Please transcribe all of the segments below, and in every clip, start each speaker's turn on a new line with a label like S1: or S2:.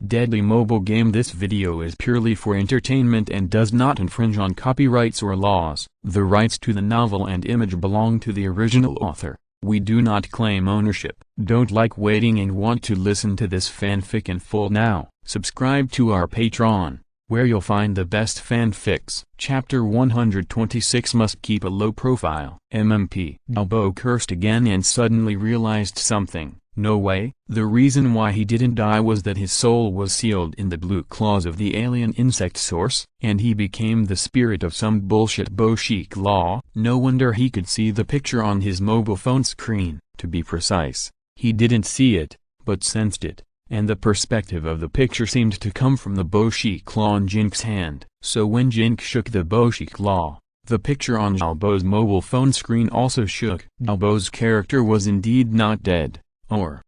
S1: deadly mobile game. This video is purely for entertainment and does not infringe on copyrights or laws. The rights to the novel and image belong to the original author. We do not claim ownership. Don't like waiting and want to listen to this fanfic in full now? Subscribe to our Patreon, where you'll find the best fanfics. Chapter 126 Must keep a low profile. MMP. Albo cursed again and suddenly realized something. No way. The reason why he didn't die was that his soul was sealed in the blue claws of the alien insect source, and he became the spirit of some bullshit Boshik law. No wonder he could see the picture on his mobile phone screen. To be precise, he didn't see it, but sensed it, and the perspective of the picture seemed to come from the Boshik claw on Jin Ke's hand. So when Jin Ke shook the Boshik claw, the picture on Albo's mobile phone screen also shook. Albo's character was indeed not dead, or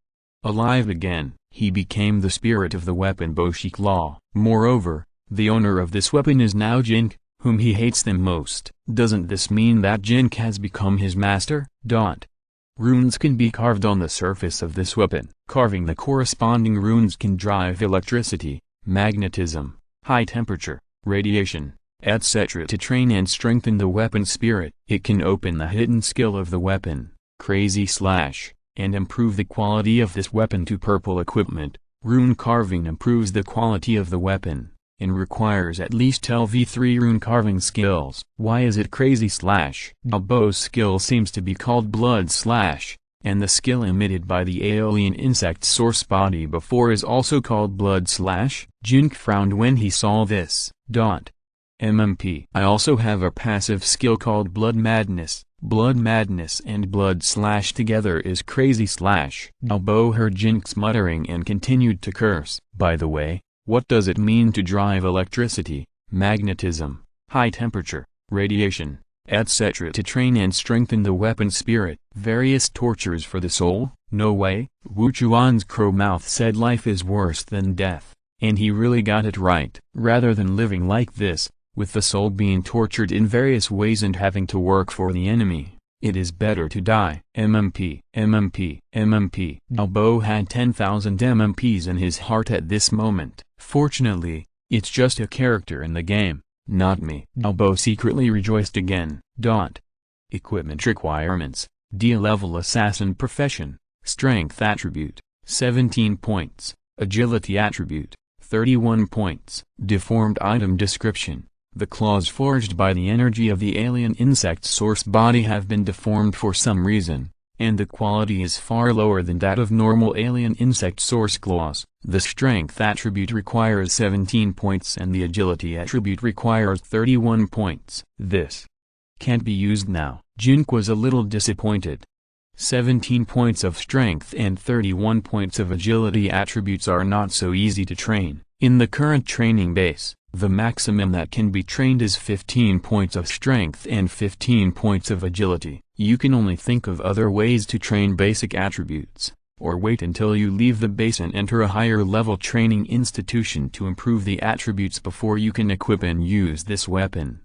S1: alive again. He became the spirit of the weapon Boshik claw. Moreover, the owner of this weapon is now Jin Ke, whom he hates the most. Doesn't this mean that Jin Ke has become his master? Runes can be carved on the surface of this weapon. Carving the corresponding runes can drive electricity, magnetism, high temperature, radiation, etc. to train and strengthen the weapon's spirit. It can open the hidden skill of the weapon, crazy slash, and improve the quality of this weapon to purple equipment. Rune carving improves the quality of the weapon, and requires at least LV3 rune carving skills. Why is it crazy slash? Albo's skill seems to be called blood slash, and the skill emitted by the alien insect source body before is also called blood slash. Jin Ke frowned when he saw this. MMP. I also have a passive skill called blood madness. Blood madness and blood slash together is crazy slash. Albo heard Jin Ke's muttering and continued to curse. By the way, what does it mean to drive electricity, magnetism, high temperature, radiation, etc. to train and strengthen the weapon spirit? Various tortures for the soul? No way. Wu Chuan's crow mouth said life is worse than death, and he really got it right. Rather than living like this, with the soul being tortured in various ways and having to work for the enemy, it is better to die. MMP. Albo had 10,000 MMPs in his heart at this moment. Fortunately, it's just a character in the game, not me. Albo secretly rejoiced again. Equipment requirements: D-level assassin profession, strength attribute, 17 points, agility attribute, 31 points. Deformed item description: the claws forged by the energy of the alien insect source body have been deformed for some reason, and the quality is far lower than that of normal alien insect source claws. The strength attribute requires 17 points and the agility attribute requires 31 points. This can't be used now. Jin Ke was a little disappointed. 17 points of strength and 31 points of agility attributes are not so easy to train. In the current training base, the maximum that can be trained is 15 points of strength and 15 points of agility. You can only think of other ways to train basic attributes, or wait until you leave the base and enter a higher level training institution to improve the attributes before you can equip and use this weapon.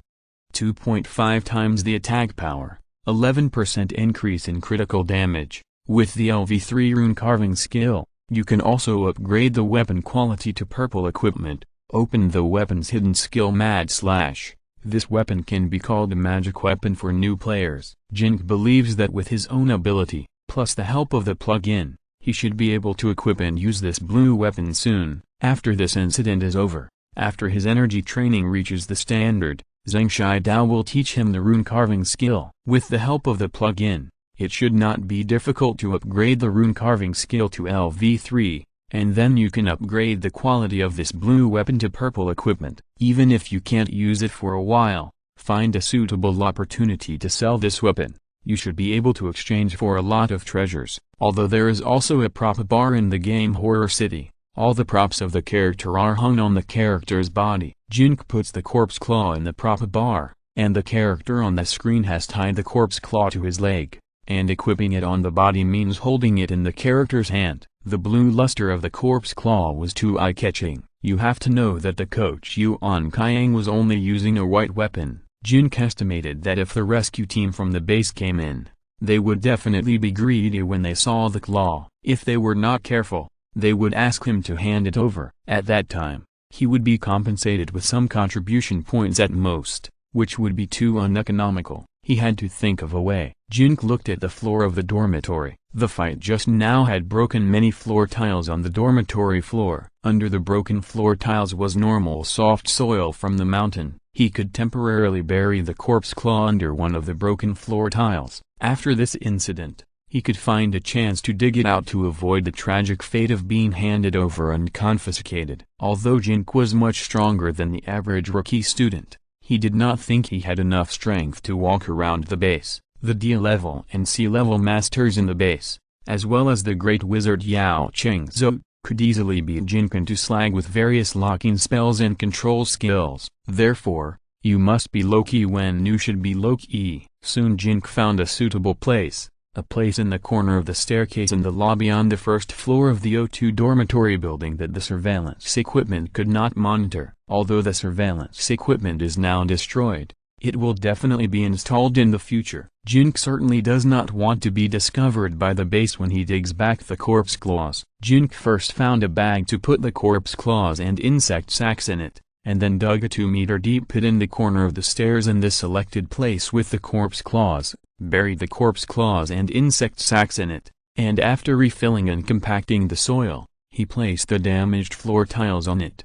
S1: 2.5 times the attack power, 11% increase in critical damage. With the LV3 rune carving skill, you can also upgrade the weapon quality to purple equipment. Open the weapon's hidden skill Mad Slash. This weapon can be called a magic weapon for new players. Jin Ke believes that with his own ability, plus the help of the plug-in, he should be able to equip and use this blue weapon soon. After this incident is over, after his energy training reaches the standard, Zheng Shidao will teach him the rune carving skill. With the help of the plug-in, it should not be difficult to upgrade the rune carving skill to LV3. And then you can upgrade the quality of this blue weapon to purple equipment. Even if you can't use it for a while, find a suitable opportunity to sell this weapon. You should be able to exchange for a lot of treasures. Although there is also a prop bar in the game Horror City, all the props of the character are hung on the character's body. Jin Ke puts the corpse claw in the prop bar, and the character on the screen has tied the corpse claw to his leg, and equipping it on the body means holding it in the character's hand. The blue luster of the corpse claw was too eye-catching. You have to know that the coach Yuan Kaiang was only using a white weapon. Jin Ke estimated that if the rescue team from the base came in, they would definitely be greedy when they saw the claw. If they were not careful, they would ask him to hand it over. At that time, he would be compensated with some contribution points at most, which would be too uneconomical. He had to think of a way. Jin Ke looked at the floor of the dormitory. The fight just now had broken many floor tiles on the dormitory floor. Under the broken floor tiles was normal soft soil from the mountain. He could temporarily bury the corpse claw under one of the broken floor tiles. After this incident, he could find a chance to dig it out to avoid the tragic fate of being handed over and confiscated. Although Jin Ke was much stronger than the average rookie student, he did not think he had enough strength to walk around the base. The D-level and C-level masters in the base, as well as the great wizard Yao Chengzhou, could easily beat Jin Ke to slag with various locking spells and control skills. Therefore, you must be low-key when you should be low-key. Soon Jin Ke found a suitable place, a place in the corner of the staircase in the lobby on the first floor of the O2 dormitory building that the surveillance equipment could not monitor. Although the surveillance equipment is now destroyed, it will definitely be installed in the future. Jin Ke certainly does not want to be discovered by the base when he digs back the corpse claws. Jin Ke first found a bag to put the corpse claws and insect sacks in it, and then dug a 2-meter deep pit in the corner of the stairs in the selected place with the corpse claws, buried the corpse claws and insect sacks in it, and after refilling and compacting the soil, he placed the damaged floor tiles on it.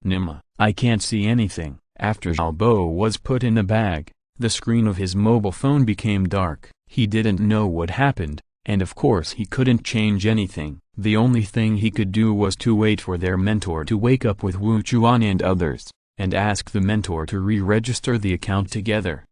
S1: Nima, I can't see anything. After Xiaobo was put in the bag, the screen of his mobile phone became dark. He didn't know what happened, and of course he couldn't change anything. The only thing he could do was to wait for their mentor to wake up with Wu Chuan and others, and ask the mentor to re-register the account together.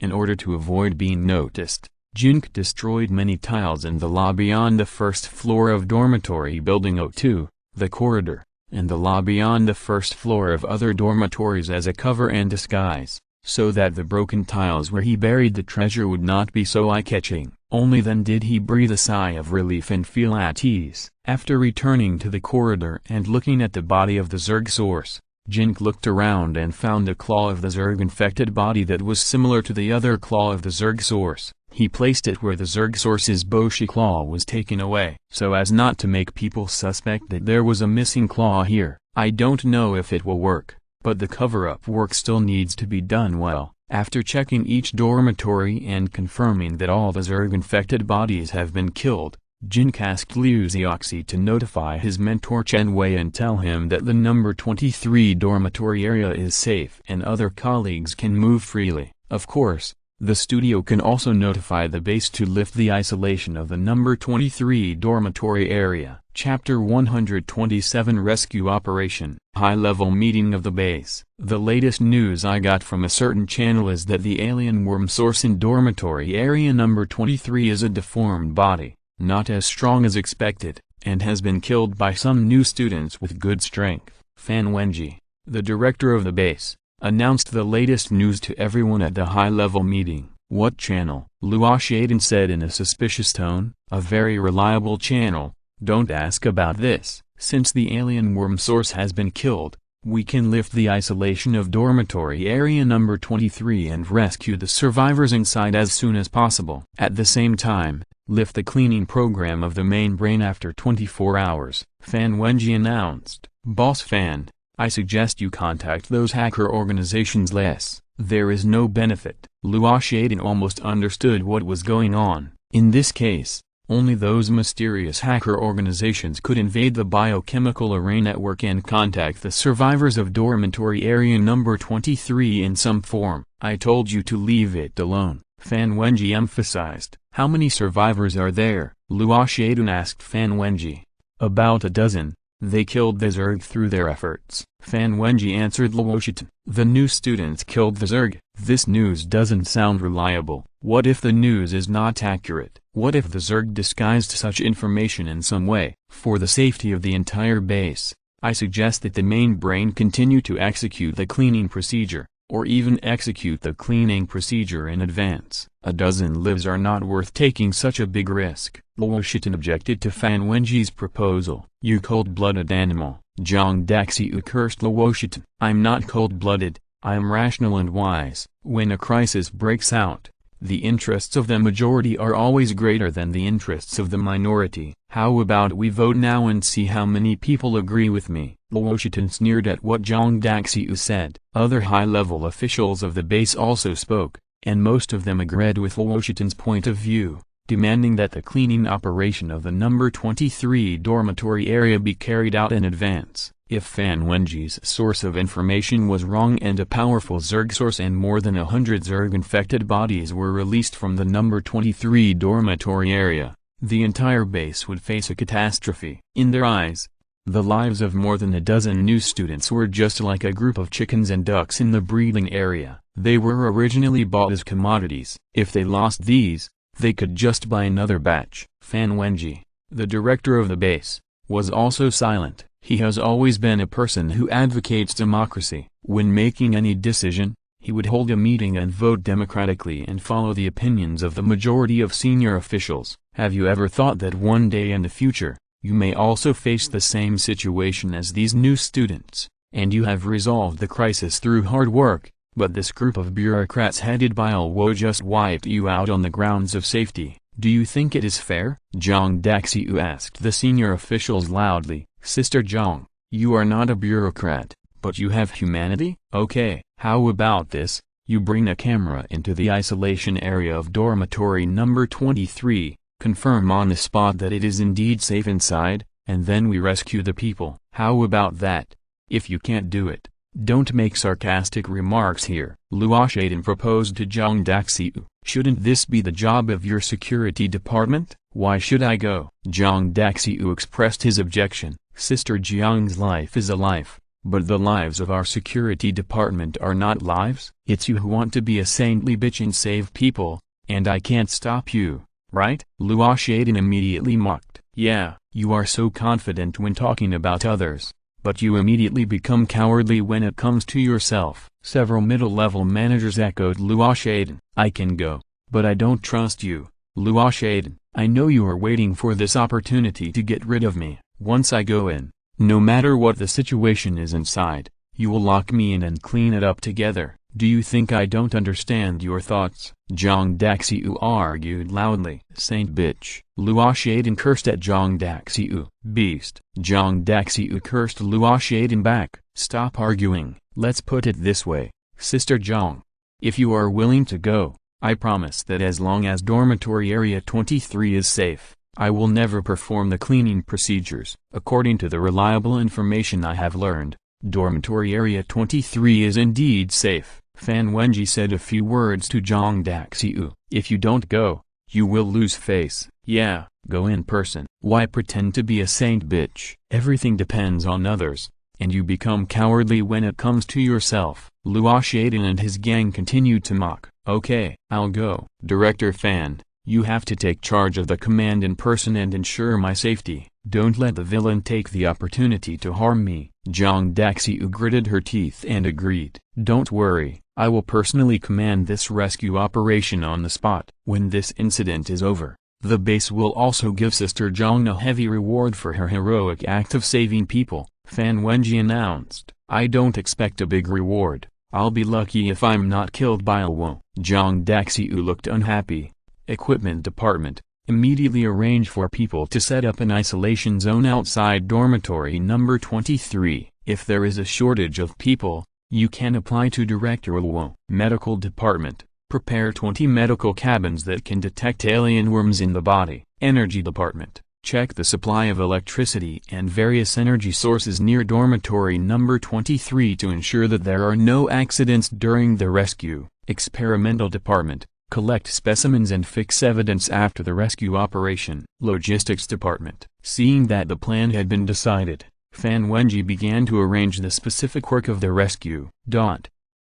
S1: In order to avoid being noticed, Jin Ke destroyed many tiles in the lobby on the first floor of dormitory building O2, the corridor, and the lobby on the first floor of other dormitories as a cover and disguise, so that the broken tiles where he buried the treasure would not be so eye-catching. Only then did he breathe a sigh of relief and feel at ease. After returning to the corridor and looking at the body of the Zerg source, Jin Ke looked around and found a claw of the Zerg-infected body that was similar to the other claw of the Zerg source. He placed it where the Zerg source's Boshi claw was taken away, so as not to make people suspect that there was a missing claw here. I don't know if it will work, but the cover-up work still needs to be done well. After checking each dormitory and confirming that all the Zerg-infected bodies have been killed, Jin Ke asked Liu Zioxi to notify his mentor Chen Wei and tell him that the number 23 dormitory area is safe and other colleagues can move freely. Of course, the studio can also notify the base to lift the isolation of the number 23 dormitory area. Chapter 127 Rescue Operation. High-level meeting of the base. The latest news I got from a certain channel is that the alien worm source in dormitory area number 23 is a deformed body, not as strong as expected, and has been killed by some new students with good strength. Fan Wenji, the director of the base, announced the latest news to everyone at the high-level meeting. What channel? Luo Ye said in a suspicious tone. A very reliable channel. Don't ask about this. Since the alien worm source has been killed, we can lift the isolation of dormitory area number 23 and rescue the survivors inside as soon as possible. At the same time, lift the cleaning program of the main brain after 24 hours. Fan Wenji announced. Boss Fan, I suggest you contact those hacker organizations less. There is no benefit. Luo Ye almost understood what was going on. In this case, only those mysterious hacker organizations could invade the biochemical array network and contact the survivors of dormitory area number 23 in some form. I told you to leave it alone, Fan Wenji emphasized. How many survivors are there? Luo Ye asked Fan Wenji. About a dozen. They killed the Zerg through their efforts. Fan Wenji answered Luo Ye. The new students killed the Zerg. This news doesn't sound reliable. What if the news is not accurate? What if the Zerg disguised such information in some way? For the safety of the entire base, I suggest that the main brain continue to execute the cleaning procedure, or even execute the cleaning procedure in advance. A dozen lives are not worth taking such a big risk. Luo Ye objected to Fan Wenji's proposal. You cold-blooded animal. Zhang Daxiu cursed Luo Ye. I'm not cold-blooded, I am rational and wise. When a crisis breaks out, The interests of the majority are always greater than the interests of the minority. How about we vote now and see how many people agree with me? Luo Ye sneered at what Zhang Daxiu said. Other high-level officials of the base also spoke, and most of them agreed with Luo Ye's point of view, demanding that the cleaning operation of the number 23 dormitory area be carried out in advance. If Fan Wenji's source of information was wrong and a powerful Zerg source and more than 100 Zerg-infected bodies were released from the number 23 dormitory area, the entire base would face a catastrophe. In their eyes, the lives of more than a dozen new students were just like a group of chickens and ducks in the breeding area. They were originally bought as commodities. If they lost these, they could just buy another batch. Fan Wenji, the director of the base, was also silent. He has always been a person who advocates democracy. When making any decision, he would hold a meeting and vote democratically and follow the opinions of the majority of senior officials. Have you ever thought that one day in the future, you may also face the same situation as these new students, and you have resolved the crisis through hard work, but this group of bureaucrats headed by Luo just wiped you out on the grounds of safety? Do you think it is fair? Zhang Daxiu asked the senior officials loudly. Sister Zhang, you are not a bureaucrat, but you have humanity? Okay, how about this? You bring a camera into the isolation area of dormitory number 23, confirm on the spot that it is indeed safe inside, and then we rescue the people. How about that? If you can't do it, don't make sarcastic remarks here. Luo Ye proposed to Zhang Daxiu. Shouldn't this be the job of your security department? Why should I go? Zhang Daxiu expressed his objection. Sister Jiang's life is a life, but the lives of our security department are not lives. It's you who want to be a saintly bitch and save people, and I can't stop you, right? Luo Ye immediately mocked. Yeah, you are so confident when talking about others, but you immediately become cowardly when it comes to yourself. Several middle-level managers echoed Luo Ye. I can go, but I don't trust you. Luo Ye, I know you are waiting for this opportunity to get rid of me. Once I go in, no matter what the situation is inside, you will lock me in and clean it up together. Do you think I don't understand your thoughts? Zhang Daxiu argued loudly. Saint bitch. Luo Ye cursed at Zhang Daxiu. Beast. Zhang Daxiu cursed Luo Ye back. Stop arguing. Let's put it this way, Sister Zhang. If you are willing to go, I promise that as long as dormitory area 23 is safe, I will never perform the cleaning procedures. According to the reliable information I have learned, dormitory area 23 is indeed safe. Fan Wenji said a few words to Zhang Daxiu. If you don't go, you will lose face. Yeah, go in person. Why pretend to be a saint bitch? Everything depends on others, and you become cowardly when it comes to yourself. Luo Ye and his gang continued to mock. Okay, I'll go. Director Fan, you have to take charge of the command in person and ensure my safety. Don't let the villain take the opportunity to harm me. Zhang Daxiu gritted her teeth and agreed. Don't worry, I will personally command this rescue operation on the spot. When this incident is over, the base will also give Sister Zhang a heavy reward for her heroic act of saving people. Fan Wenji announced. I don't expect a big reward. I'll be lucky if I'm not killed by Luo. Zhang Daxiu looked unhappy. Equipment department, immediately arrange for people to set up an isolation zone outside dormitory number 23. If there is a shortage of people, you can apply to Director Luo. Medical department, prepare 20 medical cabins that can detect alien worms in the body. Energy department, check the supply of electricity and various energy sources near dormitory number 23 to ensure that there are no accidents during the rescue. Experimental department, collect specimens and fix evidence after the rescue operation. Logistics department. Seeing that the plan had been decided, Fan Wenji began to arrange the specific work of the rescue.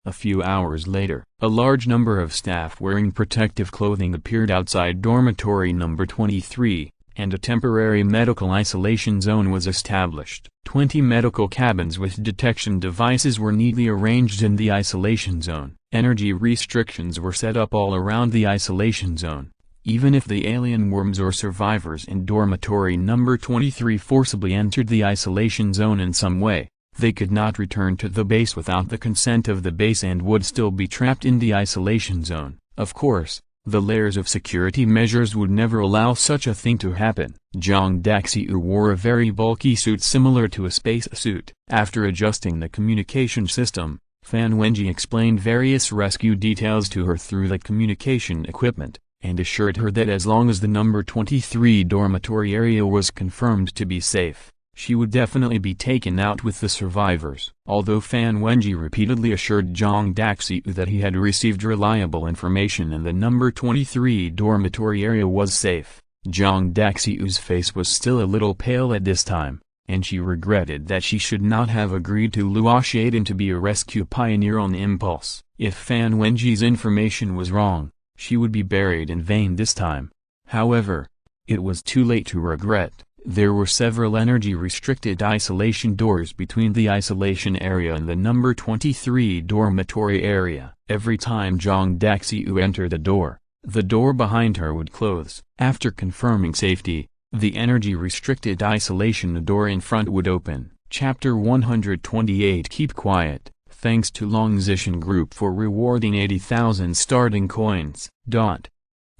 S1: A few hours later, a large number of staff wearing protective clothing appeared outside dormitory number 23, and a temporary medical isolation zone was established. 20 medical cabins with detection devices were neatly arranged in the isolation zone. Energy restrictions were set up all around the isolation zone. Even if the alien worms or survivors in dormitory number 23 forcibly entered the isolation zone in some way, they could not return to the base without the consent of the base and would still be trapped in the isolation zone. Of course, The layers of security measures would never allow such a thing to happen. Zhang Daxiu wore a very bulky suit similar to a space suit. After adjusting the communication system, Fan Wenji explained various rescue details to her through the communication equipment, and assured her that as long as the number 23 dormitory area was confirmed to be safe, she would definitely be taken out with the survivors. Although Fan Wenji repeatedly assured Zhang Daxiu that he had received reliable information and the number 23 dormitory area was safe, Zhang Daxiu's face was still a little pale at this time, and she regretted that she should not have agreed to Luo Ye to be a rescue pioneer on impulse. If Fan Wenji's information was wrong, she would be buried in vain this time. However, it was too late to regret. There were several energy-restricted isolation doors between the isolation area and the number 23 dormitory area. Every time Zhang Daxiu entered a door, the door behind her would close. After confirming safety, the energy-restricted isolation door in front would open. Chapter 128. Keep quiet. Thanks to Long Zishan Group for rewarding 80,000 starting coins.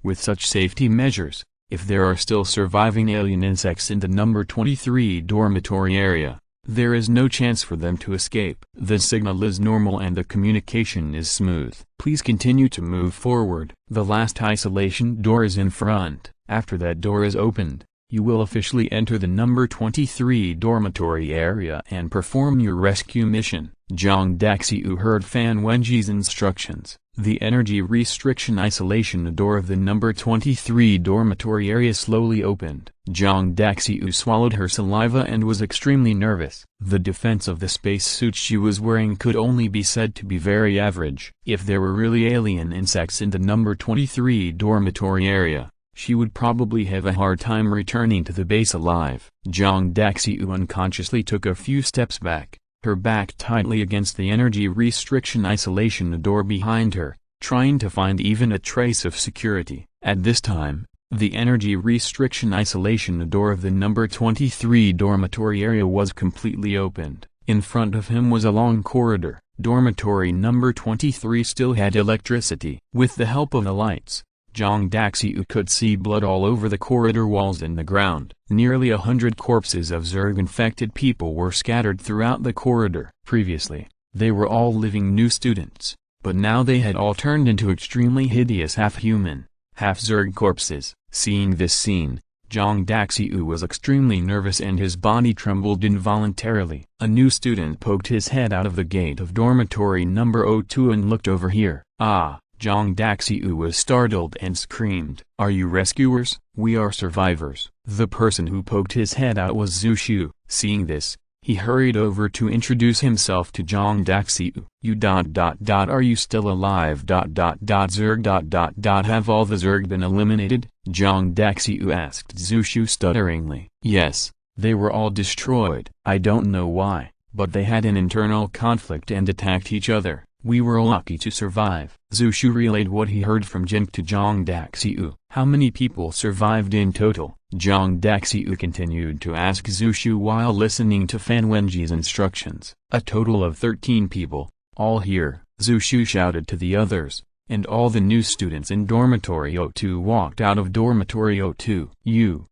S1: With such safety measures, if there are still surviving alien insects in the number 23 dormitory area, there is no chance for them to escape. The signal is normal and the communication is smooth. Please continue to move forward. The last isolation door is in front. After that door is opened, you will officially enter the number 23 dormitory area and perform your rescue mission. Zhang Daxiu heard Fan Wenji's instructions. The energy restriction isolation door of the number 23 dormitory area slowly opened. Zhang Daxiu swallowed her saliva and was extremely nervous. The defense of the spacesuit she was wearing could only be said to be very average. If there were really alien insects in the number 23 dormitory area, she would probably have a hard time returning to the base alive. Zhang Daxiu unconsciously took a few steps back, her back tightly against the energy restriction isolation door behind her, trying to find even a trace of security. At this time, the energy restriction isolation door of the number 23 dormitory area was completely opened. In front of him was a long corridor. Dormitory number 23 still had electricity. With the help of the lights, Zhang Daxiu could see blood all over the corridor walls and the ground. Nearly 100 corpses of Zerg-infected people were scattered throughout the corridor. Previously, they were all living new students, but now they had all turned into extremely hideous half-human, half-Zerg corpses. Seeing this scene, Zhang Daxiu was extremely nervous and his body trembled involuntarily. A new student poked his head out of the gate of dormitory number 02 and looked over here. Zhang Daxiu was startled and screamed, "Are you rescuers? We are survivors." The person who poked his head out was Zhu Shu. Seeing this, he hurried over to introduce himself to Zhang Daxiu. Are you still alive? Zerg. Have all the Zerg been eliminated? Zhang Daxiu asked Zhu Shu stutteringly. Yes, they were all destroyed. I don't know why, but they had an internal conflict and attacked each other. We were lucky to survive. Zhu Shu relayed what he heard from Jin Ke to Zhang Daxiu. How many people survived in total? Zhang Daxiu continued to ask Zhu Shu while listening to Fan Wenji's instructions. A total of 13 people, all here, Zhu Shu shouted to the others, and all the new students in dormitory 02 walked out of dormitory 02. You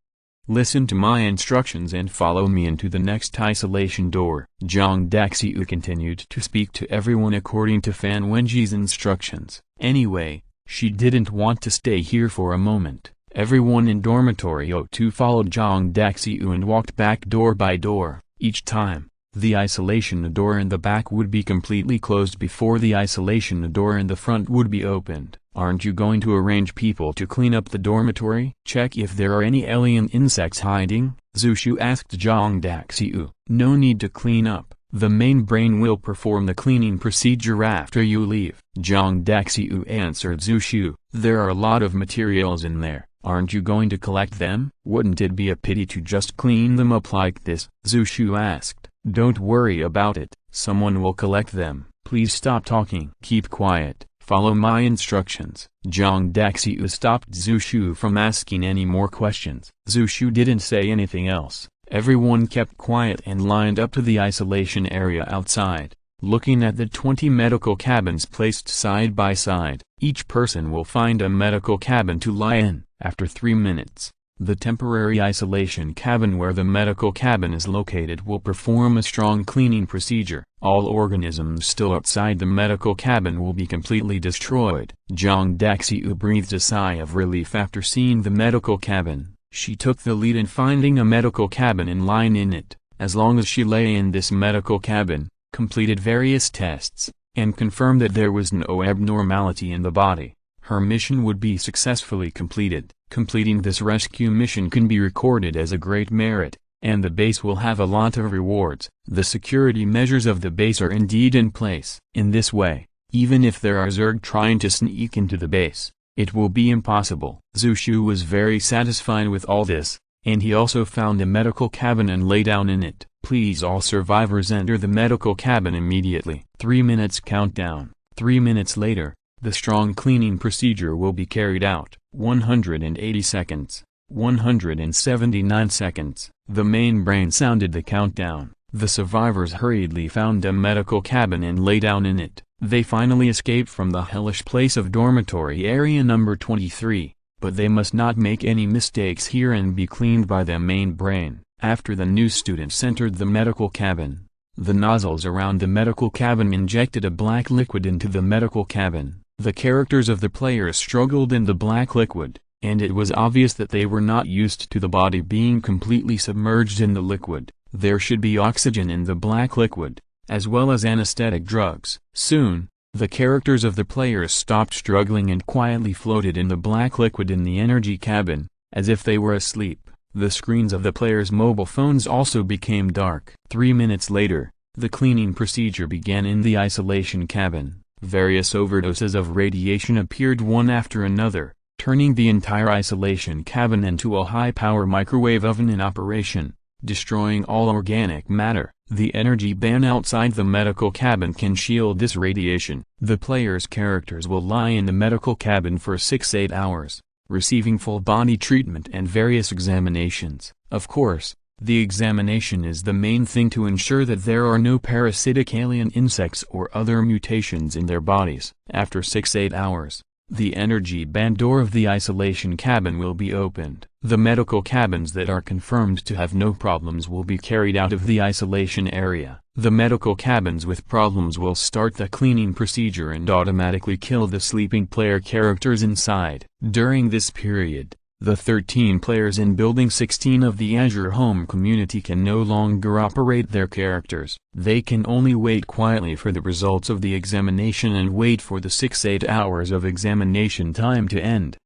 S1: listen to my instructions and follow me into the next isolation door. Zhang Daxiu continued to speak to everyone according to Fan Wenji's instructions. Anyway, she didn't want to stay here for a moment. Everyone in dormitory 02 followed Zhang Daxiu and walked back door by door. Each time, the isolation door in the back would be completely closed before the isolation door in the front would be opened. Aren't you going to arrange people to clean up the dormitory? Check if there are any alien insects hiding? Zhu Shu asked Zhang Daxiu. No need to clean up. The main brain will perform the cleaning procedure after you leave. Zhang Daxiu answered Zhu Shu. There are a lot of materials in there. Aren't you going to collect them? Wouldn't it be a pity to just clean them up like this? Zhu Shu asked. Don't worry about it. Someone will collect them. Please stop talking. Keep quiet. Follow my instructions. Zhang Daxiu stopped Zhu Shu from asking any more questions. Zhu Shu didn't say anything else. Everyone kept quiet and lined up to the isolation area outside. Looking at the 20 medical cabins placed side by side, each person will find a medical cabin to lie in. After 3 minutes, the temporary isolation cabin where the medical cabin is located will perform a strong cleaning procedure. All organisms still outside the medical cabin will be completely destroyed. Zhang Daxiu breathed a sigh of relief after seeing the medical cabin. She took the lead in finding a medical cabin and lying in it. As long as she lay in this medical cabin, completed various tests, and confirmed that there was no abnormality in the body, her mission would be successfully completed. Completing this rescue mission can be recorded as a great merit, and the base will have a lot of rewards. The security measures of the base are indeed in place. In this way, even if there are Zerg trying to sneak into the base, it will be impossible. Zhu Shu was very satisfied with all this, and he also found a medical cabin and lay down in it. Please all survivors enter the medical cabin immediately. 3 minutes countdown. 3 minutes later, the strong cleaning procedure will be carried out. 180 seconds. 179 seconds. The main brain sounded the countdown. The survivors hurriedly found a medical cabin and lay down in it. They finally escaped from the hellish place of dormitory area number 23, but they must not make any mistakes here and be cleaned by the main brain. After the new students entered the medical cabin, the nozzles around the medical cabin injected a black liquid into the medical cabin. The characters of the players struggled in the black liquid, and it was obvious that they were not used to the body being completely submerged in the liquid. There should be oxygen in the black liquid, as well as anesthetic drugs. Soon, the characters of the players stopped struggling and quietly floated in the black liquid in the energy cabin, as if they were asleep. The screens of the players' mobile phones also became dark. 3 minutes later, the cleaning procedure began in the isolation cabin. Various overdoses of radiation appeared one after another, turning the entire isolation cabin into a high-power microwave oven in operation, destroying all organic matter. The energy band outside the medical cabin can shield this radiation. The players' characters will lie in the medical cabin for 6-8 hours, receiving full body treatment and various examinations. Of course, the examination is the main thing to ensure that there are no parasitic alien insects or other mutations in their bodies. After 6-8 hours, the energy band door of the isolation cabin will be opened. The medical cabins that are confirmed to have no problems will be carried out of the isolation area. The medical cabins with problems will start the cleaning procedure and automatically kill the sleeping player characters inside. During this period, the 13 players in Building 16 of the Azure Home community can no longer operate their characters. They can only wait quietly for the results of the examination and wait for the 6-8 hours of examination time to end.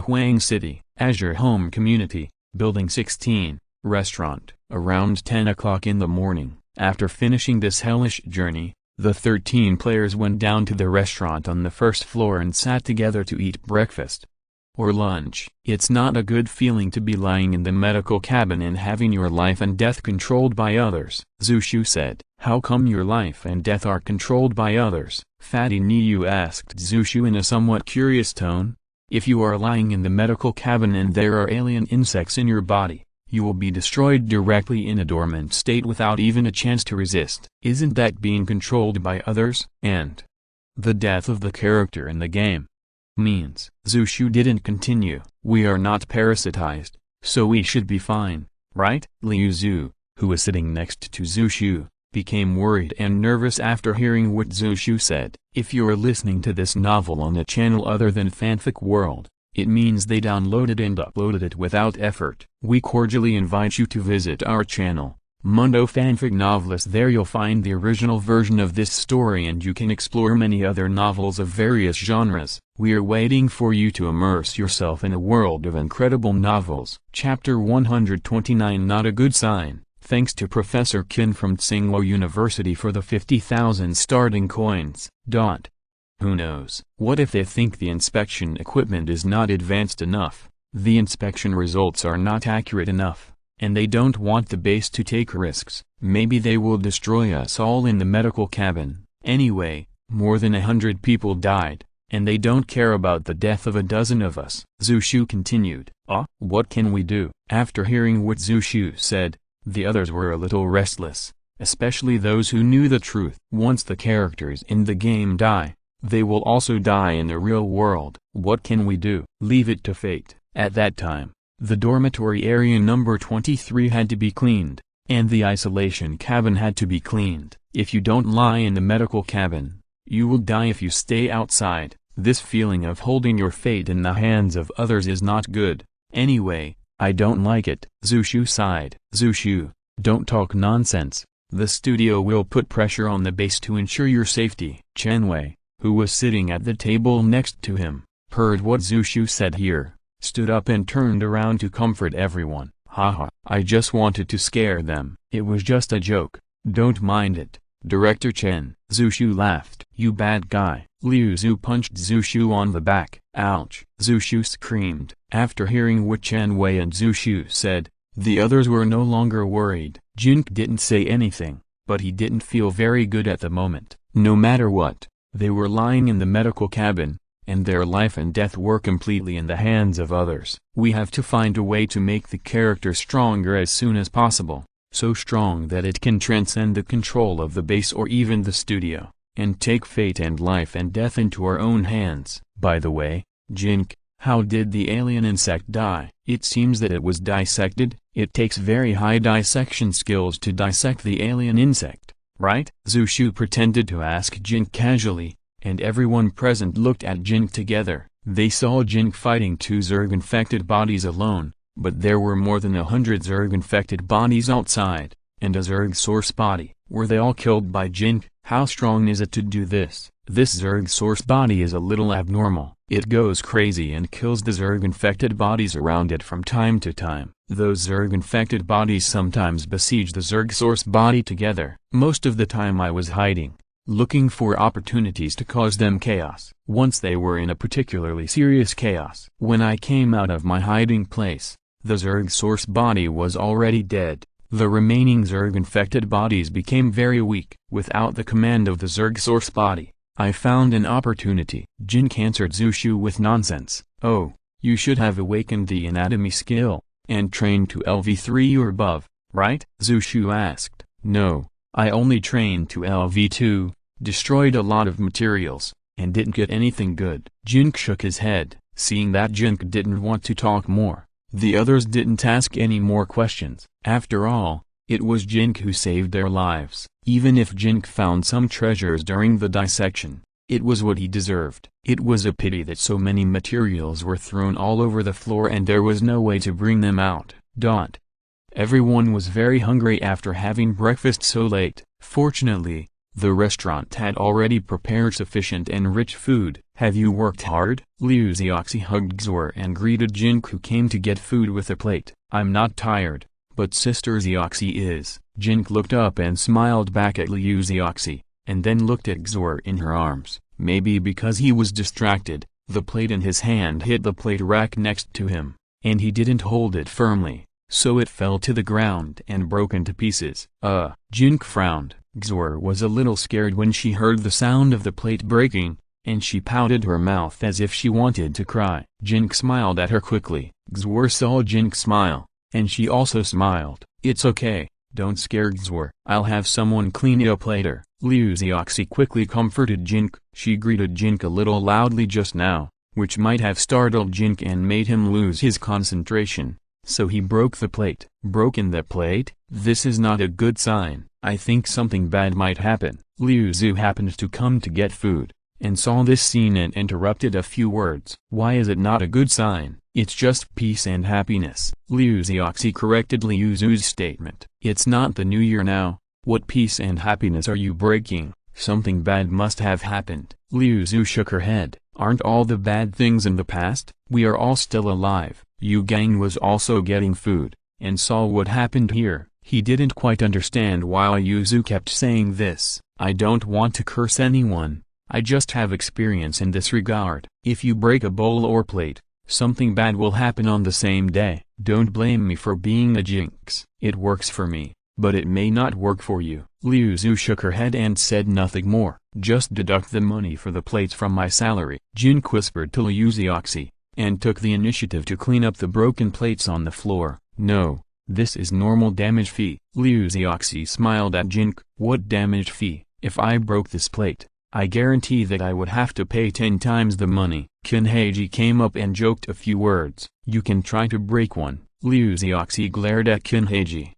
S1: Huang City, Azure Home Community, Building 16, Restaurant. Around 10 o'clock in the morning, after finishing this hellish journey, the 13 players went down to the restaurant on the first floor and sat together to eat breakfast or lunch. It's not a good feeling to be lying in the medical cabin and having your life and death controlled by others. Zhu Shu said. How come your life and death are controlled by others? Fatty Niu asked Zhu Shu in a somewhat curious tone. If you are lying in the medical cabin and there are alien insects in your body, you will be destroyed directly in a dormant state without even a chance to resist. Isn't that being controlled by others? And the death of the character in the game means. Zhu Shu didn't continue. We are not parasitized, so we should be fine, right? Liu Zhu, who was sitting next to Zhu Shu, became worried and nervous after hearing what Zhu Shu said. If you're listening to this novel on a channel other than Fanfic World, it means they downloaded and uploaded it without effort. We cordially invite you to visit our channel, Mundo Fanfic Novelist. There you'll find the original version of this story and you can explore many other novels of various genres. We're waiting for you to immerse yourself in a world of incredible novels. Chapter 129. Not a good sign. Thanks to Professor Qin from Tsinghua University for the 50,000 starting coins. Who knows? What if they think the inspection equipment is not advanced enough, the inspection results are not accurate enough, and they don't want the base to take risks? Maybe they will destroy us all in the medical cabin. Anyway, more than 100 people died, and they don't care about the death of a dozen of us. Zhu Shu continued. What can we do? After hearing what Zhu Shu said, the others were a little restless. especially those who knew the truth. Once the characters in the game die, they will also die in the real world. What can we do? Leave it to fate. At that time, the dormitory area number 23 had to be cleaned, and the isolation cabin had to be cleaned. If you don't lie in the medical cabin, you will die if you stay outside. This feeling of holding your fate in the hands of others is not good. Anyway, I don't like it. Zushu sighed. Zushu, don't talk nonsense. The studio will put pressure on the base to ensure your safety. Chenwei, who was sitting at the table next to him, heard what Zushu said here, stood up and turned around to comfort everyone. Haha, I just wanted to scare them. It was just a joke. Don't mind it, Director Chen. Zushu laughed. You bad guy. Liu Zu punched Zushu on the back. Ouch. Zushu screamed. After hearing what Chen Wei and Zushu said, the others were no longer worried. Jin Ke didn't say anything, but he didn't feel very good at the moment. No matter what, they were lying in the medical cabin, and their life and death were completely in the hands of others. We have to find a way to make the character stronger as soon as possible, so strong that it can transcend the control of the base or even the studio, and take fate and life and death into our own hands. By the way, Jin Ke, how did the alien insect die? It seems that it was dissected. It takes very high dissection skills to dissect the alien insect, right? Zushu pretended to ask Jin Ke casually, and everyone present looked at Jin Ke together. They saw Jin Ke fighting 2 Zerg-infected bodies alone, but there were more than 100 Zerg-infected bodies outside, and a Zerg source body. Were they all killed by Jin Ke? How strong is it to do this? This Zerg source body is a little abnormal. It goes crazy and kills the Zerg-infected bodies around it from time to time. Those Zerg-infected bodies sometimes besiege the Zerg source body together. Most of the time I was hiding, looking for opportunities to cause them chaos. Once they were in a particularly serious chaos. When I came out of my hiding place, the Zerg source body was already dead. The remaining Zerg-infected bodies became very weak. Without the command of the Zerg source body, I found an opportunity. Jin Ke answered Zushu with nonsense. Oh, you should have awakened the anatomy skill, and trained to LV3 or above, right? Zushu asked. No, I only trained to LV2, destroyed a lot of materials, and didn't get anything good. Jin Ke shook his head. Seeing that Jin Ke didn't want to talk more, the others didn't ask any more questions. After all, it was Jin Ke who saved their lives. Even if Jin Ke found some treasures during the dissection, it was what he deserved. It was a pity that so many materials were thrown all over the floor and there was no way to bring them out. Everyone was very hungry after having breakfast so late. Fortunately, the restaurant had already prepared sufficient and rich food. Have you worked hard? Liu Zioxi hugged Xue'er and greeted Jin Ke who came to get food with a plate. I'm not tired, but Sister Zioxi is. Jin Ke looked up and smiled back at Liu Zioxi, and then looked at Xue'er in her arms. Maybe because he was distracted, the plate in his hand hit the plate rack next to him, and he didn't hold it firmly, so it fell to the ground and broke into pieces. Jin Ke frowned. Xue'er was a little scared when she heard the sound of the plate breaking, and she pouted her mouth as if she wanted to cry. Jin Ke smiled at her quickly. Xue'er saw Jin Ke smile, and she also smiled. It's okay, don't scare Xue'er. I'll have someone clean it up later. Liu Zioxi quickly comforted Jin Ke. She greeted Jin Ke a little loudly just now, which might have startled Jin Ke and made him lose his concentration, so he broke the plate. Broken the plate? This is not a good sign. I think something bad might happen. Liu Zu happened to come to get food, and saw this scene and interrupted a few words. Why is it not a good sign? It's just peace and happiness. Liu Zioxi corrected Liu Zu's statement. It's not the new year now. What peace and happiness are you breaking? Something bad must have happened. Liu Zu shook her head. Aren't all the bad things in the past? We are all still alive. Yu Gang was also getting food, and saw what happened here. He didn't quite understand why Yu Zu kept saying this. I don't want to curse anyone. I just have experience in this regard. If you break a bowl or plate, something bad will happen on the same day. Don't blame me for being a jinx. It works for me, but it may not work for you. Liu Zu shook her head and said nothing more. Just deduct the money for the plates from my salary. Jin Ke whispered to Liu Zioxi, and took the initiative to clean up the broken plates on the floor. No, This is normal damage fee. Liu Xiaoxi smiled at Jin Ke. What damage fee? If I broke this plate, I guarantee that I would have to pay 10 times the money. Qin Heiji came up and joked a few words. You can try to break one. Liu Xiaoxi glared at Qin Heiji.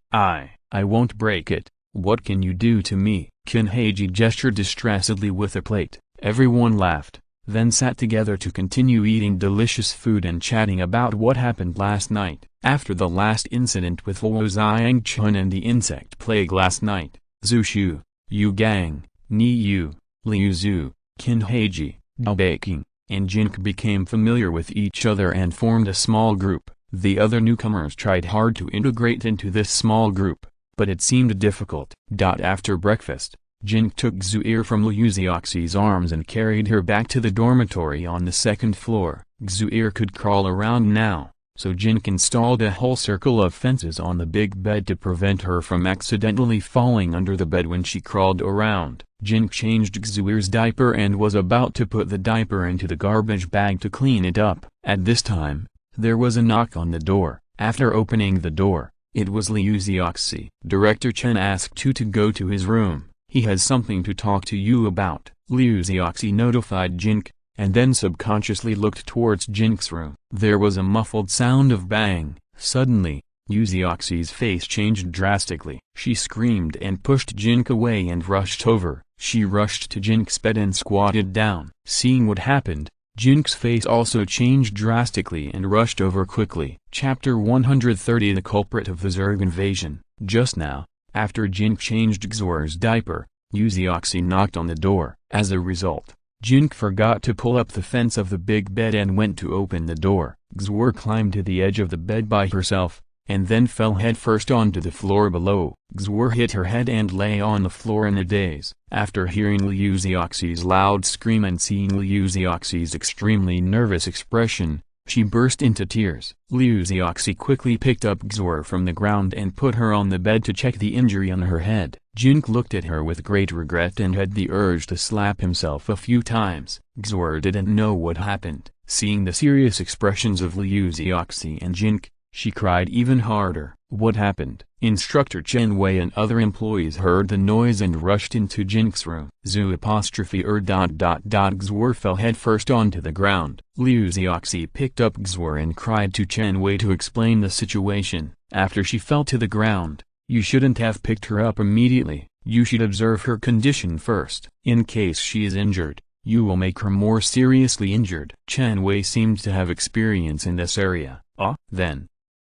S1: I won't break it. What can you do to me? Qin Heiji gestured distressedly with a plate. Everyone laughed, then sat together to continue eating delicious food and chatting about what happened last night. After the last incident with Luo Xiangchun and the insect plague last night, Zhu Shu, Yu Gang, Ni Yu, Liu Zhu, Qin Heiji, Dao Beiqing, and Jin Ke became familiar with each other and formed a small group. The other newcomers tried hard to integrate into this small group, but it seemed difficult. After breakfast, Jin Ke took Xue'er from Liu Xiaoxi's arms and carried her back to the dormitory on the second floor. Xue'er could crawl around now, so Jin Ke installed a whole circle of fences on the big bed to prevent her from accidentally falling under the bed when she crawled around. Jin Ke changed Xue'er's diaper and was about to put the diaper into the garbage bag to clean it up. At this time, there was a knock on the door. After opening the door, it was Liu Xiaoxi. Director Chen asked you to go to his room. He has something to talk to you about. Liu Xiaoxi notified Jin Ke, and then subconsciously looked towards Jin Ke's room. There was a muffled sound of bang. Suddenly, Liu Xiaoxi's face changed drastically. She screamed and pushed Jin Ke away and rushed over. She rushed to Jin Ke's bed and squatted down. Seeing what happened, Jin Ke's face also changed drastically and rushed over quickly. Chapter 130 The culprit of the Zerg invasion. Just now, after Jin Ke changed Xue'er's diaper, Liu Xiaoxi knocked on the door. As a result, Jin Ke forgot to pull up the fence of the big bed and went to open the door. Xue'er climbed to the edge of the bed by herself, and then fell headfirst onto the floor below. Xue'er hit her head and lay on the floor in a daze. After hearing Liu Xiaoxi's loud scream and seeing Liu Xiaoxi's extremely nervous expression, she burst into tears. Liu Xiaoxi quickly picked up Xue'er from the ground and put her on the bed to check the injury on her head. Jin Ke looked at her with great regret and had the urge to slap himself a few times. Xue'er didn't know what happened. Seeing the serious expressions of Liu Xiaoxi and Jin Ke, she cried even harder. What happened? Instructor Chen Wei and other employees heard the noise and rushed into Jin Ke's room. Xue'er fell headfirst onto the ground. Liu Xiaoxi picked up Xue'er and cried to Chen Wei to explain the situation. After she fell to the ground, you shouldn't have picked her up immediately. You should observe her condition first. In case she is injured, you will make her more seriously injured. Chen Wei seemed to have experience in this area. Then,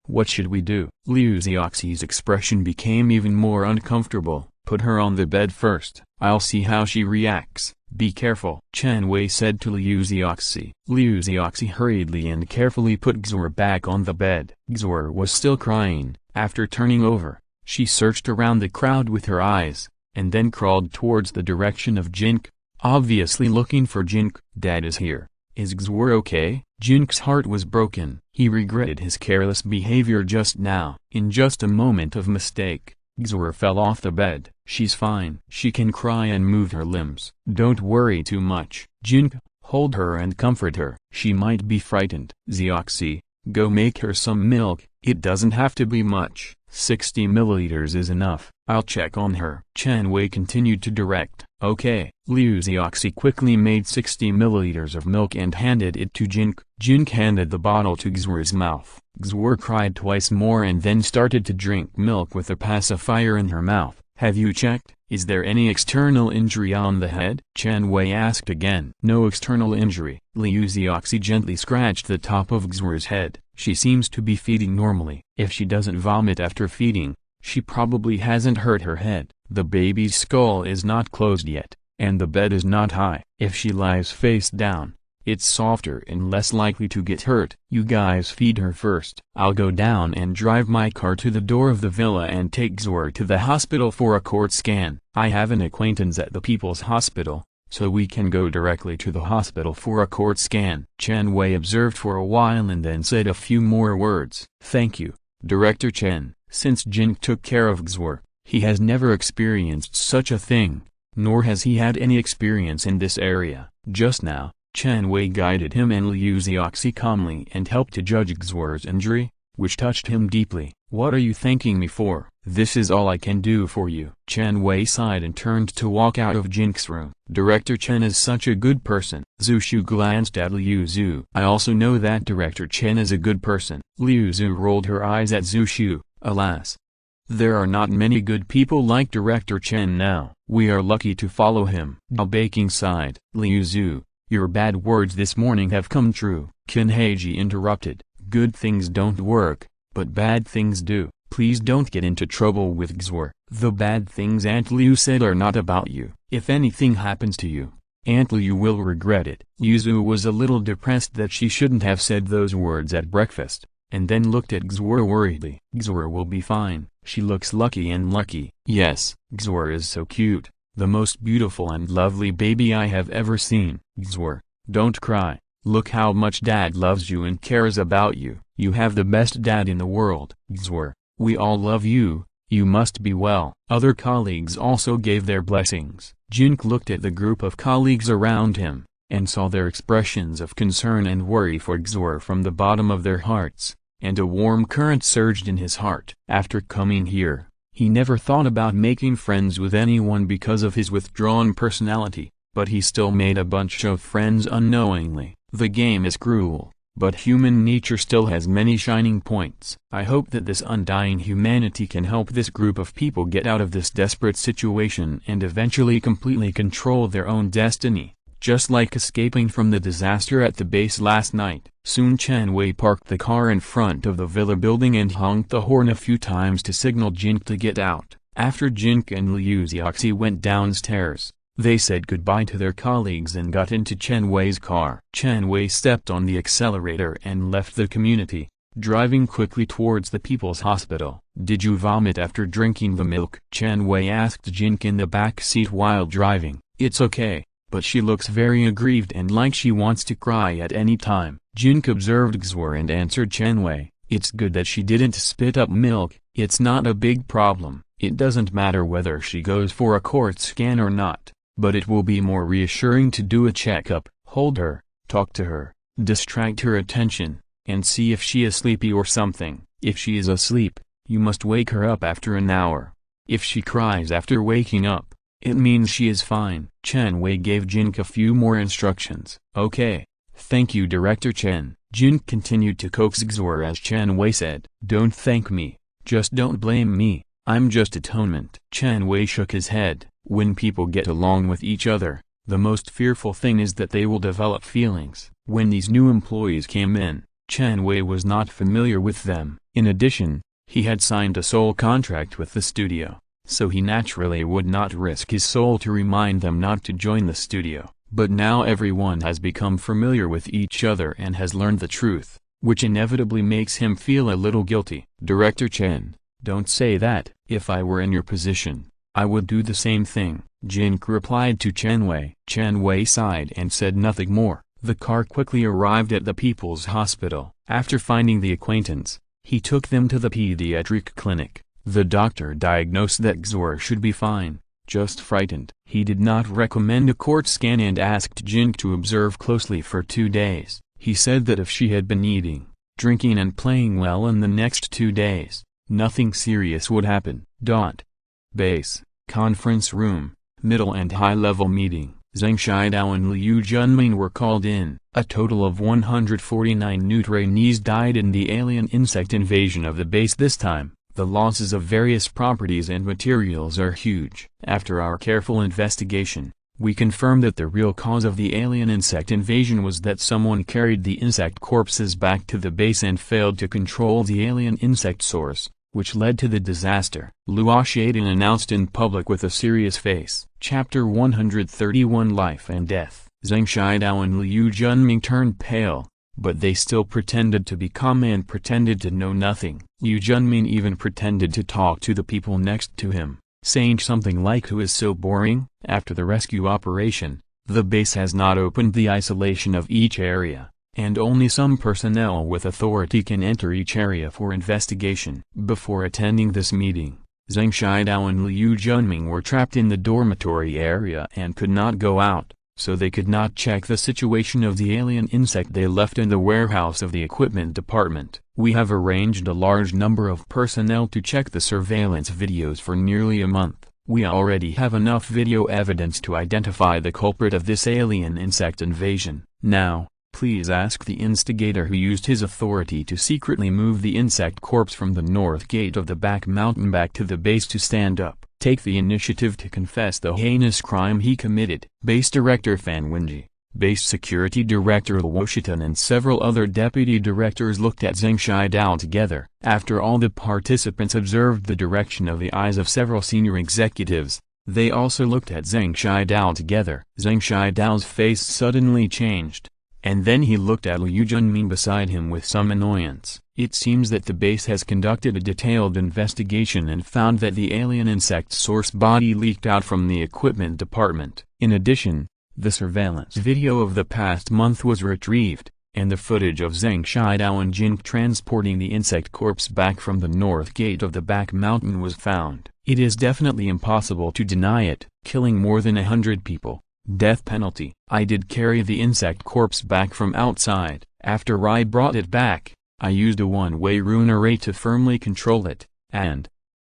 S1: what should we do? Liu Xiaoxi's expression became even more uncomfortable. Put her on the bed first. I'll see how she reacts. Be careful, Chen Wei said to Liu Xiaoxi. Liu Xiaoxi hurriedly and carefully put Xue'er back on the bed. Xue'er was still crying. After turning over, she searched around the crowd with her eyes, and then crawled towards the direction of Jin Ke, obviously looking for Jin Ke. Dad is here. Is Xue'er okay? Jin Ke's heart was broken. He regretted his careless behavior just now. In just a moment of mistake, Xue'er fell off the bed. She's fine. She can cry and move her limbs. Don't worry too much. Jin Ke, hold her and comfort her. She might be frightened. Xiaoxi, go make her some milk. It doesn't have to be much. 60 milliliters is enough. I'll check on her. Chen Wei continued to direct. Okay. Liu Xiaoxi quickly made 60 milliliters of milk and handed it to Jin Ke. Jin Ke handed the bottle to Xue'er's mouth. Xue'er cried twice more and then started to drink milk with a pacifier in her mouth. Have you checked? Is there any external injury on the head? Chen Wei asked again. No external injury. Liu Xiaoxi gently scratched the top of Xue'er's head. She seems to be feeding normally. If she doesn't vomit after feeding, she probably hasn't hurt her head. The baby's skull is not closed yet, and the bed is not high. If she lies face down, it's softer and less likely to get hurt. You guys feed her first. I'll go down and drive my car to the door of the villa and take Xue'er to the hospital for a court scan. I have an acquaintance at the People's Hospital, so we can go directly to the hospital for a court scan. Chen Wei observed for a while and then said a few more words. Thank you, Director Chen. Since Jin Ke took care of Xue'er, he has never experienced such a thing, nor has he had any experience in this area. Just now, Chen Wei guided him and Liu Xiaoxi calmly and helped to judge Xue'er's injury, which touched him deeply. What are you thanking me for? This is all I can do for you. Chen Wei sighed and turned to walk out of Jinke's room. Director Chen is such a good person. Zhu Shu glanced at Liu Zhu. I also know that Director Chen is a good person. Liu Zhu rolled her eyes at Zhu Shu. Alas, there are not many good people like Director Chen now. We are lucky to follow him. Zhao Baking sighed. Liu Zhu, your bad words this morning have come true. Qin Heiji interrupted. Good things don't work, but bad things do. Please don't get into trouble with Xue'er. The bad things Aunt Liu said are not about you. If anything happens to you, Aunt Liu will regret it. Liu Zhu was a little depressed that she shouldn't have said those words at breakfast, and then looked at Xue'er worriedly. Xue'er will be fine. She looks lucky and lucky. Yes, Xue'er is so cute. The most beautiful and lovely baby I have ever seen. Xue'er, don't cry. Look how much Dad loves you and cares about you. You have the best dad in the world. Xue'er, we all love you. You must be well. Other colleagues also gave their blessings. Jin Ke looked at the group of colleagues around him, and saw their expressions of concern and worry for Xue'er from the bottom of their hearts, and a warm current surged in his heart. After coming here, he never thought about making friends with anyone because of his withdrawn personality, but he still made a bunch of friends unknowingly. The game is cruel, but human nature still has many shining points. I hope that this undying humanity can help this group of people get out of this desperate situation and eventually completely control their own destiny, just like escaping from the disaster at the base last night. Soon Chen Wei parked the car in front of the villa building and honked the horn a few times to signal Jin Ke to get out. After Jin Ke and Liu Zioxi went downstairs, they said goodbye to their colleagues and got into Chen Wei's car. Chen Wei stepped on the accelerator and left the community, driving quickly towards the People's Hospital. Did you vomit after drinking the milk? Chen Wei asked Jin Ke in the back seat while driving. It's okay, but she looks very aggrieved and like she wants to cry at any time. Jin Ke observed Xue'er and answered Chen Wei. It's good that she didn't spit up milk. It's not a big problem. It doesn't matter whether she goes for a court scan or not. But it will be more reassuring to do a checkup, hold her, talk to her, distract her attention, and see if she is sleepy or something. If she is asleep, you must wake her up after an hour. If she cries after waking up, it means she is fine. Chen Wei gave Jin Ke a few more instructions. Okay, thank you Director Chen. Jin continued to coax Xue'er as Chen Wei said. Don't thank me, just don't blame me, I'm just atonement. Chen Wei shook his head. When people get along with each other, the most fearful thing is that they will develop feelings. When these new employees came in, Chen Wei was not familiar with them. In addition, he had signed a sole contract with the studio, so he naturally would not risk his soul to remind them not to join the studio. But now everyone has become familiar with each other and has learned the truth, which inevitably makes him feel a little guilty. Director Chen, don't say that. If I were in your position, I would do the same thing, Jin Ke replied to Chen Wei. Chen Wei sighed and said nothing more. The car quickly arrived at the People's Hospital. After finding the acquaintance, he took them to the pediatric clinic. The doctor diagnosed that Xue'er should be fine, just frightened. He did not recommend a court scan and asked Jin Ke to observe closely for 2 days. He said that if she had been eating, drinking and playing well in the next 2 days, nothing serious would happen. Base, conference room, middle and high-level meeting. Zhang Shidao and Liu Junming were called in. A total of 149 new trainees died in the alien insect invasion of the base this time. The losses of various properties and materials are huge. After our careful investigation, we confirmed that the real cause of the alien insect invasion was that someone carried the insect corpses back to the base and failed to control the alien insect source, which led to the disaster. Luo Ye announced in public with a serious face. Chapter 131 Life and Death. Zhang Shidao and Liu Junming turned pale, but they still pretended to be calm and pretended to know nothing. Liu Junming even pretended to talk to the people next to him, saying something like, "Who is so boring?" After the rescue operation, the base has not opened the isolation of each area, and only some personnel with authority can enter each area for investigation. Before attending this meeting, Zhang Shidao and Liu Junming were trapped in the dormitory area and could not go out, so they could not check the situation of the alien insect they left in the warehouse of the equipment department. We have arranged a large number of personnel to check the surveillance videos for nearly a month. We already have enough video evidence to identify the culprit of this alien insect invasion. Now, please ask the instigator who used his authority to secretly move the insect corpse from the north gate of the back mountain back to the base to stand up. Take the initiative to confess the heinous crime he committed. Base Director Fan Wenji, Base Security Director Luo Ye and several other deputy directors looked at Zheng Shidao together. After all the participants observed the direction of the eyes of several senior executives, they also looked at Zheng Shidao together. Zheng Shidao's face suddenly changed, and then he looked at Liu Junmin beside him with some annoyance. It seems that the base has conducted a detailed investigation and found that the alien insect source body leaked out from the equipment department. In addition, the surveillance video of the past month was retrieved, and the footage of Zheng Shidao and Jin Ke transporting the insect corpse back from the north gate of the back mountain was found. It is definitely impossible to deny it. Killing more than 100 people. Death penalty. I did carry the insect corpse back from outside. After I brought it back, I used a one-way rune array to firmly control it, and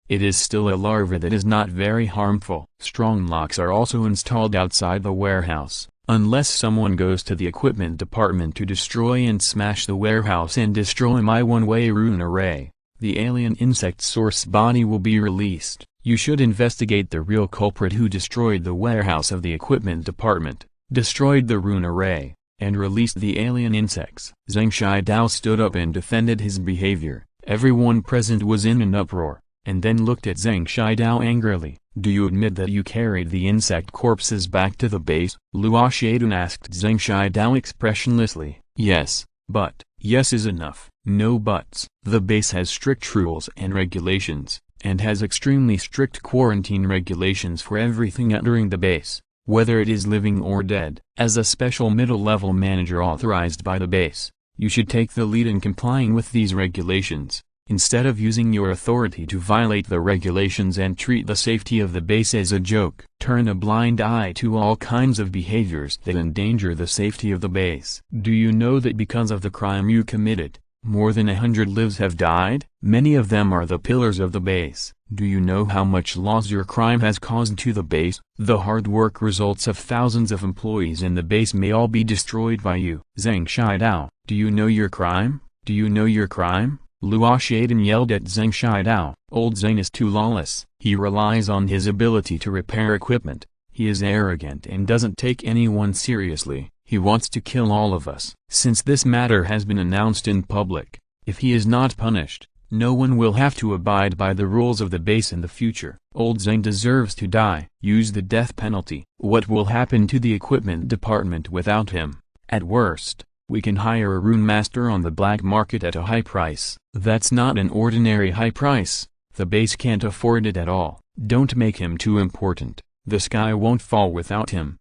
S1: it is still a larva that is not very harmful. Strong locks are also installed outside the warehouse. Unless someone goes to the equipment department to destroy and smash the warehouse and destroy my one-way rune array, the alien insect source body will be released. You should investigate the real culprit who destroyed the warehouse of the equipment department, destroyed the rune array, and released the alien insects. Zheng Shidao stood up and defended his behavior. Everyone present was in an uproar, and then looked at Zheng Shidao angrily. Do you admit that you carried the insect corpses back to the base? Luo Ye asked Zheng Shidao expressionlessly. Yes, but. Yes is enough. No buts. The base has strict rules and regulations, and has extremely strict quarantine regulations for everything entering the base, whether it is living or dead. As a special middle-level manager authorized by the base, you should take the lead in complying with these regulations, instead of using your authority to violate the regulations and treat the safety of the base as a joke. Turn a blind eye to all kinds of behaviors that endanger the safety of the base. Do you know that because of the crime you committed, more than 100 lives have died? Many of them are the pillars of the base. Do you know how much loss your crime has caused to the base? The hard work results of thousands of employees in the base may all be destroyed by you. Zheng Shidao, do you know your crime? Do you know your crime? Luo Ye yelled at Zheng Shidao. Old Zheng is too lawless. He relies on his ability to repair equipment. He is arrogant and doesn't take anyone seriously. He wants to kill all of us. Since this matter has been announced in public, if he is not punished, no one will have to abide by the rules of the base in the future. Old Zheng deserves to die. Use the death penalty. What will happen to the equipment department without him? At worst, we can hire a rune master on the black market at a high price. That's not an ordinary high price. The base can't afford it at all. Don't make him too important. The sky won't fall without him.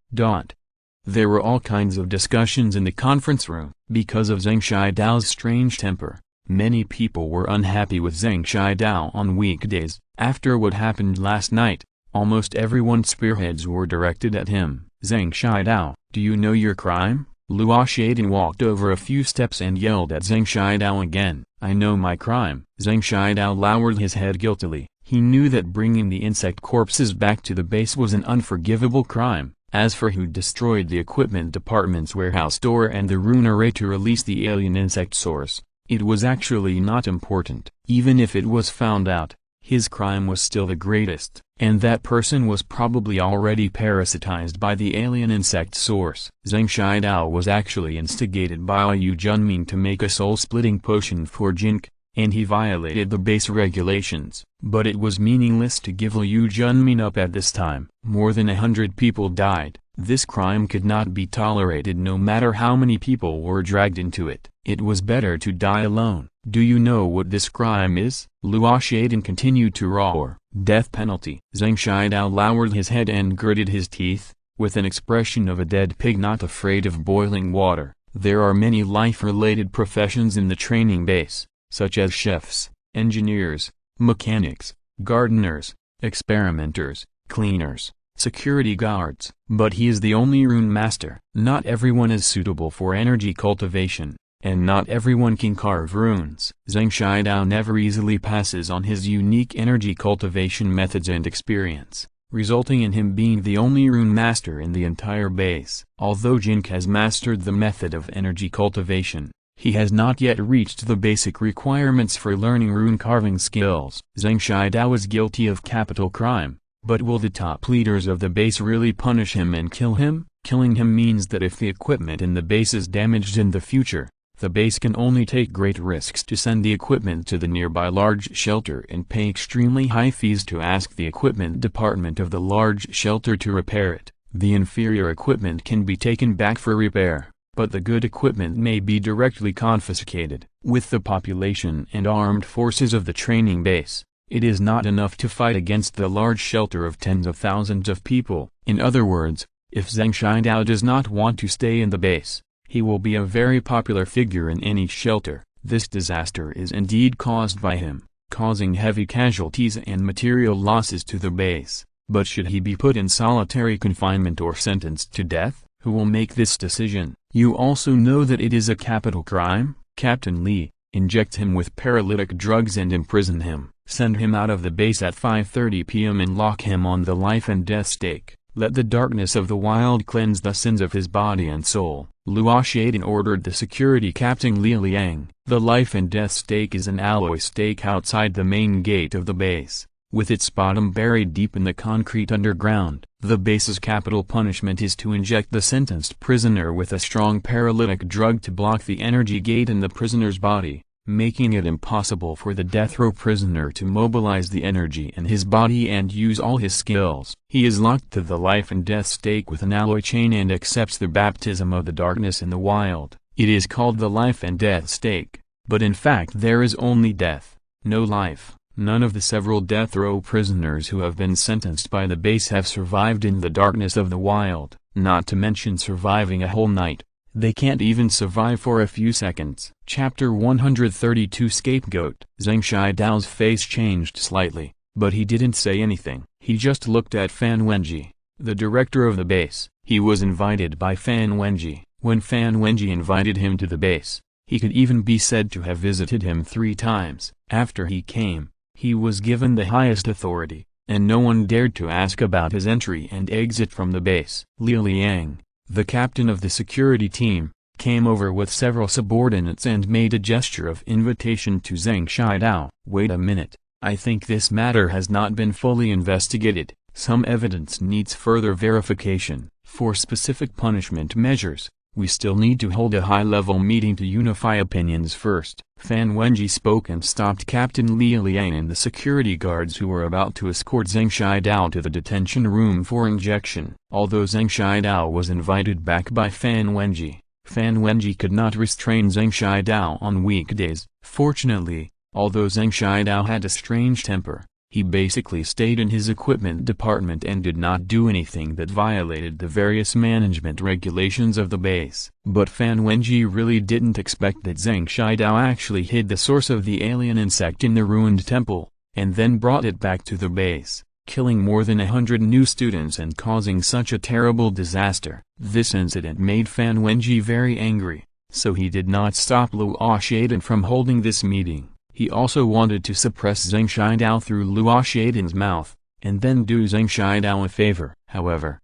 S1: There were all kinds of discussions in the conference room. Because of Zheng Shidao's strange temper, many people were unhappy with Zheng Shidao on weekdays. After what happened last night, almost everyone's spearheads were directed at him. Zheng Shidao, do you know your crime? Luo Ye walked over a few steps and yelled at Zheng Shidao again. I know my crime. Zheng Shidao lowered his head guiltily. He knew that bringing the insect corpses back to the base was an unforgivable crime. As for who destroyed the equipment department's warehouse door and the rune array to release the alien insect source, it was actually not important. Even if it was found out, his crime was still the greatest, and that person was probably already parasitized by the alien insect source. Zheng Shidao was actually instigated by Liu Junmin to make a soul-splitting potion for Jin Ke, and he violated the base regulations. But it was meaningless to give Liu Junmin up at this time. More than 100 people died. This crime could not be tolerated no matter how many people were dragged into it. It was better to die alone. Do you know what this crime is? Luo Ye continued to roar. Death penalty. Zheng Shidao lowered his head and gritted his teeth, with an expression of a dead pig not afraid of boiling water. There are many life-related professions in the training base, such as chefs, engineers, mechanics, gardeners, experimenters, cleaners, security guards. But he is the only rune master. Not everyone is suitable for energy cultivation. And not everyone can carve runes. Zhang Shidao never easily passes on his unique energy cultivation methods and experience, resulting in him being the only rune master in the entire base. Although Jin Ke has mastered the method of energy cultivation, he has not yet reached the basic requirements for learning rune carving skills. Zhang Shidao is guilty of capital crime, but will the top leaders of the base really punish him and kill him? Killing him means that if the equipment in the base is damaged in the future, the base can only take great risks to send the equipment to the nearby large shelter and pay extremely high fees to ask the equipment department of the large shelter to repair it. The inferior equipment can be taken back for repair, but the good equipment may be directly confiscated. With the population and armed forces of the training base, it is not enough to fight against the large shelter of tens of thousands of people. In other words, if Zhang Shidao does not want to stay in the base, he will be a very popular figure in any shelter. This disaster is indeed caused by him, causing heavy casualties and material losses to the base. But should he be put in solitary confinement or sentenced to death? Who will make this decision? You also know that it is a capital crime? Captain Li, inject him with paralytic drugs and imprison him. Send him out of the base at 5:30 p.m. and lock him on the life and death stake. Let the darkness of the wild cleanse the sins of his body and soul. Luo Ye ordered the security captain Li Liang. The life and death stake is an alloy stake outside the main gate of the base, with its bottom buried deep in the concrete underground. The base's capital punishment is to inject the sentenced prisoner with a strong paralytic drug to block the energy gate in the prisoner's body, making it impossible for the death row prisoner to mobilize the energy in his body and use all his skills. He is locked to the life and death stake with an alloy chain and accepts the baptism of the darkness in the wild. It is called the life and death stake, but in fact there is only death, no life. None of the several death row prisoners who have been sentenced by the base have survived in the darkness of the wild, not to mention surviving a whole night. They can't even survive for a few seconds. Chapter 132 Scapegoat. Zhang Shidao's face changed slightly, but he didn't say anything. He just looked at Fan Wenji, the director of the base. He was invited by Fan Wenji. When Fan Wenji invited him to the base, he could even be said to have visited him 3 times. After he came, he was given the highest authority, and no one dared to ask about his entry and exit from the base. Li Liang, the captain of the security team, came over with several subordinates and made a gesture of invitation to Zhang Shidao. Wait a minute, I think this matter has not been fully investigated. Some evidence needs further verification. For specific punishment measures, we still need to hold a high-level meeting to unify opinions first. Fan Wenji spoke and stopped Captain Li Liang and the security guards who were about to escort Zhang Shidao to the detention room for injection. Although Zhang Shidao was invited back by Fan Wenji could not restrain Zhang Shidao on weekdays. Fortunately, although Zhang Shidao had a strange temper, he basically stayed in his equipment department and did not do anything that violated the various management regulations of the base. But Fan Wenji really didn't expect that Zhang Shidao actually hid the source of the alien insect in the ruined temple, and then brought it back to the base, killing more than 100 new students and causing such a terrible disaster. This incident made Fan Wenji very angry, so he did not stop Luo Ye from holding this meeting. He also wanted to suppress Zhang Shidao through Luo Ye's mouth, and then do Zhang Shidao a favor. However,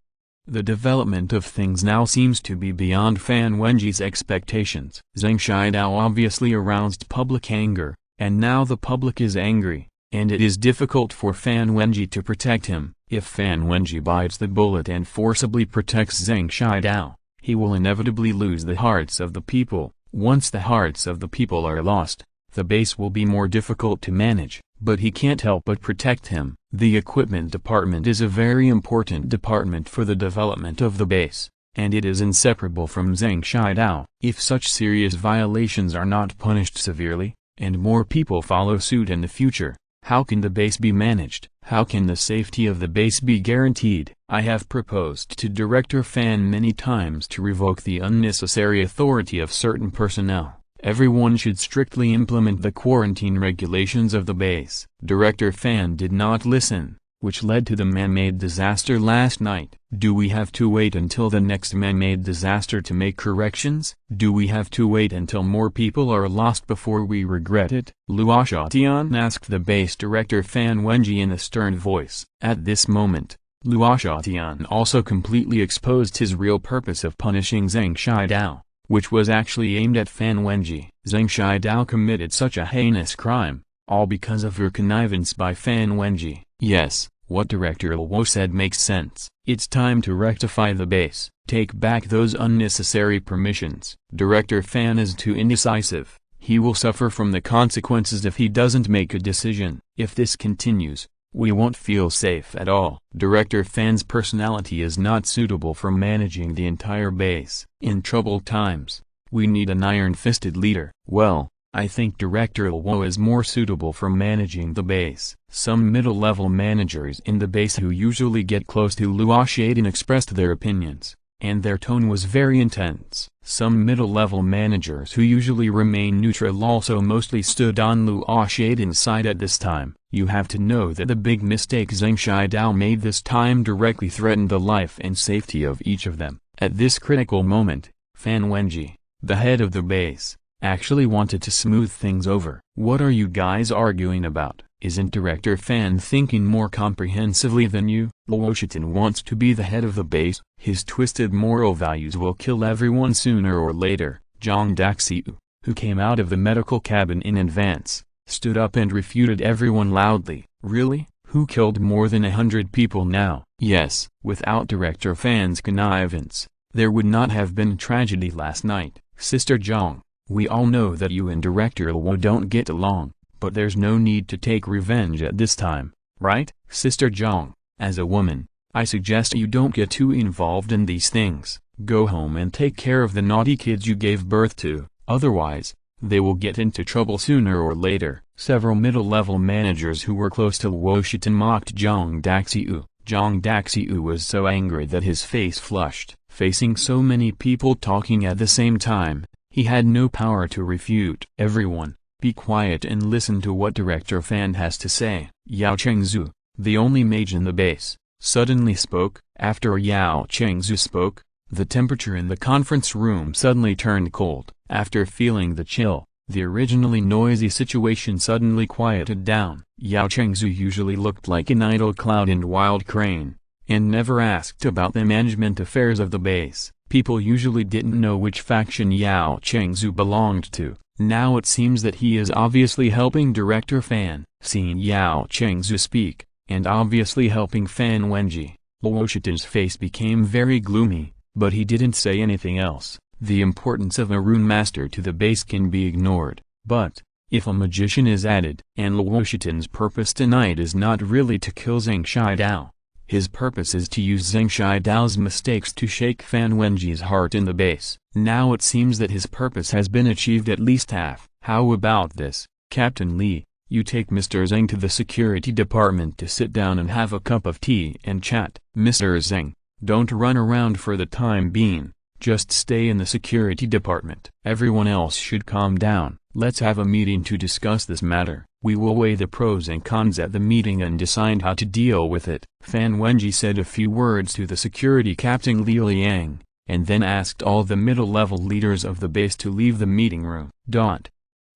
S1: the development of things now seems to be beyond Fan Wenji's expectations. Zhang Shidao obviously aroused public anger, and now the public is angry, and it is difficult for Fan Wenji to protect him. If Fan Wenji bites the bullet and forcibly protects Zhang Shidao, he will inevitably lose the hearts of the people. Once the hearts of the people are lost, the base will be more difficult to manage, but he can't help but protect him. The equipment department is a very important department for the development of the base, and it is inseparable from Zhang Shidao. If such serious violations are not punished severely, and more people follow suit in the future, how can the base be managed? How can the safety of the base be guaranteed? I have proposed to Director Fan many times to revoke the unnecessary authority of certain personnel. Everyone should strictly implement the quarantine regulations of the base. Director Fan did not listen. which led to the man-made disaster last night. Do we have to wait until the next man-made disaster to make corrections? Do we have to wait until more people are lost before we regret it? Luo Ye asked the base director Fan Wenji in a stern voice. At this moment, Luo Ye also completely exposed his real purpose of punishing Zhang Shidao, which was actually aimed at Fan Wenji. Zhang Shidao committed such a heinous crime, all because of her connivance by Fan Wenji. Yes, what Director Luo said makes sense. It's time to rectify the base. Take back those unnecessary permissions. Director Fan is too indecisive. He will suffer from the consequences if he doesn't make a decision. If this continues, we won't feel safe at all. Director Fan's personality is not suitable for managing the entire base. In troubled times, we need an iron-fisted leader. Well, I think Director Luo is more suitable for managing the base. Some middle-level managers in the base who usually get close to Luo Ye expressed their opinions, and their tone was very intense. Some middle-level managers who usually remain neutral also mostly stood on Luo Ye's side at this time. You have to know that the big mistake Zhang Shidao made this time directly threatened the life and safety of each of them. At this critical moment, Fan Wenji, the head of the base, actually wanted to smooth things over. What are you guys arguing about? Isn't Director Fan thinking more comprehensively than you? Luo Ye wants to be the head of the base. His twisted moral values will kill everyone sooner or later. Zhang Daxiu, who came out of the medical cabin in advance, stood up and refuted everyone loudly. Really? Who killed more than 100 people now? Yes, without Director Fan's connivance, there would not have been tragedy last night. Sister Zhang, we all know that you and Director Luo don't get along, but there's no need to take revenge at this time, right? Sister Zhang, as a woman, I suggest you don't get too involved in these things. Go home and take care of the naughty kids you gave birth to, otherwise, they will get into trouble sooner or later. Several middle-level managers who were close to Luo Ye mocked Zhang Daxiu. Zhang Daxiu was so angry that his face flushed. Facing so many people talking at the same time, he had no power to refute. Everyone, be quiet and listen to what Director Fan has to say. Yao Chengzu, the only mage in the base, suddenly spoke. After Yao Chengzu spoke, the temperature in the conference room suddenly turned cold. After feeling the chill, the originally noisy situation suddenly quieted down. Yao Chengzu usually looked like an idle cloud and wild crane, and never asked about the management affairs of the base. People usually didn't know which faction Yao Chengzu belonged to. Now it seems that he is obviously helping Director Fan. Seeing Yao Chengzu speak, and obviously helping Fan Wenji, Luo Ye's face became very gloomy, but he didn't say anything else. The importance of a rune master to the base can be ignored, but if a magician is added, and Luo Ye's purpose tonight is not really to kill Zhang Shidao. His purpose is to use Zhang Shidao's mistakes to shake Fan Wenji's heart in the base. Now it seems that his purpose has been achieved at least half. How about this, Captain Li? You take Mr. Zhang to the security department to sit down and have a cup of tea and chat. Mr. Zhang, don't run around for the time being, just stay in the security department. Everyone else should calm down. Let's have a meeting to discuss this matter. We will weigh the pros and cons at the meeting and decide how to deal with it. Fan Wenji said a few words to the security captain Liu Liang, and then asked all the middle-level leaders of the base to leave the meeting room.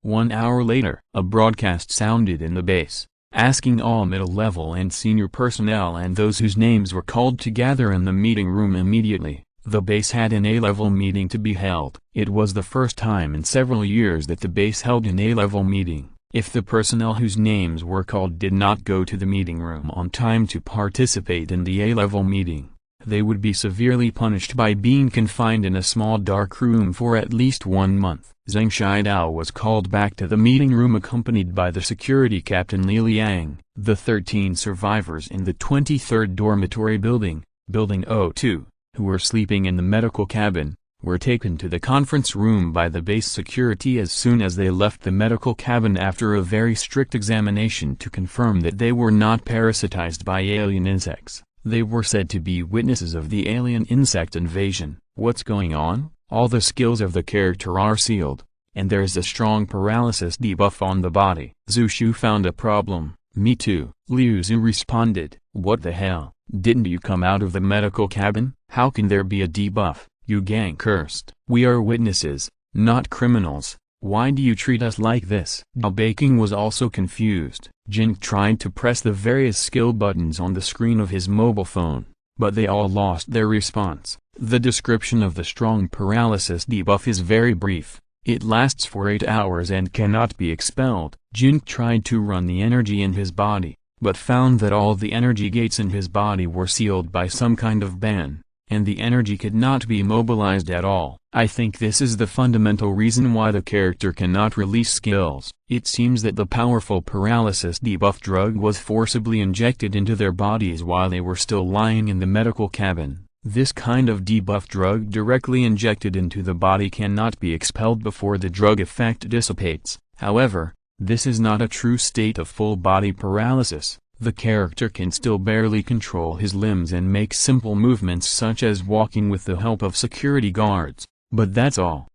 S1: 1 hour later, a broadcast sounded in the base, asking all middle-level and senior personnel and those whose names were called to gather in the meeting room immediately. The base had an A-level meeting to be held. It was the first time in several years that the base held an A-level meeting. If the personnel whose names were called did not go to the meeting room on time to participate in the A-level meeting, they would be severely punished by being confined in a small dark room for at least 1 month. Zhang Shidao was called back to the meeting room accompanied by the security captain Li Liang. The 13 survivors in the 23rd dormitory building, Building 02, who were sleeping in the medical cabin, were taken to the conference room by the base security as soon as they left the medical cabin after a very strict examination to confirm that they were not parasitized by alien insects. They were said to be witnesses of the alien insect invasion. What's going on? All the skills of the character are sealed, and there's a strong paralysis debuff on the body. Zhu Shu found a problem. Me too, Liu Zhu responded. What the hell, didn't you come out of the medical cabin? How can there be a debuff? Yu Gang cursed. We are witnesses, not criminals. Why do you treat us like this? Dao Baking was also confused. Jin tried to press the various skill buttons on the screen of his mobile phone, but they all lost their response. The description of the strong paralysis debuff is very brief. It lasts for 8 hours and cannot be expelled. Jin tried to run the energy in his body, but found that all the energy gates in his body were sealed by some kind of ban, and the energy could not be mobilized at all. I think this is the fundamental reason why the character cannot release skills. It seems that the powerful paralysis debuff drug was forcibly injected into their bodies while they were still lying in the medical cabin. This kind of debuff drug directly injected into the body cannot be expelled before the drug effect dissipates. However, this is not a true state of full body paralysis. The character can still barely control his limbs and make simple movements such as walking with the help of security guards, but that's all.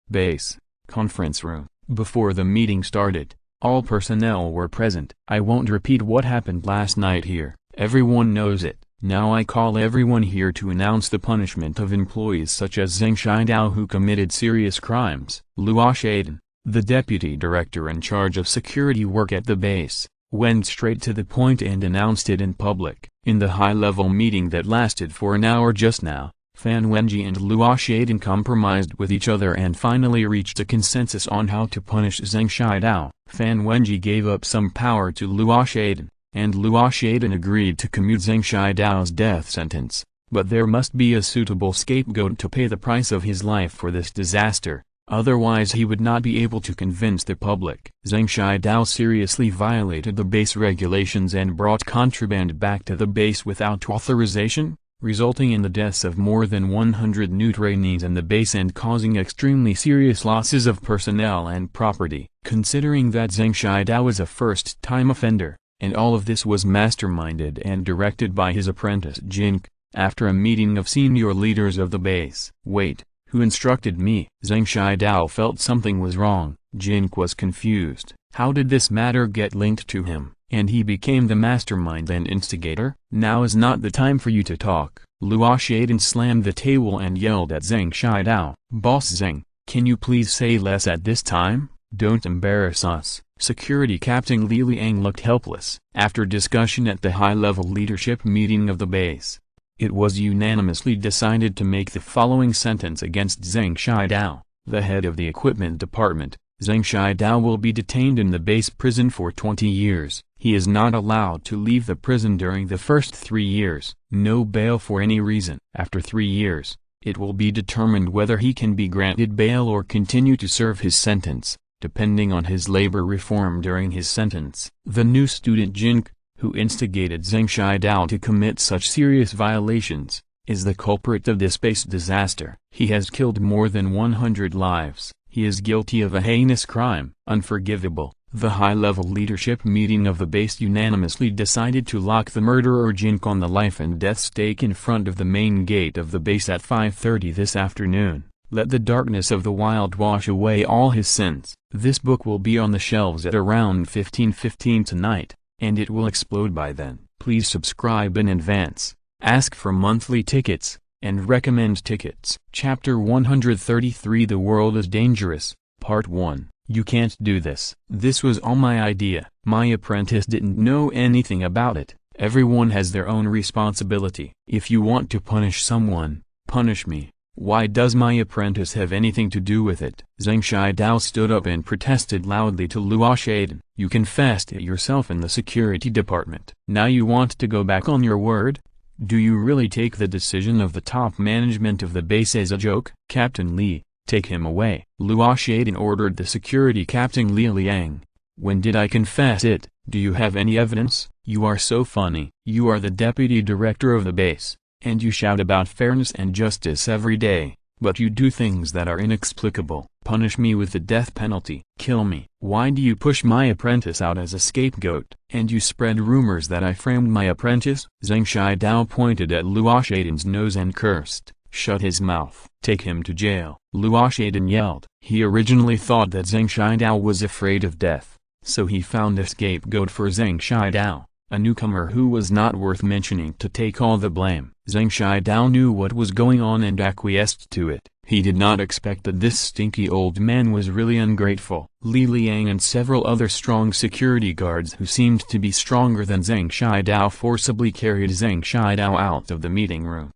S1: Base conference room. Before the meeting started, all personnel were present. I won't repeat what happened last night here, everyone knows it. Now I call everyone here to announce the punishment of employees such as Zheng Shidao who committed serious crimes. Luo Ye, the deputy director in charge of security work at the base, went straight to the point and announced it in public. In the high-level meeting that lasted for an hour just now, Fan Wenji and Luo Ye compromised with each other and finally reached a consensus on how to punish Zheng Shidao. Fan Wenji gave up some power to Luo Ye, and Luo Ye agreed to commute Zheng Shidao's death sentence, but there must be a suitable scapegoat to pay the price of his life for this disaster. Otherwise he would not be able to convince the public. Zheng Shidao seriously violated the base regulations and brought contraband back to the base without authorization, resulting in the deaths of more than 100 new trainees in the base and causing extremely serious losses of personnel and property. Considering that Zheng Shidao is a first-time offender, and all of this was masterminded and directed by his apprentice Jin Ke, after a meeting of senior leaders of the base. Wait. Who instructed me? Zheng Shidao felt something was wrong. Jin Ke was confused. How did this matter get linked to him, and he became the mastermind and instigator? Now is not the time for you to talk. Luo Ye slammed the table and yelled at Zheng Shidao. Boss Zheng, can you please say less at this time? Don't embarrass us. Security Captain Li Liang looked helpless. After discussion at the high-level leadership meeting of the base, it was unanimously decided to make the following sentence against Zheng Shidao, the head of the equipment department. Zheng Shidao will be detained in the base prison for 20 years. He is not allowed to leave the prison during the first 3 years. No bail for any reason. After 3 years, it will be determined whether he can be granted bail or continue to serve his sentence, depending on his labor reform during his sentence. The new student Jin Ke, who instigated Zheng Shidao to commit such serious violations, is the culprit of this base disaster. He has killed more than 100 lives. He is guilty of a heinous crime. Unforgivable. The high-level leadership meeting of the base unanimously decided to lock the murderer Jin Ke on the life and death stake in front of the main gate of the base at 5:30 this afternoon. Let the darkness of the wild wash away all his sins. This book will be on the shelves at around 15:15 tonight, and it will explode by then. Please subscribe in advance, ask for monthly tickets, and recommend tickets. Chapter 133 The World is Dangerous, Part 1. You can't do this. This was all my idea. My apprentice didn't know anything about it. Everyone has their own responsibility. If you want to punish someone, punish me. Why does my apprentice have anything to do with it? Zheng Shidao stood up and protested loudly to Luo Ye. You confessed it yourself in the security department. Now you want to go back on your word? Do you really take the decision of the top management of the base as a joke? Captain Li, take him away. Luo Ye ordered the security captain Li Liang. When did I confess it? Do you have any evidence? You are so funny. You are the deputy director of the base, and you shout about fairness and justice every day, but you do things that are inexplicable. Punish me with the death penalty. Kill me. Why do you push my apprentice out as a scapegoat? And you spread rumors that I framed my apprentice? Zheng Shidao pointed at Luo Ye's nose and cursed. Shut his mouth. Take him to jail. Luo Ye yelled. He originally thought that Zheng Shidao was afraid of death, So he found a scapegoat for Zhang Shidao, a newcomer who was not worth mentioning, to take all the blame. Zhang Shidao knew what was going on and acquiesced to it. He did not expect that this stinky old man was really ungrateful. Li Liang and several other strong security guards who seemed to be stronger than Zhang Shidao forcibly carried Zhang Shidao out of the meeting room.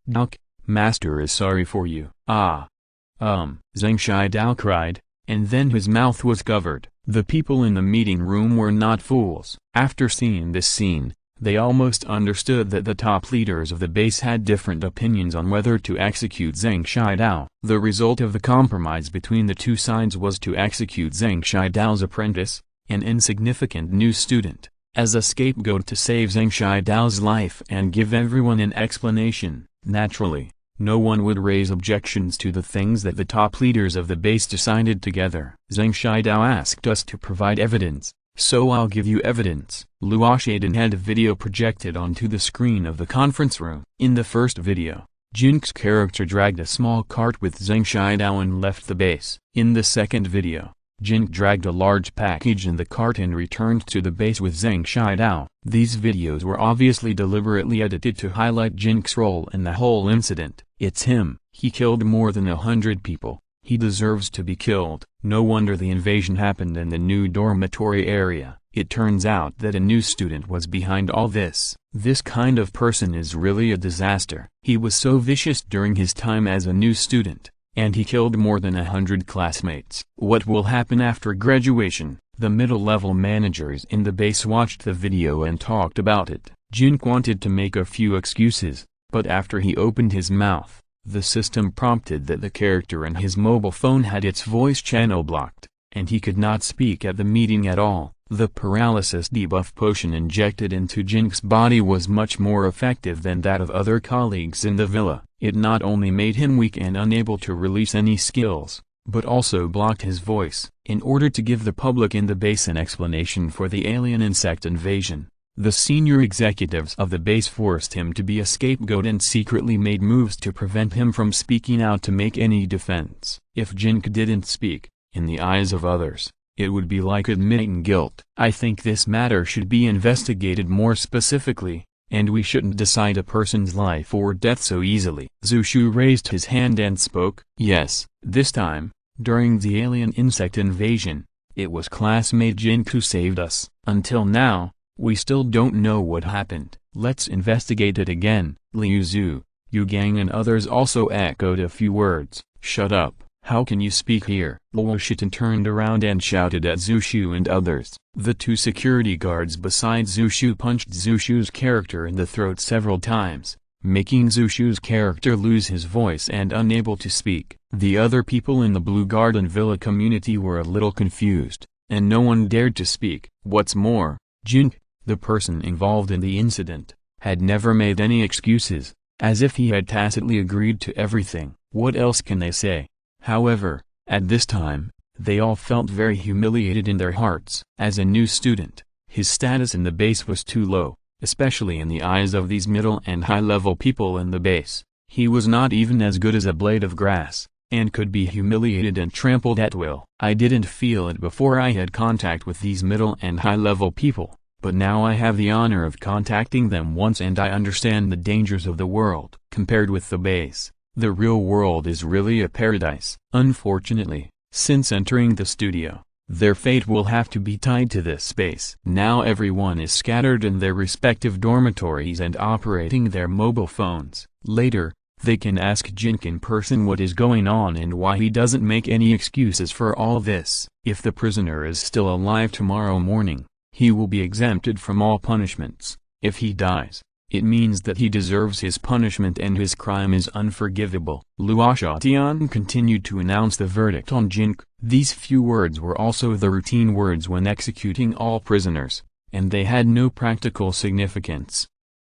S1: Master is sorry for you. Zhang Shidao cried, and then his mouth was covered. The people in the meeting room were not fools. After seeing this scene, they almost understood that the top leaders of the base had different opinions on whether to execute Zhang Shidao. The result of the compromise between the two sides was to execute Zhang Shidao's apprentice, an insignificant new student, as a scapegoat to save Zhang Shidao's life and give everyone an explanation. Naturally, no one would raise objections to the things that the top leaders of the base decided together. Zhang Shidao asked us to provide evidence, so I'll give you evidence. Luo Ye had a video projected onto the screen of the conference room. In the first video, Jin Ke's character dragged a small cart with Zhang Shidao and left the base. In the second video, Jin Ke dragged a large package in the cart and returned to the base with Zhang Shidao. These videos were obviously deliberately edited to highlight Jin Ke's role in the whole incident. It's him. He killed more than 100 people. He deserves to be killed. No wonder the invasion happened in the new dormitory area. It turns out that a new student was behind all this. This kind of person is really a disaster. He was so vicious during his time as a new student, and he killed more than 100 classmates. What will happen after graduation? The middle-level managers in the base watched the video and talked about it. Jin Ke wanted to make a few excuses, but after he opened his mouth, the system prompted that the character in his mobile phone had its voice channel blocked, and he could not speak at the meeting at all. The paralysis debuff potion injected into Jin Ke's body was much more effective than that of other colleagues in the villa. It not only made him weak and unable to release any skills, but also blocked his voice. In order to give the public in the base an explanation for the alien insect invasion, the senior executives of the base forced him to be a scapegoat and secretly made moves to prevent him from speaking out to make any defense. If Jin Ke didn't speak, in the eyes of others, it would be like admitting guilt. I think this matter should be investigated more specifically, and we shouldn't decide a person's life or death so easily. Zhu Shu raised his hand and spoke. Yes, this time, during the alien insect invasion, it was classmate Jin Ke who saved us. Until now, we still don't know what happened. Let's investigate it again. Liu Zhu, Yu Gang and others also echoed a few words. Shut up. How can you speak here? Luo Ye turned around and shouted at Zhu Shu and others. The two security guards beside Zhu Shu punched Zhu Shu's character in the throat several times, making Zhu Shu's character lose his voice and unable to speak. The other people in the Blue Garden Villa community were a little confused, and no one dared to speak. What's more, Jin Ke, the person involved in the incident, had never made any excuses, as if he had tacitly agreed to everything. What else can they say? However, at this time, they all felt very humiliated in their hearts. As a new student, his status in the base was too low, especially in the eyes of these middle and high-level people in the base. He was not even as good as a blade of grass, and could be humiliated and trampled at will. I didn't feel it before I had contact with these middle and high-level people, but now I have the honor of contacting them once and I understand the dangers of the world. Compared with the base, the real world is really a paradise. Unfortunately, since entering the studio, their fate will have to be tied to this space. Now everyone is scattered in their respective dormitories and operating their mobile phones. Later, they can ask Jin Ke in person what is going on and why he doesn't make any excuses for all this. If the prisoner is still alive tomorrow morning, he will be exempted from all punishments. If he dies, it means that he deserves his punishment and his crime is unforgivable. Luo Ye continued to announce the verdict on Jin Ke. These few words were also the routine words when executing all prisoners, and they had no practical significance.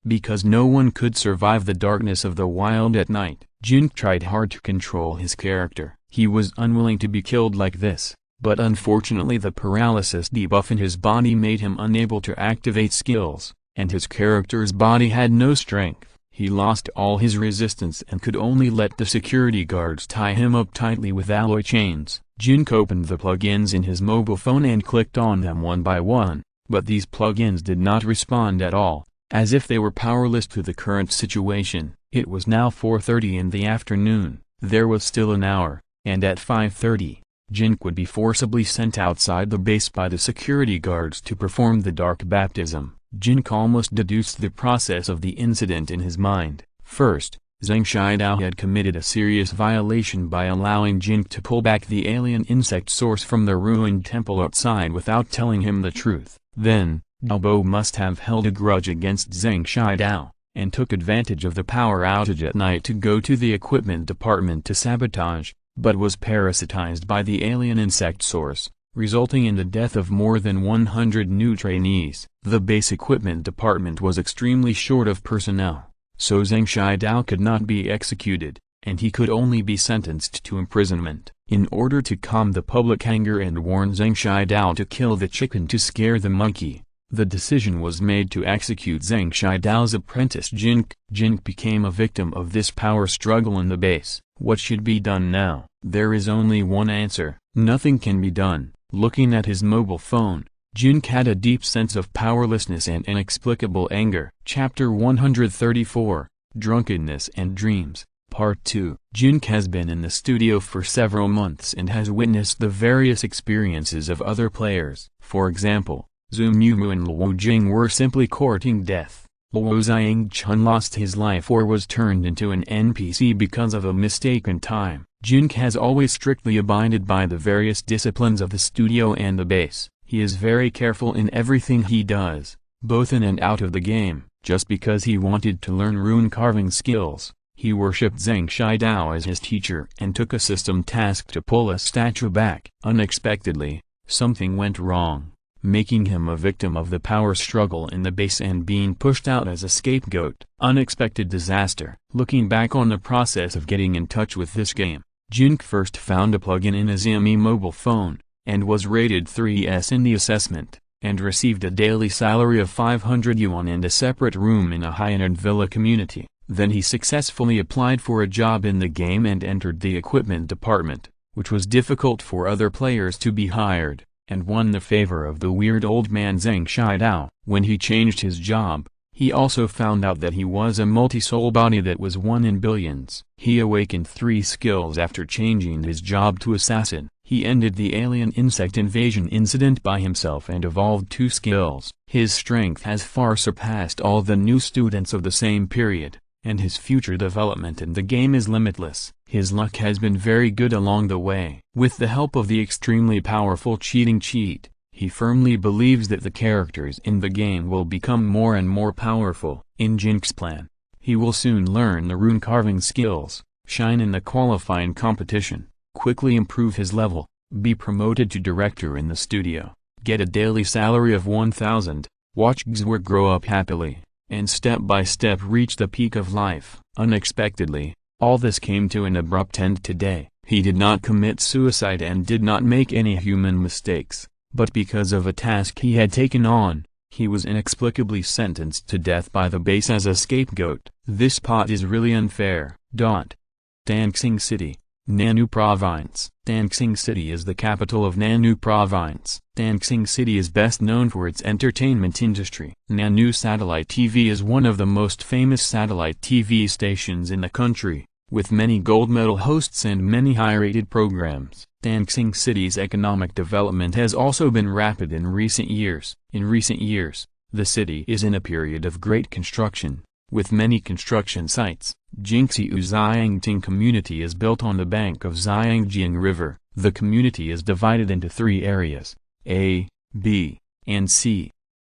S1: Because no one could survive the darkness of the wild at night, Jin Ke tried hard to control his character. He was unwilling to be killed like this, but unfortunately the paralysis debuff in his body made him unable to activate skills, and his character's body had no strength. He lost all his resistance and could only let the security guards tie him up tightly with alloy chains. Jin Ke opened the plugins in his mobile phone and clicked on them one by one, but these plugins did not respond at all, as if they were powerless to the current situation. It was now 4:30 in the afternoon, there was still an hour, and at 5:30, Jin Ke would be forcibly sent outside the base by the security guards to perform the dark baptism. Jin Ke almost deduced the process of the incident in his mind. First, Zhang Shidao had committed a serious violation by allowing Jin Ke to pull back the alien insect source from the ruined temple outside without telling him the truth. Then, Luo must have held a grudge against Zhang Shidao, and took advantage of the power outage at night to go to the equipment department to sabotage, but was parasitized by the alien insect source, resulting in the death of more than 100 new trainees. The base equipment department was extremely short of personnel, so Zhang Shidao could not be executed, and he could only be sentenced to imprisonment. In order to calm the public anger and warn Zhang Shidao to kill the chicken to scare the monkey, the decision was made to execute Zhang Shidao's apprentice Jin Ke. Jin Ke became a victim of this power struggle in the base. What should be done now? There is only one answer: nothing can be done. Looking at his mobile phone, Jin Ke had a deep sense of powerlessness and inexplicable anger. Chapter 134, Drunkenness and Dreams, Part 2. Jin Ke has been in the studio for several months and has witnessed the various experiences of other players. For example, Zhu Mumu and Luo Jing were simply courting death. Luo Xiangchun lost his life or was turned into an NPC because of a mistake in time. Jin Ke has always strictly abided by the various disciplines of the studio and the base. He is very careful in everything he does, both in and out of the game. Just because he wanted to learn rune carving skills, he worshipped Zhang Shidao as his teacher and took a system task to pull a statue back. Unexpectedly, something went wrong, making him a victim of the power struggle in the base and being pushed out as a scapegoat. Unexpected disaster. Looking back on the process of getting in touch with this game, Jin Ke first found a plugin in his Mi mobile phone, and was rated 3S in the assessment, and received a daily salary of 500 yuan and a separate room in a high-end villa community. Then he successfully applied for a job in the game and entered the equipment department, which was difficult for other players to be hired, and won the favor of the weird old man Zhang Shidao. When he changed his job, he also found out that he was a multi-soul body that was one in billions. He awakened 3 skills after changing his job to assassin. He ended the alien insect invasion incident by himself and evolved 2 skills. His strength has far surpassed all the new students of the same period, and his future development in the game is limitless. His luck has been very good along the way. With the help of the extremely powerful cheating cheat, he firmly believes that the characters in the game will become more and more powerful. In Jin Ke's plan, he will soon learn the rune carving skills, shine in the qualifying competition, quickly improve his level, be promoted to director in the studio, get a daily salary of 1,000, watch Xue'er grow up happily, and step by step reach the peak of life. Unexpectedly, all this came to an abrupt end today. He did not commit suicide and did not make any human mistakes, but because of a task he had taken on, he was inexplicably sentenced to death by the base as a scapegoat. This plot is really unfair. Danxing City, Nanu Province. Danxing City is the capital of Nanu Province. Danxing City is best known for its entertainment industry. Nanu Satellite TV is one of the most famous satellite TV stations in the country, with many gold medal hosts and many high-rated programs. Danxing City's economic development has also been rapid in recent years. In recent years, the city is in a period of great construction, with many construction sites. Jingxiu Xiangting community is built on the bank of Xiangjiang River. The community is divided into 3 areas, A, B, and C.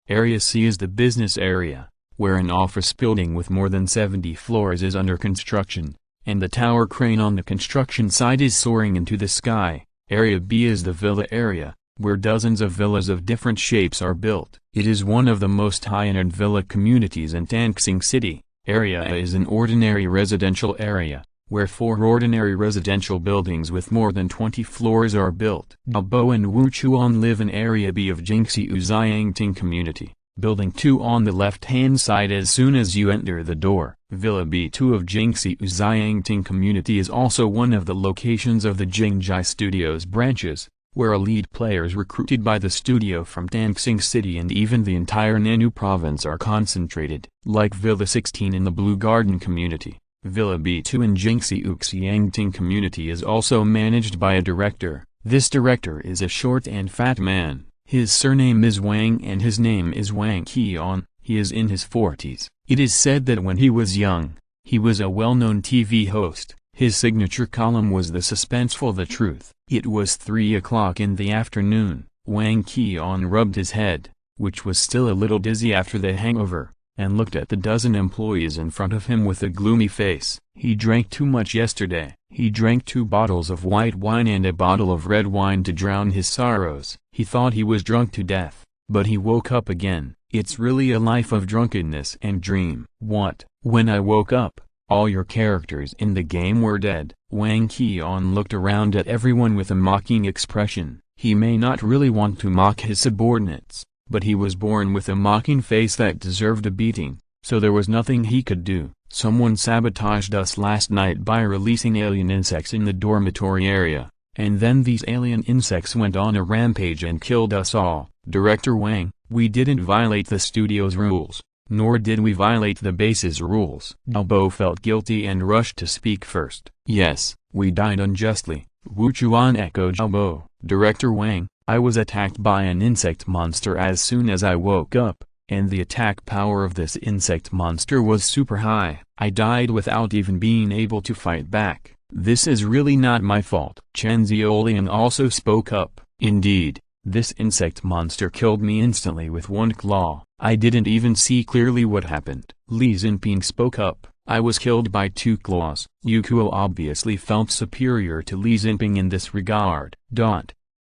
S1: Area C is the business area, where an office building with more than 70 floors is under construction, and the tower crane on the construction site is soaring into the sky. Area B is the villa area, where dozens of villas of different shapes are built. It is one of the most high-end villa communities in Danxing City. Area A is an ordinary residential area, where 4 ordinary residential buildings with more than 20 floors are built. Bo and Wu Chuan live in Area B of Jingxiu Xiangting community. Building 2 on the left-hand side as soon as you enter the door. Villa B2 of Jiangsu Xiangting Community is also one of the locations of the Jingjai Studios branches, where elite players recruited by the studio from Tanxing City and even the entire Nanu province are concentrated. Like Villa 16 in the Blue Garden Community, Villa B2 in Jiangsu Xiangting Community is also managed by a director. This director is a short and fat man. His surname is Wang and his name is Wang Qian. He is in his 40s. It is said that when he was young, he was a well-known TV host. His signature column was the suspenseful The Truth. It was 3 o'clock in the afternoon. Wang Qian rubbed his head, which was still a little dizzy after the hangover, and looked at the dozen employees in front of him with a gloomy face. He drank too much yesterday. He drank 2 bottles of white wine and a bottle of red wine to drown his sorrows. He thought he was drunk to death, but he woke up again. It's really a life of drunkenness and dream. What? When I woke up, all your characters in the game were dead. Wang Qian looked around at everyone with a mocking expression. He may not really want to mock his subordinates, but he was born with a mocking face that deserved a beating, so there was nothing he could do. Someone sabotaged us last night by releasing alien insects in the dormitory area, and then these alien insects went on a rampage and killed us all. Director Wang, we didn't violate the studio's rules, nor did we violate the base's rules. Xiaobo felt guilty and rushed to speak first. Yes, we died unjustly, Wu Chuan echoed Xiaobo. Director Wang, I was attacked by an insect monster as soon as I woke up, and the attack power of this insect monster was super high. I died without even being able to fight back. This is really not my fault. Chen Xiaoliang also spoke up. Indeed, this insect monster killed me instantly with one claw. I didn't even see clearly what happened. Li Xinping spoke up. I was killed by 2 claws. Yu Kuo obviously felt superior to Li Xinping in this regard.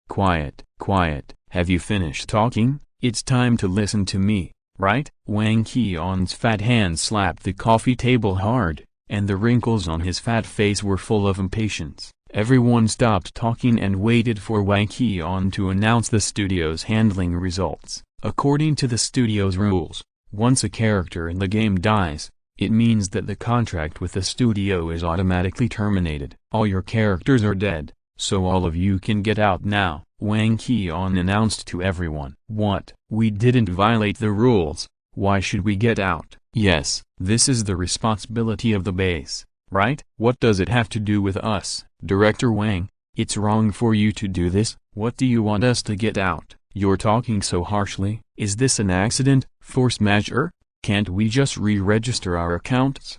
S1: Quiet, quiet, have you finished talking? It's time to listen to me, right? Wang Qian's fat hand slapped the coffee table hard, and the wrinkles on his fat face were full of impatience. Everyone stopped talking and waited for Wang Qian to announce the studio's handling results. According to the studio's rules, once a character in the game dies, it means that the contract with the studio is automatically terminated. All your characters are dead, so all of you can get out now, Wang Qian announced to everyone. What? We didn't violate the rules, why should we get out? Yes, this is the responsibility of the base, right? What does it have to do with us? Director Wang, it's wrong for you to do this. What do you want us to get out? You're talking so harshly. Is this an accident, force majeure? Can't we just re-register our accounts?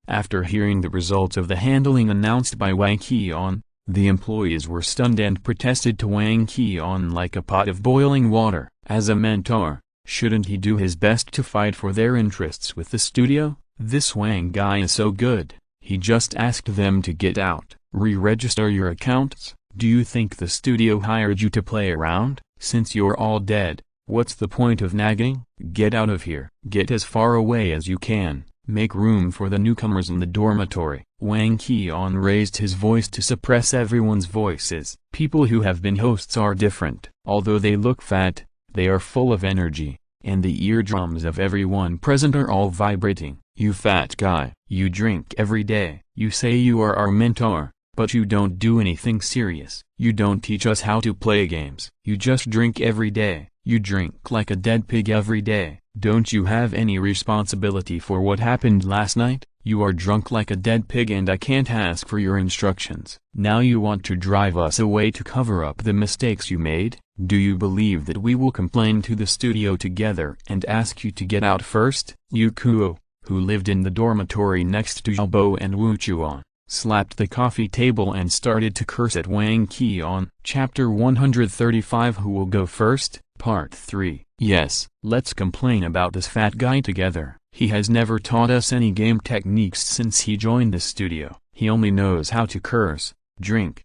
S1: After hearing the results of the handling announced by Wang Qian, the employees were stunned and protested to Wang Qian like a pot of boiling water. As a mentor, shouldn't he do his best to fight for their interests with the studio? This Wang guy is so good, he just asked them to get out. Re-register your accounts? Do you think the studio hired you to play around? Since you're all dead, what's the point of nagging? Get out of here. Get as far away as you can. Make room for the newcomers in the dormitory. Wang Qian raised his voice to suppress everyone's voices. People who have been hosts are different. Although they look fat, they are full of energy, and the eardrums of everyone present are all vibrating. You fat guy, you drink every day. You say you are our mentor, but you don't do anything serious. You don't teach us how to play games. You just drink every day. You drink like a dead pig every day. Don't you have any responsibility for what happened last night? You are drunk like a dead pig and I can't ask for your instructions. Now you want to drive us away to cover up the mistakes you made? Do you believe that we will complain to the studio together and ask you to get out first? Yu Kuo, who lived in the dormitory next to Xiaobo and Wu Chuan, slapped the coffee table and started to curse at Wang Qian. Chapter 135 Who will go first? Part 3. Yes, let's complain about this fat guy together. He has never taught us any game techniques since he joined the studio. He only knows how to curse, drink,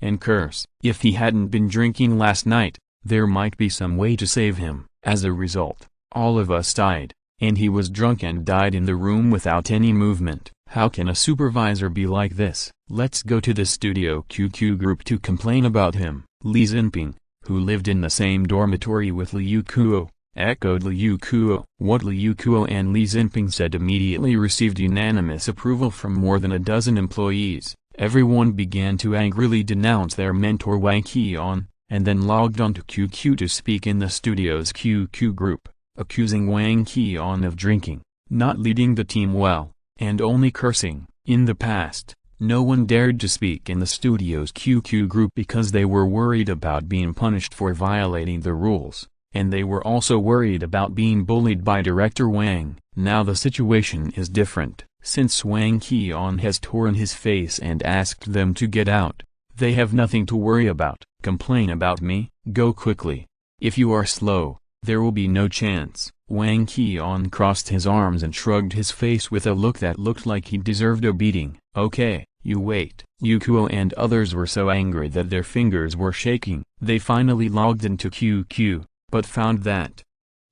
S1: and curse. If he hadn't been drinking last night, there might be some way to save him. As a result, all of us died, and he was drunk and died in the room without any movement. How can a supervisor be like this? Let's go to the Studio QQ group to complain about him. Li Xinping, who lived in the same dormitory with Liu Kuo, echoed Liu Kuo. What Liu Kuo and Li Jinping said immediately received unanimous approval from more than a dozen employees. Everyone began to angrily denounce their mentor Wang Qian, and then logged on to QQ to speak in the studio's QQ group, accusing Wang Qian of drinking, not leading the team well, and only cursing. In the past, no one dared to speak in the studio's QQ group because they were worried about being punished for violating the rules, and they were also worried about being bullied by Director Wang. Now the situation is different, since Wang Qian has torn his face and asked them to get out. They have nothing to worry about. Complain about me? Go quickly. If you are slow, there will be no chance. Wang Qian crossed his arms and shrugged his face with a look that looked like he deserved a beating. Okay, you wait. Liu Kuo and others were so angry that their fingers were shaking. They finally logged into QQ, but found that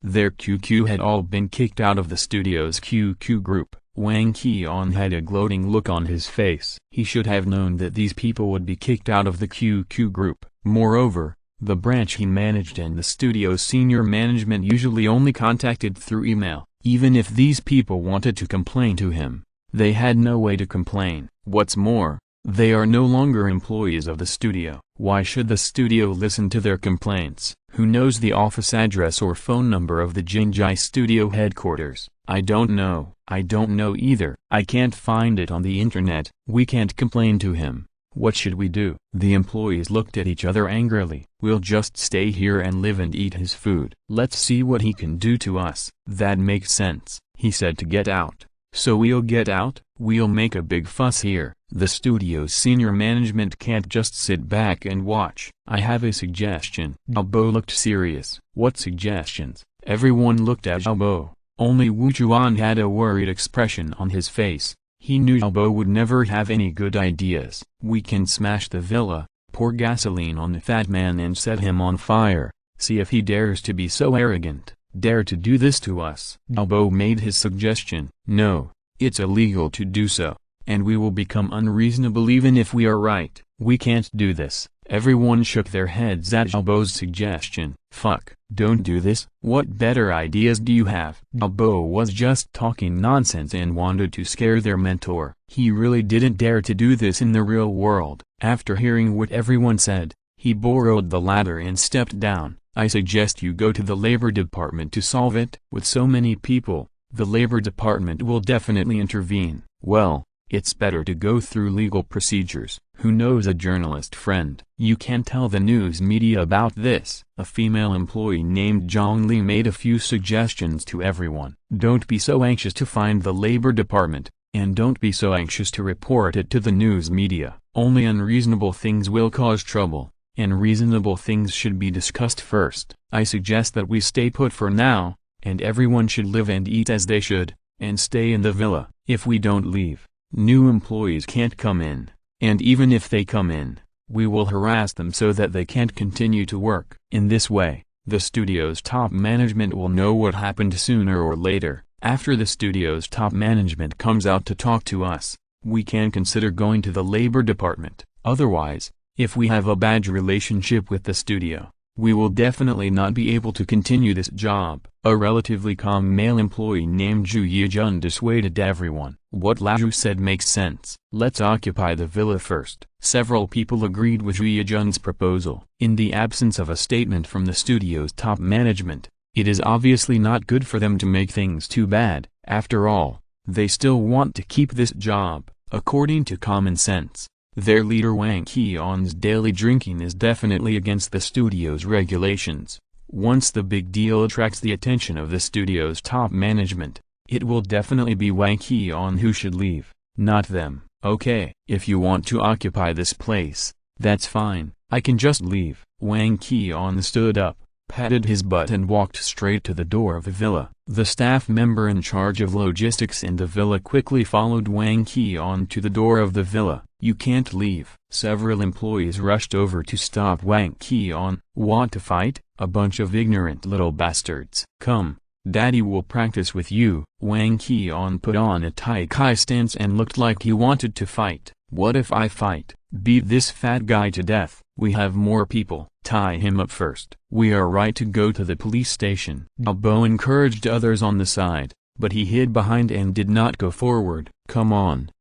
S1: their QQ had all been kicked out of the studio's QQ group. Wang Qian had a gloating look on his face. He should have known that these people would be kicked out of the QQ group. Moreover, the branch he managed and the studio's senior management usually only contacted through email. Even if these people wanted to complain to him, they had no way to complain. What's more, they are no longer employees of the studio. Why should the studio listen to their complaints? Who knows the office address or phone number of the Jinji studio headquarters? I don't know. I don't know either. I can't find it on the internet. We can't complain to him. What should we do? The employees looked at each other angrily. We'll just stay here and live and eat his food. Let's see what he can do to us. That makes sense. He said to get out. So we'll get out? We'll make a big fuss here. The studio's senior management can't just sit back and watch. I have a suggestion. Xiaobo looked serious. What suggestions? Everyone looked at Xiaobo. Only Wu Chuan had a worried expression on his face. He knew Xiaobo would never have any good ideas. We can smash the villa, pour gasoline on the fat man and set him on fire. See if he dares to be so arrogant, dare to do this to us. Xiaobo made his suggestion. No, it's illegal to do so, and we will become unreasonable even if we are right. We can't do this. Everyone shook their heads at Xiaobo's suggestion. Fuck, don't do this. What better ideas do you have? Xiaobo was just talking nonsense and wanted to scare their mentor. He really didn't dare to do this in the real world. After hearing what everyone said, he borrowed the ladder and stepped down. I suggest you go to the labor department to solve it. With so many people, the labor department will definitely intervene. Well, it's better to go through legal procedures. Who knows a journalist friend? You can tell the news media about this. A female employee named Zhang Li made a few suggestions to everyone. Don't be so anxious to find the labor department, and don't be so anxious to report it to the news media. Only unreasonable things will cause trouble, and reasonable things should be discussed first. I suggest that we stay put for now, and everyone should live and eat as they should, and stay in the villa. If we don't leave, new employees can't come in, and even if they come in, we will harass them so that they can't continue to work. In this way, the studio's top management will know what happened sooner or later. After the studio's top management comes out to talk to us, we can consider going to the labor department. Otherwise, if we have a bad relationship with the studio, we will definitely not be able to continue this job. A relatively calm male employee named Zhu Yijun dissuaded everyone. What Laju said makes sense. Let's occupy the villa first. Several people agreed with Zhu Yijun's proposal. In the absence of a statement from the studio's top management, it is obviously not good for them to make things too bad. After all, they still want to keep this job. According to common sense, their leader Wang Qian's daily drinking is definitely against the studio's regulations. Once the big deal attracts the attention of the studio's top management, it will definitely be Wang Qian who should leave, not them. Okay, if you want to occupy this place, that's fine. I can just leave. Wang Qian stood up, patted his butt and walked straight to the door of the villa. The staff member in charge of logistics in the villa quickly followed Wang Qian to the door of the villa. You can't leave. Several employees rushed over to stop Wang Qian. Want to fight? A bunch of ignorant little bastards. Come, Daddy will practice with you. Wang Qian put on a Tai-Kai stance and looked like he wanted to fight. What if I fight? Beat this fat guy to death. We have more people. Tie him up first. We are right to go to the police station. Bo encouraged others on the side, but he hid behind and did not go forward. Come on,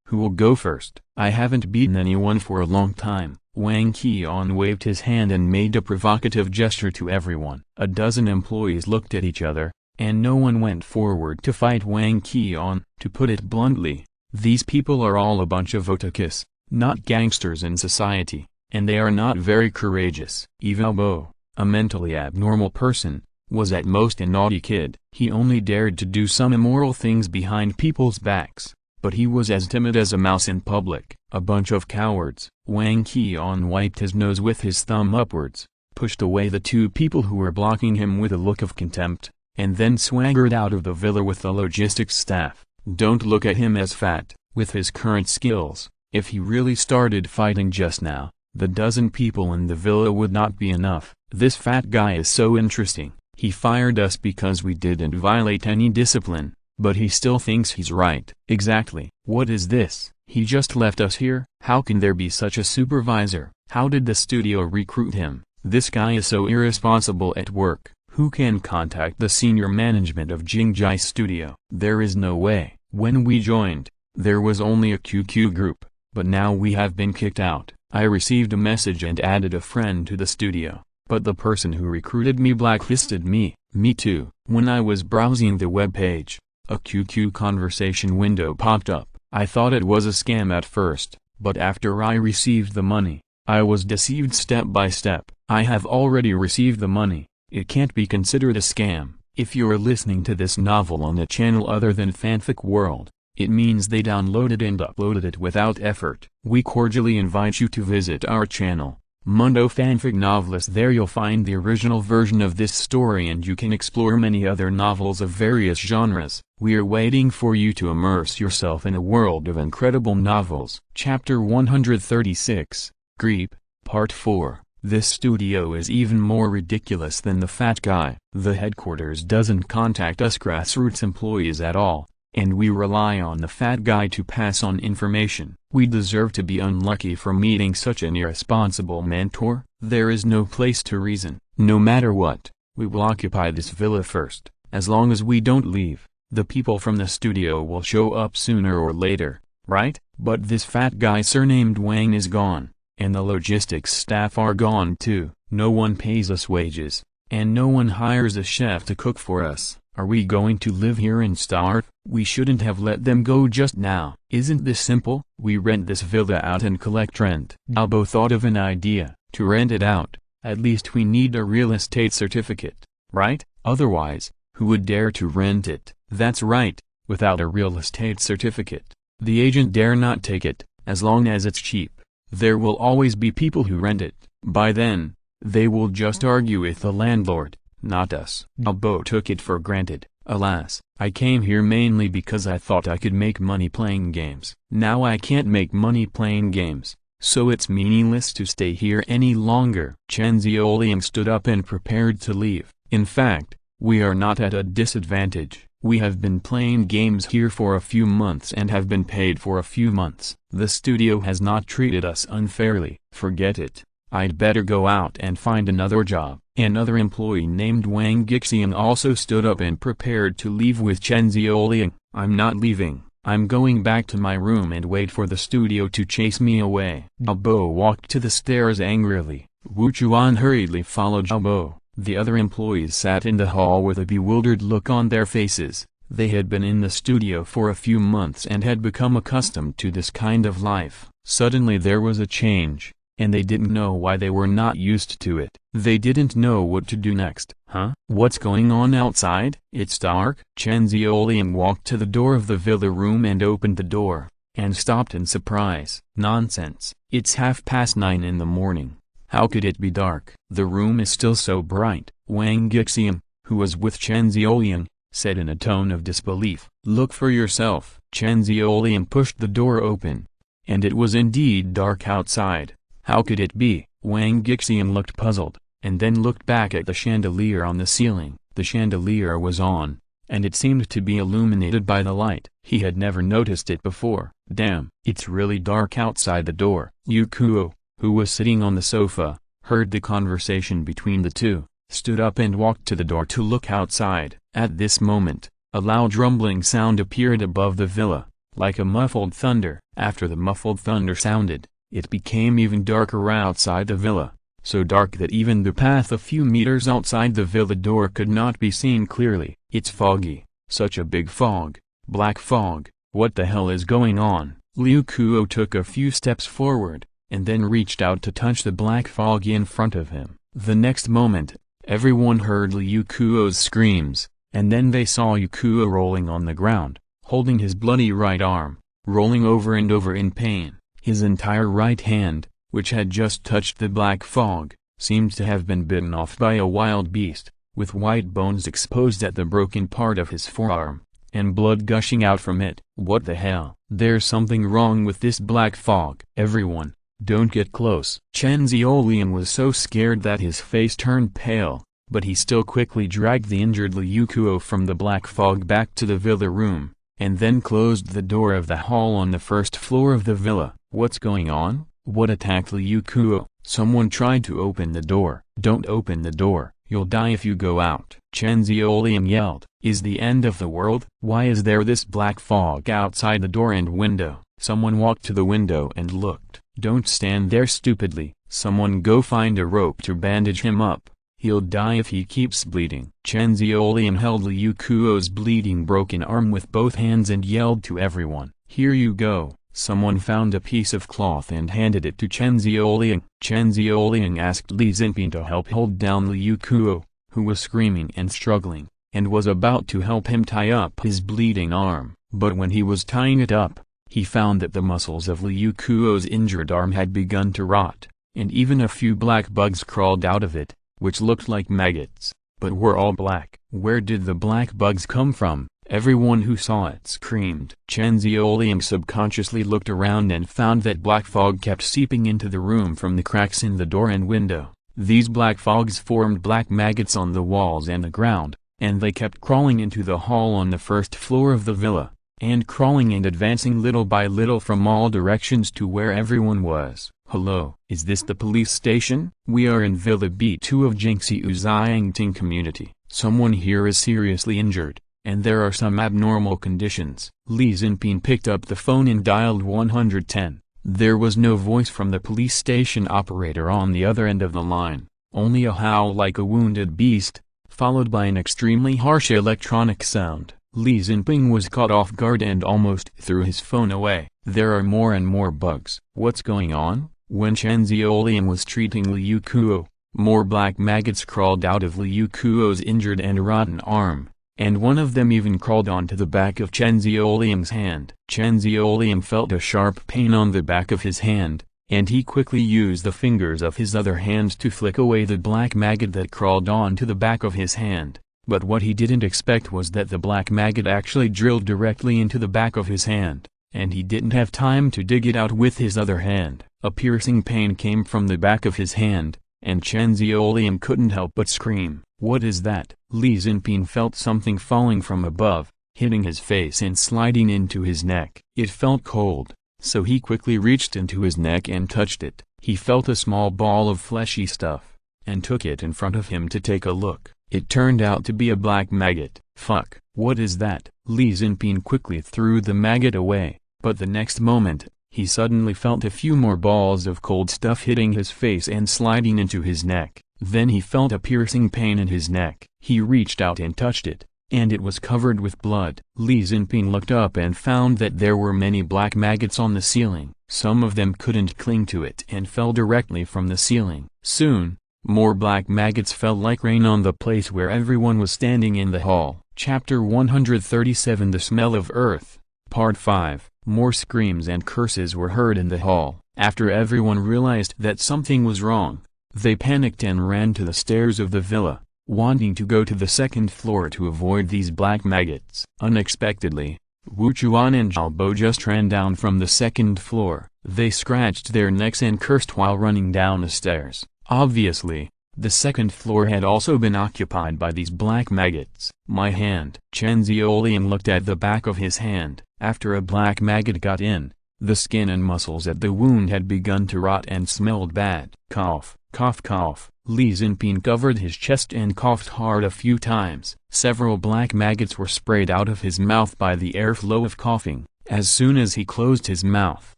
S1: who will go first? I haven't beaten anyone for a long time. Wang Qian waved his hand and made a provocative gesture to everyone. A dozen employees looked at each other, and no one went forward to fight Wang Qian. To put it bluntly, these people are all a bunch of otakus, not gangsters in society, and they are not very courageous. Even Bo, a mentally abnormal person, was at most a naughty kid. He only dared to do some immoral things behind people's backs, but he was as timid as a mouse in public. A bunch of cowards. Wang Qian wiped his nose with his thumb upwards, pushed away the two people who were blocking him with a look of contempt, and then swaggered out of the villa with the logistics staff. Don't look at him as fat. With his current skills, if he really started fighting just now, the dozen people in the villa would not be enough. This fat guy is so interesting. He fired us because we didn't violate any discipline, but he still thinks he's right. Exactly. What is this? He just left us here? How can there be such a supervisor? How did the studio recruit him? This guy is so irresponsible at work. Who can contact the senior management of Jingjai Studio? There is no way. When we joined, there was only a QQ group, but now we have been kicked out. I received a message and added a friend to the studio, but the person who recruited me blacklisted me. Me too. When I was browsing the web page, a QQ conversation window popped up. I thought it was a scam at first, but after I received the money, I was deceived step by step. I have already received the money. It can't be considered a scam. If you're listening to this novel on a channel other than Fanfic World, it means they downloaded and uploaded it without effort. We cordially invite you to visit our channel, Mundo Fanfic Novelist. There you'll find the original version of this story and you can explore many other novels of various genres. We are waiting for you to immerse yourself in a world of incredible novels. Chapter 136, Creep, Part 4. This studio is even more ridiculous than the fat guy. The headquarters doesn't contact us grassroots employees at all, and we rely on the fat guy to pass on information. We deserve to be unlucky for meeting such an irresponsible mentor. There is no place to reason. No matter what, we will occupy this villa first. As long as we don't leave, the people from the studio will show up sooner or later, right? But this fat guy surnamed Wang is gone, and the logistics staff are gone too. No one pays us wages, and no one hires a chef to cook for us. Are we going to live here and starve? We shouldn't have let them go just now. Isn't this simple? We rent this villa out and collect rent. Albo thought of an idea. To rent it out, at least we need a real estate certificate, right? Otherwise, who would dare to rent it? That's right, without a real estate certificate, the agent dare not take it, as long as it's cheap. There will always be people who rent it. By then, they will just argue with the landlord, not us. Albo took it for granted. Alas, I came here mainly because I thought I could make money playing games. Now I can't make money playing games, so it's meaningless to stay here any longer. Chen Xiaoliang stood up and prepared to leave. In fact, we are not at a disadvantage. We have been playing games here for a few months and have been paid for a few months. The studio has not treated us unfairly. Forget it. I'd better go out and find another job. Another employee named Wang Gixian also stood up and prepared to leave with Chen Xiaoliang. I'm not leaving. I'm going back to my room and wait for the studio to chase me away. Albo walked to the stairs angrily. Wu Chuan hurriedly followed Albo. The other employees sat in the hall with a bewildered look on their faces. They had been in the studio for a few months and had become accustomed to this kind of life. Suddenly there was a change, and they didn't know why they were not used to it. They didn't know what to do next. Huh? What's going on outside? It's dark. Chen Xiaoliang walked to the door of the villa room and opened the door, and stopped in surprise. Nonsense. It's 9:30 in the morning. How could it be dark? The room is still so bright. Wang Gixian, who was with Chen Xiaoliang, said in a tone of disbelief. Look for yourself. Chen Xiaoliang pushed the door open, and it was indeed dark outside. How could it be? Wang Gixian looked puzzled, and then looked back at the chandelier on the ceiling. The chandelier was on, and it seemed to be illuminated by the light. He had never noticed it before. Damn, it's really dark outside the door. Yukuo, who was sitting on the sofa, heard the conversation between the two, stood up and walked to the door to look outside. At this moment, a loud rumbling sound appeared above the villa, like a muffled thunder. After the muffled thunder sounded, it became even darker outside the villa, so dark that even the path a few meters outside the villa door could not be seen clearly. It's foggy, such a big fog, black fog. What the hell is going on? Liu Kuo took a few steps forward, and then reached out to touch the black fog in front of him. The next moment, everyone heard Liu Kuo's screams, and then they saw Liu Kuo rolling on the ground, holding his bloody right arm, rolling over and over in pain. His entire right hand, which had just touched the black fog, seemed to have been bitten off by a wild beast, with white bones exposed at the broken part of his forearm, and blood gushing out from it. What the hell? There's something wrong with this black fog. Everyone, don't get close. Chen Xiaoliang was so scared that his face turned pale, but he still quickly dragged the injured Liu Kuo from the black fog back to the villa room, and then closed the door of the hall on the first floor of the villa. What's going on? What attacked Liu Kuo? Someone tried to open the door. Don't open the door, you'll die if you go out. Chen Xiaoliang yelled. Is the end of the world? Why is there this black fog outside the door and window? Someone walked to the window and looked. Don't stand there stupidly. Someone go find a rope to bandage him up. He'll die if he keeps bleeding. Chen Xiaoliang held Liu Kuo's bleeding broken arm with both hands and yelled to everyone. Here you go. Someone found a piece of cloth and handed it to Chen Xiaoliang. Chen Xiaoliang asked Li Xinping to help hold down Liu Kuo, who was screaming and struggling, and was about to help him tie up his bleeding arm. But when he was tying it up, he found that the muscles of Liu Kuo's injured arm had begun to rot, and even a few black bugs crawled out of it, which looked like maggots, but were all black. Where did the black bugs come from? Everyone who saw it screamed. Chen Xiaoliang subconsciously looked around and found that black fog kept seeping into the room from the cracks in the door and window. These black fogs formed black maggots on the walls and the ground, and they kept crawling into the hall on the first floor of the villa, and crawling and advancing little by little from all directions to where everyone was. Hello, is this the police station? We are in Villa B2 of Jingxiu Xiangting community. Someone here is seriously injured, and there are some abnormal conditions. Li Xinping picked up the phone and dialed 110. There was no voice from the police station operator on the other end of the line, only a howl like a wounded beast, followed by an extremely harsh electronic sound. Li Xinping was caught off guard and almost threw his phone away. There are more and more bugs. What's going on? When Chen Xiaoliang was treating Liu Kuo, more black maggots crawled out of Liu Kuo's injured and rotten arm, and one of them even crawled onto the back of Chen Xiaoliang's hand. Chen Xiaoliang felt a sharp pain on the back of his hand, and he quickly used the fingers of his other hand to flick away the black maggot that crawled onto the back of his hand. But what he didn't expect was that the black maggot actually drilled directly into the back of his hand, and he didn't have time to dig it out with his other hand. A piercing pain came from the back of his hand, and Chen Xiaoliang couldn't help but scream. What is that? Li Xinping felt something falling from above, hitting his face and sliding into his neck. It felt cold, so he quickly reached into his neck and touched it. He felt a small ball of fleshy stuff, and took it in front of him to take a look. It turned out to be a black maggot. Fuck, what is that? Li Xinping quickly threw the maggot away, but the next moment, he suddenly felt a few more balls of cold stuff hitting his face and sliding into his neck. Then he felt a piercing pain in his neck. He reached out and touched it, and it was covered with blood. Li Xinping looked up and found that there were many black maggots on the ceiling. Some of them couldn't cling to it and fell directly from the ceiling. Soon, more black maggots fell like rain on the place where everyone was standing in the hall. Chapter 137 The Smell of Earth. Part 5. More screams and curses were heard in the hall. After everyone realized that something was wrong, they panicked and ran to the stairs of the villa, wanting to go to the second floor to avoid these black maggots. Unexpectedly, Wu Chuan and Zhao Bo just ran down from the second floor. They scratched their necks and cursed while running down the stairs. Obviously, the second floor had also been occupied by these black maggots. My hand. Chen Xiaoliang looked at the back of his hand. After a black maggot got in, The skin and muscles at the wound had begun to rot and smelled bad. Cough, cough, cough. Li Zinping covered his chest and coughed hard a few times. Several black maggots were sprayed out of his mouth by the airflow of coughing. As soon as he closed his mouth,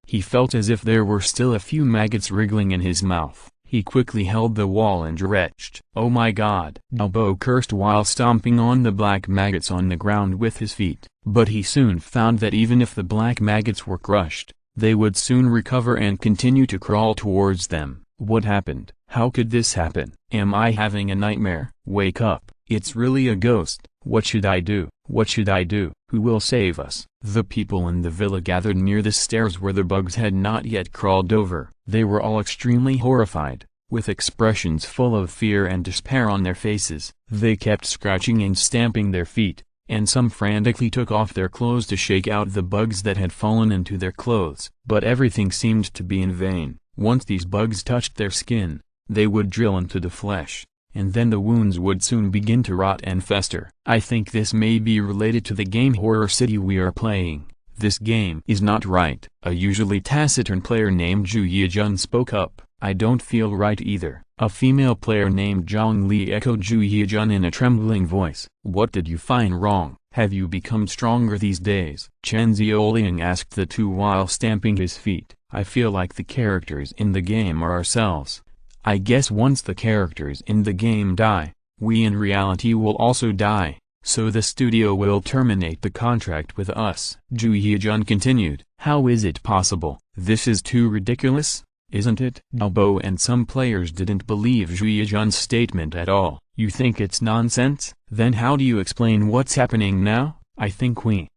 S1: he felt as if there were still a few maggots wriggling in his mouth. He quickly held the wall and retched. "Oh my God!" Zhao Bo cursed while stomping on the black maggots on the ground with his feet. But he soon found that even if the black maggots were crushed, they would soon recover and continue to crawl towards them. What happened? How could this happen? Am I having a nightmare? Wake up, it's really a ghost. What should I do? What should I do? Who will save us? The people in the villa gathered near the stairs where the bugs had not yet crawled over. They were all extremely horrified, with expressions full of fear and despair on their faces. They kept scratching and stamping their feet, and some frantically took off their clothes to shake out the bugs that had fallen into their clothes. But everything seemed to be in vain. Once these bugs touched their skin, they would drill into the flesh, and then the wounds would soon begin to rot and fester. I think this may be related to the game Horror City we are playing. This game is not right. A usually taciturn player named Zhu Yijun spoke up. I don't feel right either. A female player named Zhang Li echoed Zhu Yijun in a trembling voice. What did you find wrong? Have you become stronger these days? Chen Xiaoliang asked the two while stamping his feet. I feel like the characters in the game are ourselves. I guess once the characters in the game die, we in reality will also die, so the studio will terminate the contract with us. Zhu Yijun continued. How is it possible? This is too ridiculous, isn't it? Zhao Bo and some players didn't believe Zhu Yijun's statement at all. You think it's nonsense? Then how do you explain what's happening now? I think we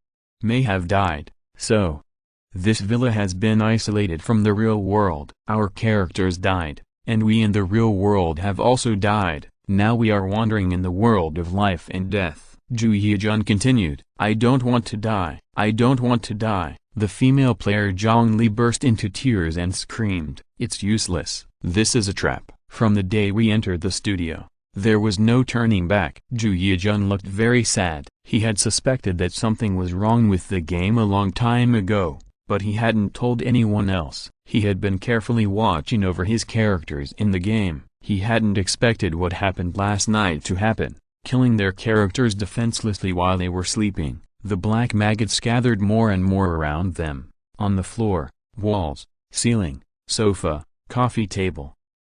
S1: may have died, so this villa has been isolated from the real world. Our characters died, and we in the real world have also died. Now we are wandering in the world of life and death. Zhu Yijun continued. I don't want to die. I don't want to die. The female player Zhang Li burst into tears and screamed. It's useless. This is a trap. From the day we entered the studio, there was no turning back. Zhu Yijun looked very sad. He had suspected that something was wrong with the game a long time ago, but he hadn't told anyone else. He had been carefully watching over his characters in the game. He hadn't expected what happened last night to happen, killing their characters defenselessly while they were sleeping. The black maggots gathered more and more around them, on the floor, walls, ceiling, sofa, coffee table.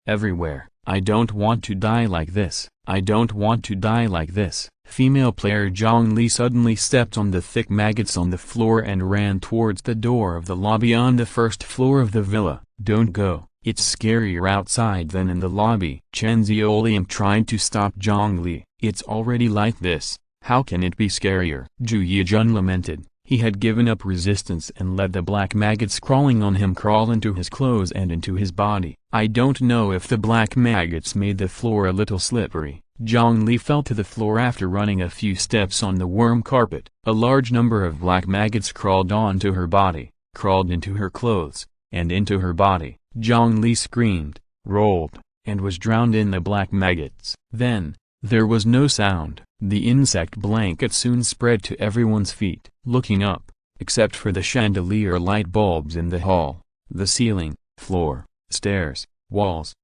S1: Everywhere. I don't want to die like this. I don't want to die like this. Female player Zhang Li suddenly stepped on the thick maggots on the floor and ran towards the door of the lobby on the first floor of the villa. Don't go. It's scarier outside than in the lobby. Chen Xiaoliang tried to stop Zhang Li. It's already like this. How can it be scarier? Zhu Yijun lamented. He had given up resistance and let the black maggots crawling on him crawl into his clothes and into his body. I don't know if the black maggots made the floor a little slippery. Zhang Li fell to the floor after running a few steps on the worm carpet. A large number of black maggots crawled onto her body, crawled into her clothes, and into her body. Zhang Li screamed, rolled, and was drowned in the black maggots. Then, there was no sound. The insect blanket soon spread to everyone's feet. Looking up, except for the chandelier light bulbs in the hall, the ceiling, floor, stairs, walls,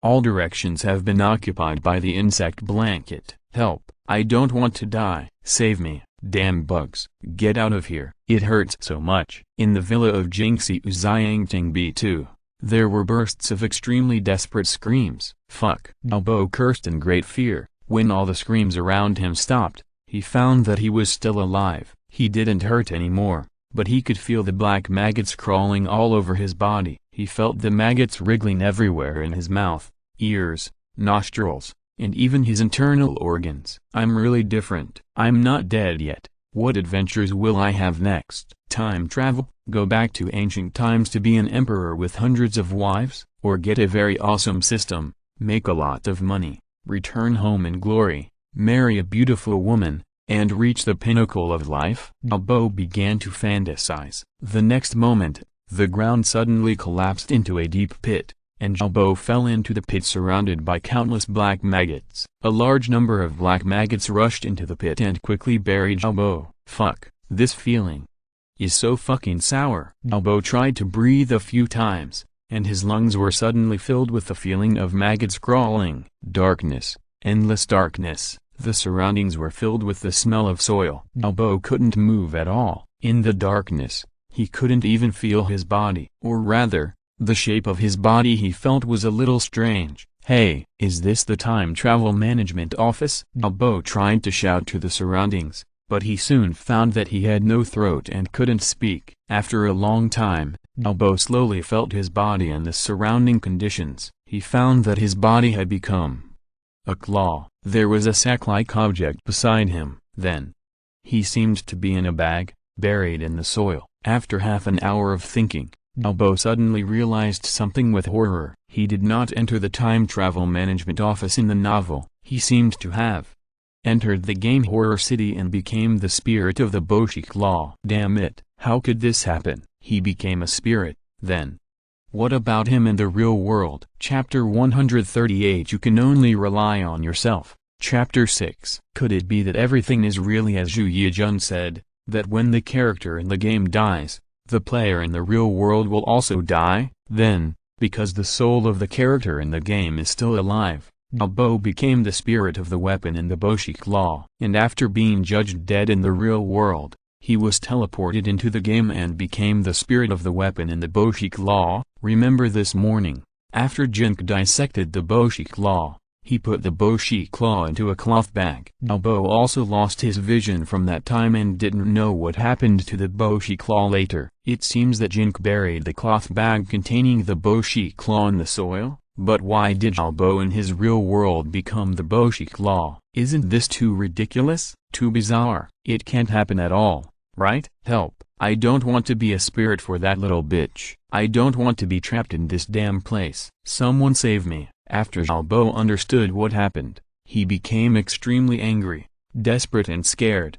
S1: all directions have been occupied by the insect blanket. Help! I don't want to die. Save me. Damn bugs. Get out of here. It hurts so much. In the villa of Jingxi Xiangting B2, there were bursts of extremely desperate screams. Fuck. Zhao Bo cursed in great fear. When all the screams around him stopped, he found that he was still alive. He didn't hurt anymore, but he could feel the black maggots crawling all over his body. He felt the maggots wriggling everywhere in his mouth, ears, nostrils, and even his internal organs. I'm really different. I'm not dead yet. What adventures will I have next? Time travel? Go back to ancient times to be an emperor with hundreds of wives? Or get a very awesome system, make a lot of money, return home in glory, marry a beautiful woman, and reach the pinnacle of life? Zhao Bo began to fantasize. The next moment, the ground suddenly collapsed into a deep pit, and Zhao Bo fell into the pit surrounded by countless black maggots. A large number of black maggots rushed into the pit and quickly buried Zhao Bo. Fuck, this feeling. is so fucking sour. Albo tried to breathe a few times, and his lungs were suddenly filled with the feeling of maggots crawling. Darkness, endless darkness. The surroundings were filled with the smell of soil. Albo couldn't move at all. In the darkness, he couldn't even feel his body. Or rather, the shape of his body he felt was a little strange. Hey, is this the time travel management office? Albo tried to shout to the surroundings, but he soon found that he had no throat and couldn't speak. After a long time, Albo slowly felt his body and the surrounding conditions. He found that his body had become a claw. There was a sack-like object beside him. Then, he seemed to be in a bag, buried in the soil. After half an hour of thinking, Albo suddenly realized something with horror. He did not enter the time travel management office in the novel. He seemed to have entered the game Horror City and became the spirit of the Boshi Claw. Damn it, how could this happen? He became a spirit, then. What about him in the real world? Chapter 138 You can only rely on yourself. Chapter 6 Could it be that everything is really as Zhu Yijun said, that when the character in the game dies, the player in the real world will also die? Then, because the soul of the character in the game is still alive, Albo became the spirit of the weapon in the Boshi Claw. And after being judged dead in the real world, he was teleported into the game and became the spirit of the weapon in the Boshi Claw. Remember this morning, after Jin Ke dissected the Boshi Claw, he put the Boshi Claw into a cloth bag. Albo also lost his vision from that time and didn't know what happened to the Boshi Claw later. It seems that Jin Ke buried the cloth bag containing the Boshi Claw in the soil, but why did Albo in his real world become the Boshi Claw? Isn't this too ridiculous? Too bizarre? It can't happen at all, right? Help. I don't want to be a spirit for that little bitch. I don't want to be trapped in this damn place. Someone save me. After Albo understood what happened, he became extremely angry, desperate and scared.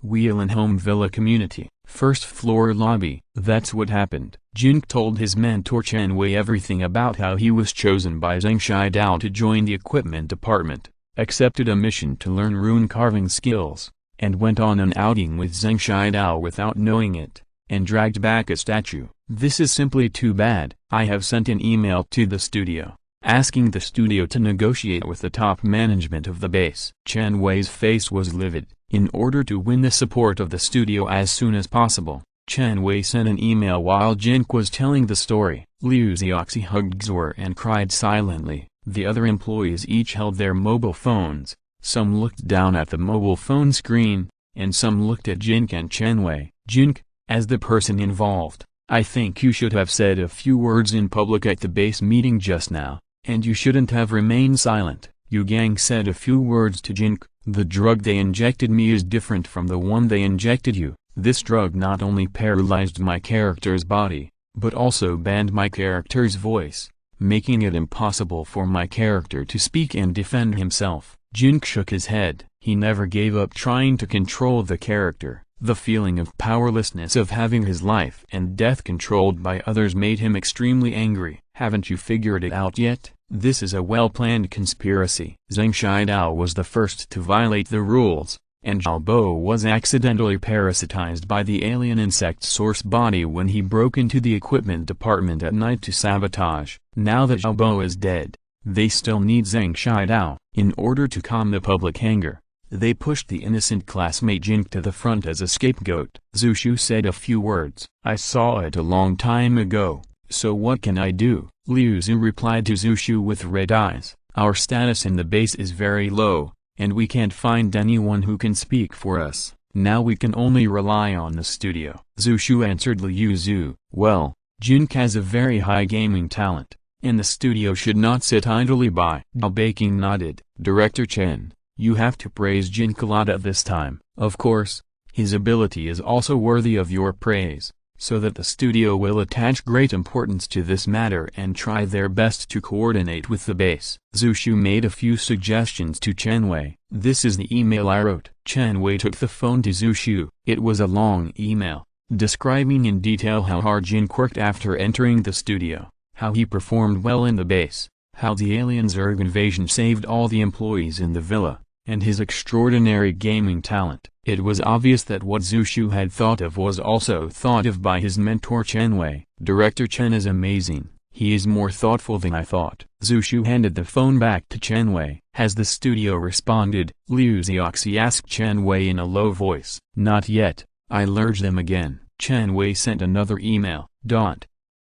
S1: Whelan Home Villa Community, first floor lobby. That's what happened. Jin Ke told his mentor Chen Wei everything about how he was chosen by Zhang Shidao to join the equipment department, accepted a mission to learn rune carving skills, and went on an outing with Zhang Shidao without knowing it, and dragged back a statue. This is simply too bad. I have sent an email to the studio, asking the studio to negotiate with the top management of the base. Chen Wei's face was livid. In order to win the support of the studio as soon as possible, Chen Wei sent an email while Jin Ke was telling the story. Liu Zioxi hugged Xue'er and cried silently. The other employees each held their mobile phones. Some looked down at the mobile phone screen, and some looked at Jin Ke and Chen Wei. Jin Ke, as the person involved, I think you should have said a few words in public at the base meeting just now, and you shouldn't have remained silent. Yu Gang said a few words to Jin Ke. The drug they injected me is different from the one they injected you. This drug not only paralyzed my character's body, but also banned my character's voice, making it impossible for my character to speak and defend himself. Jin Ke shook his head. He never gave up trying to control the character. The feeling of powerlessness of having his life and death controlled by others made him extremely angry. Haven't you figured it out yet? This is a well-planned conspiracy. Zhang Shidao was the first to violate the rules, and Albo was accidentally parasitized by the alien insect source body when he broke into the equipment department at night to sabotage. Now that Albo is dead, they still need Zhang Shidao. In order to calm the public anger, they pushed the innocent classmate Jin Ke to the front as a scapegoat. Zushu said a few words. I saw it a long time ago, so what can I do? Liu Zu replied to Zushu with red eyes. Our status in the base is very low, and we can't find anyone who can speak for us. Now we can only rely on the studio. Zushu answered Liu Zu. Well, Jin Ke has a very high gaming talent, and the studio should not sit idly by. Baking nodded. Director Chen, you have to praise Jin Ke a lot at this time. Of course, his ability is also worthy of your praise, so that the studio will attach great importance to this matter and try their best to coordinate with the base. Zushu made a few suggestions to Chen Wei. This is the email I wrote. Chen Wei took the phone to Zushu. It was a long email, describing in detail how hard Jin Ke worked after entering the studio, how he performed well in the base, how the alien Zerg invasion saved all the employees in the villa, and his extraordinary gaming talent. It was obvious that what Zushu had thought of was also thought of by his mentor Chen Wei. Director Chen is amazing. He is more thoughtful than I thought. Zushu handed the phone back to Chen Wei. Has the studio responded? Liu Zioxi asked Chen Wei in a low voice. Not yet. I'll urge them again. Chen Wei sent another email.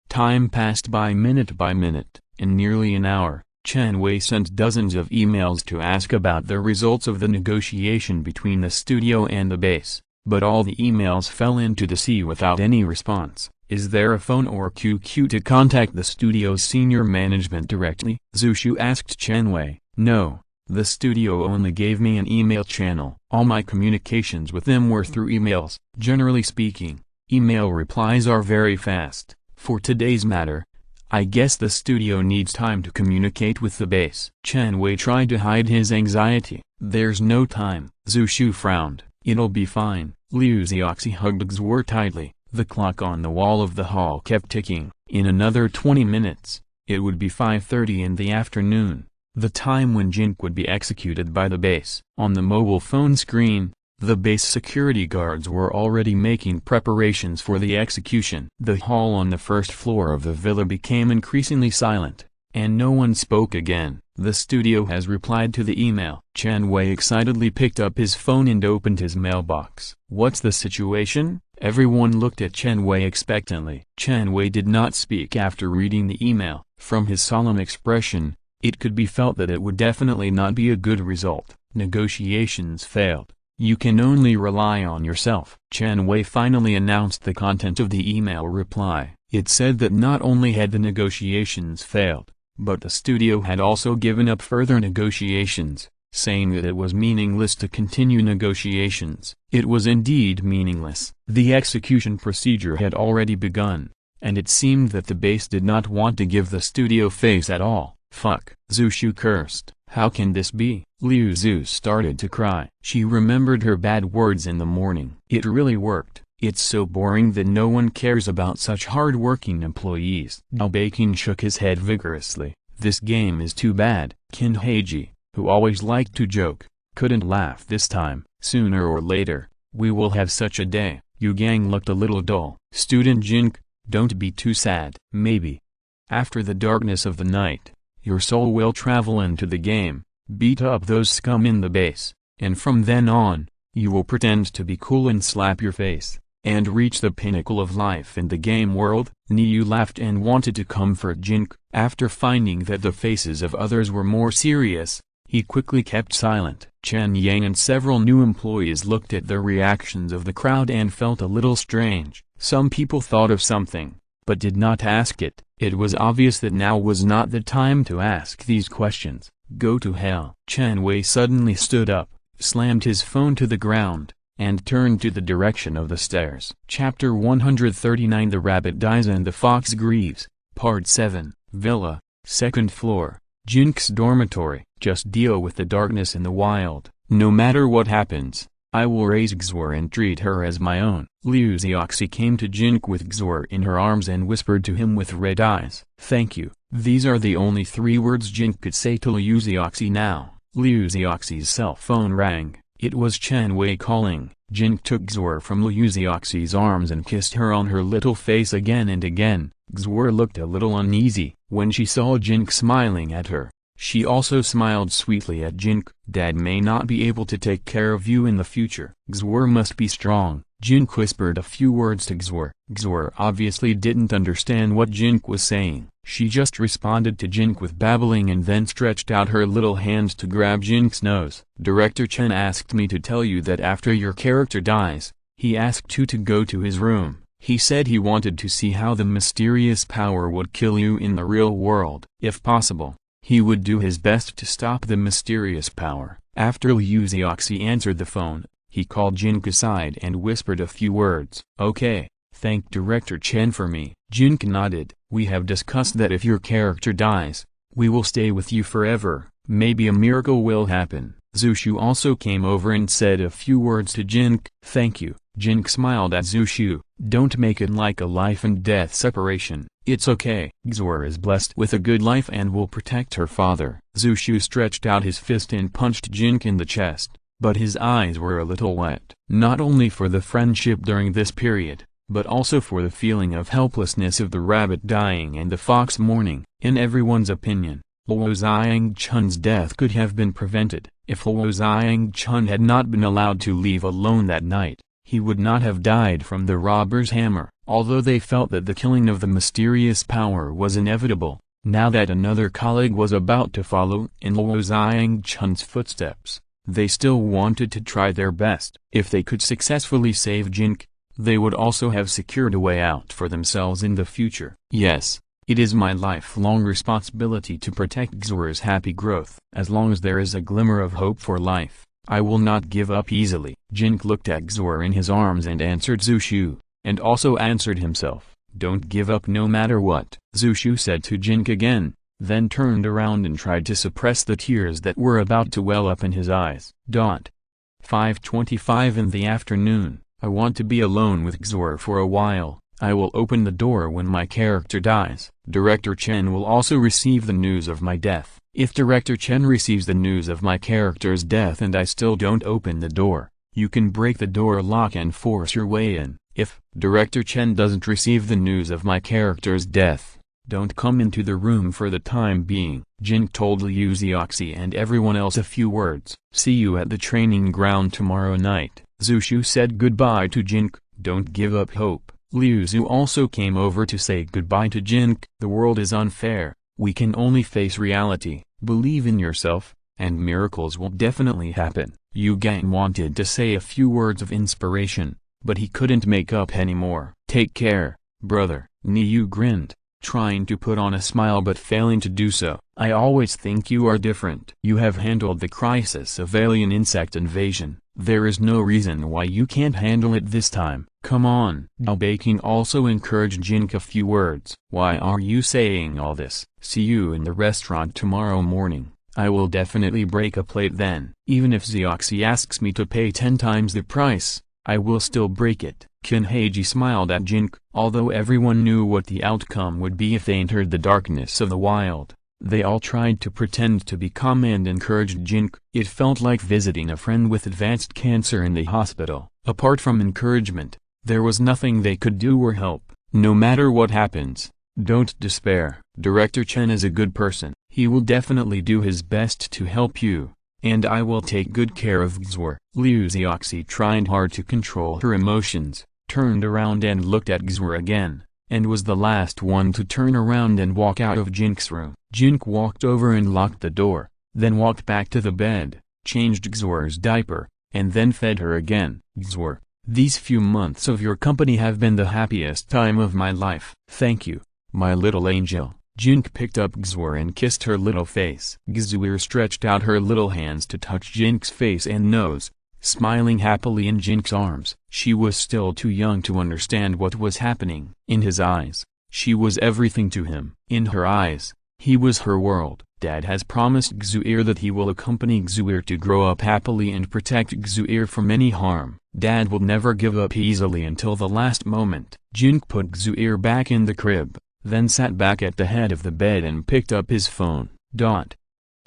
S1: Time passed by minute. In nearly an hour, Chen Wei sent dozens of emails to ask about the results of the negotiation between the studio and the base, but all the emails fell into the sea without any response. Is there a phone or QQ to contact the studio's senior management directly? Zushu asked Chen Wei. No, the studio only gave me an email channel. All my communications with them were through emails. Generally speaking, email replies are very fast. For today's matter, I guess the studio needs time to communicate with the base. Chen Wei tried to hide his anxiety. There's no time. Zushu frowned. It'll be fine. Liu Zioxi hugged Xue'er tightly. The clock on the wall of the hall kept ticking. In another 20 minutes, it would be 5:30 in the afternoon, the time when Jin Ke would be executed by the base. On the mobile phone screen, the base security guards were already making preparations for the execution. The hall on the first floor of the villa became increasingly silent, and no one spoke again. The studio has replied to the email. Chen Wei excitedly picked up his phone and opened his mailbox. What's the situation? Everyone looked at Chen Wei expectantly. Chen Wei did not speak after reading the email. From his solemn expression, it could be felt that it would definitely not be a good result. Negotiations failed. You can only rely on yourself. Chen Wei finally announced the content of the email reply. It said that not only had the negotiations failed, but the studio had also given up further negotiations, saying that it was meaningless to continue negotiations. It was indeed meaningless. The execution procedure had already begun, and it seemed that the base did not want to give the studio face at all. Fuck. Zushu cursed. How can this be? Liu Zhu started to cry. She remembered her bad words in the morning. It really worked. It's so boring that no one cares about such hard-working employees. Gao Beiqing shook his head vigorously. This game is too bad. Qin Heiji, who always liked to joke, couldn't laugh this time. Sooner or later, we will have such a day. Yu Gang looked a little dull. Student Jin Ke, don't be too sad. Maybe, after the darkness of the night, your soul will travel into the game, beat up those scum in the base, and from then on, you will pretend to be cool and slap your face, and reach the pinnacle of life in the game world. Niu laughed and wanted to comfort Jin Ke. After finding that the faces of others were more serious, he quickly kept silent. Chen Yang and several new employees looked at the reactions of the crowd and felt a little strange. Some people thought of something, but did not ask it. It was obvious that now was not the time to ask these questions. Go to hell. Chen Wei suddenly stood up, slammed his phone to the ground, and turned to the direction of the stairs. Chapter 139 The Rabbit Dies and the Fox Grieves, Part 7, Villa, 2nd floor, Jin Ke's dormitory. Just deal with the darkness in the wild. No matter what happens, I will raise Xue'er and treat her as my own. Liu Zioxi came to Jin Ke with Xue'er in her arms and whispered to him with red eyes. Thank you. These are the only 3 words Jin Ke could say to Liu Zioxi now. Liu Zioxi's cell phone rang. It was Chen Wei calling. Jin Ke took Xue'er from Liu Zioxi's arms and kissed her on her little face again and again. Xue'er looked a little uneasy. When she saw Jin Ke smiling at her, she also smiled sweetly at Jin Ke. Dad may not be able to take care of you in the future. Xue'er must be strong. Jin Ke whispered a few words to Xue'er. Xue'er obviously didn't understand what Jin Ke was saying. She just responded to Jin Ke with babbling and then stretched out her little hand to grab Jin Ke's nose. Director Chen asked me to tell you that after your character dies, he asked you to go to his room. He said he wanted to see how the mysterious power would kill you in the real world. If possible, he would do his best to stop the mysterious power. After Liu Zioxi answered the phone, he called Jin Ke aside and whispered a few words. Okay, thank Director Chen for me. Jin Ke nodded. We have discussed that if your character dies, we will stay with you forever. Maybe a miracle will happen. Zushu also came over and said a few words to Jin Ke. Thank you. Jin Ke smiled at Zhu Shu. Don't make it like a life and death separation. It's okay. Xue'er is blessed with a good life and will protect her father. Zhu Shu stretched out his fist and punched Jin Ke in the chest, but his eyes were a little wet. Not only for the friendship during this period, but also for the feeling of helplessness of the rabbit dying and the fox mourning. In everyone's opinion, Luo Chun's death could have been prevented. If Luo Chun had not been allowed to leave alone that night, he would not have died from the robber's hammer. Although they felt that the killing of the mysterious power was inevitable, now that another colleague was about to follow in Luo Chun's footsteps, they still wanted to try their best. If they could successfully save Jin Ke, they would also have secured a way out for themselves in the future. Yes, it is my lifelong responsibility to protect Xue'er's happy growth. As long as there is a glimmer of hope for life, I will not give up easily. Jin Ke looked at Xue'er in his arms and answered Zhu Shu, and also answered himself, don't give up no matter what. Zhu Shu said to Jin Ke again, then turned around and tried to suppress the tears that were about to well up in his eyes. 5:25 in the afternoon. I want to be alone with Xue'er for a while. I will open the door when my character dies. Director Chen will also receive the news of my death. If Director Chen receives the news of my character's death and I still don't open the door, you can break the door lock and force your way in. If Director Chen doesn't receive the news of my character's death, don't come into the room for the time being. Jin Ke told Liu Zioxi and everyone else a few words. See you at the training ground tomorrow night. Zhu Shu said goodbye to Jin Ke. Don't give up hope. Liu Zhu also came over to say goodbye to Jin Ke. The world is unfair. We can only face reality. Believe in yourself, and miracles will definitely happen. Yu Gang wanted to say a few words of inspiration, but he couldn't make up anymore. Take care, brother. Niu grinned, trying to put on a smile but failing to do so. I always think you are different. You have handled the crisis of alien insect invasion. There is no reason why you can't handle it this time. Come on. Zhao Beiqing also encouraged Jin Ke a few words. Why are you saying all this? See you in the restaurant tomorrow morning. I will definitely break a plate then. Even if Zioxi asks me to pay 10 times the price, I will still break it. Qin Heiji smiled at Jin Ke. Although everyone knew what the outcome would be if they entered the darkness of the wild, they all tried to pretend to be calm and encouraged Jin Ke. It felt like visiting a friend with advanced cancer in the hospital. Apart from encouragement, there was nothing they could do or help. No matter what happens, don't despair. Director Chen is a good person. He will definitely do his best to help you, and I will take good care of Xue'er. Liu Zioxi tried hard to control her emotions, turned around and looked at Xue'er again, and was the last one to turn around and walk out of Jin Ke's room. Jin Ke walked over and locked the door, then walked back to the bed, changed Xue'er's diaper, and then fed her again. Xue'er, these few months of your company have been the happiest time of my life. Thank you, my little angel. Jin Ke picked up Xue'er and kissed her little face. Xue'er stretched out her little hands to touch Jin Ke's face and nose, smiling happily in Jin Ke's arms. She was still too young to understand what was happening. In his eyes, she was everything to him. In her eyes, he was her world. Dad has promised Xue'er that he will accompany Xue'er to grow up happily and protect Xue'er from any harm. Dad will never give up easily until the last moment. Jin Ke put Xue'er back in the crib, then sat back at the head of the bed and picked up his phone.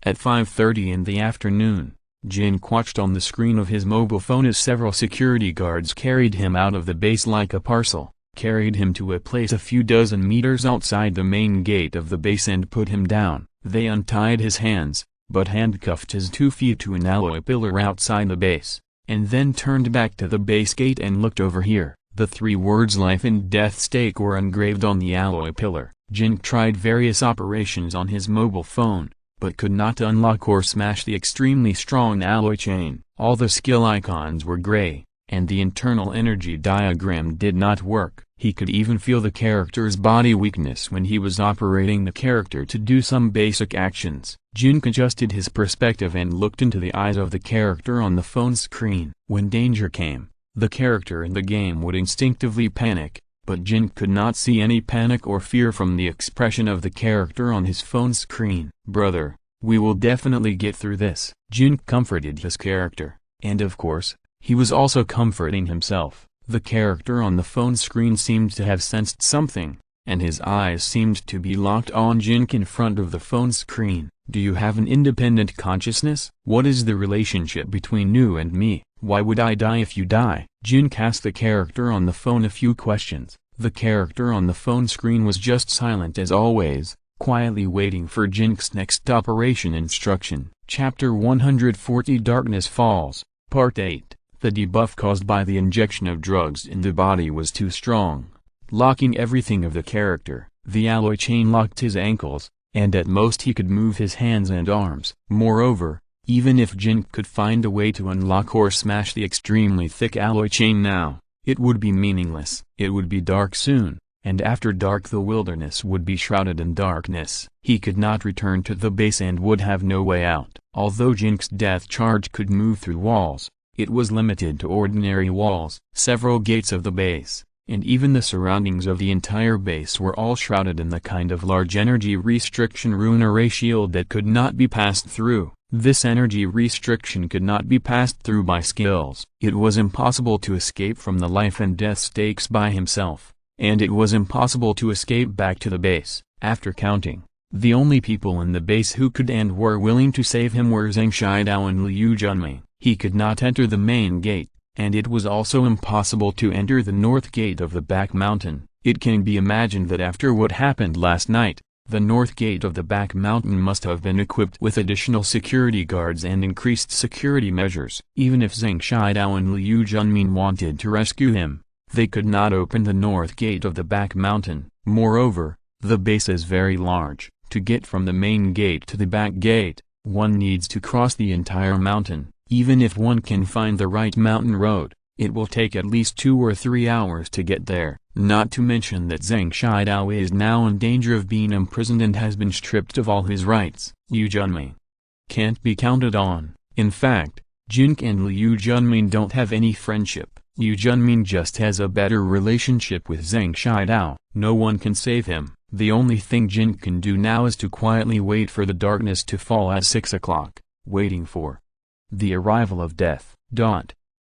S1: At 5:30 in the afternoon, Jin Ke watched on the screen of his mobile phone as several security guards carried him out of the base like a parcel, carried him to a place a few dozen meters outside the main gate of the base and put him down. They untied his hands, but handcuffed his 2 feet to an alloy pillar outside the base, and then turned back to the base gate and looked over here. The 3 words life and death stake were engraved on the alloy pillar. Jin Ke tried various operations on his mobile phone, but could not unlock or smash the extremely strong alloy chain. All the skill icons were gray, and the internal energy diagram did not work. He could even feel the character's body weakness when he was operating the character to do some basic actions. Jin Ke adjusted his perspective and looked into the eyes of the character on the phone screen. When danger came, the character in the game would instinctively panic, but Jin Ke could not see any panic or fear from the expression of the character on his phone screen. Brother, we will definitely get through this. Jin Ke comforted his character, and of course, he was also comforting himself. The character on the phone screen seemed to have sensed something, and his eyes seemed to be locked on Jin Ke in front of the phone screen. Do you have an independent consciousness? What is the relationship between you and me? Why would I die if you die? Jin Ke asked the character on the phone a few questions. The character on the phone screen was just silent as always, quietly waiting for Jin Ke's next operation instruction. Chapter 140 Darkness Falls, Part 8. The debuff caused by the injection of drugs in the body was too strong, locking everything of the character. The alloy chain locked his ankles, and at most he could move his hands and arms. Moreover, even if Jin Ke could find a way to unlock or smash the extremely thick alloy chain now, it would be meaningless. It would be dark soon, and after dark the wilderness would be shrouded in darkness. He could not return to the base and would have no way out. Although Jin Ke's death charge could move through walls, it was limited to ordinary walls. Several gates of the base, and even the surroundings of the entire base were all shrouded in the kind of large energy restriction rune array shield that could not be passed through. This energy restriction could not be passed through by skills. It was impossible to escape from the life and death stakes by himself, and it was impossible to escape back to the base. After counting, the only people in the base who could and were willing to save him were Zhang Shidao and Liu Junmei. He could not enter the main gate, and it was also impossible to enter the north gate of the back mountain. It can be imagined that after what happened last night, the north gate of the back mountain must have been equipped with additional security guards and increased security measures. Even if Zhang Shidao and Liu Junmei wanted to rescue him, they could not open the north gate of the back mountain. Moreover, the base is very large. To get from the main gate to the back gate, one needs to cross the entire mountain. Even if one can find the right mountain road, it will take at least 2 or 3 hours to get there. Not to mention that Zhang Shidao is now in danger of being imprisoned and has been stripped of all his rights. Liu Junmei can't be counted on. In fact, Jin Ke and Liu Junmei don't have any friendship. Liu Junmei just has a better relationship with Zhang Shidao. No one can save him. The only thing Jin Ke can do now is to quietly wait for the darkness to fall at 6 o'clock, waiting for the arrival of death.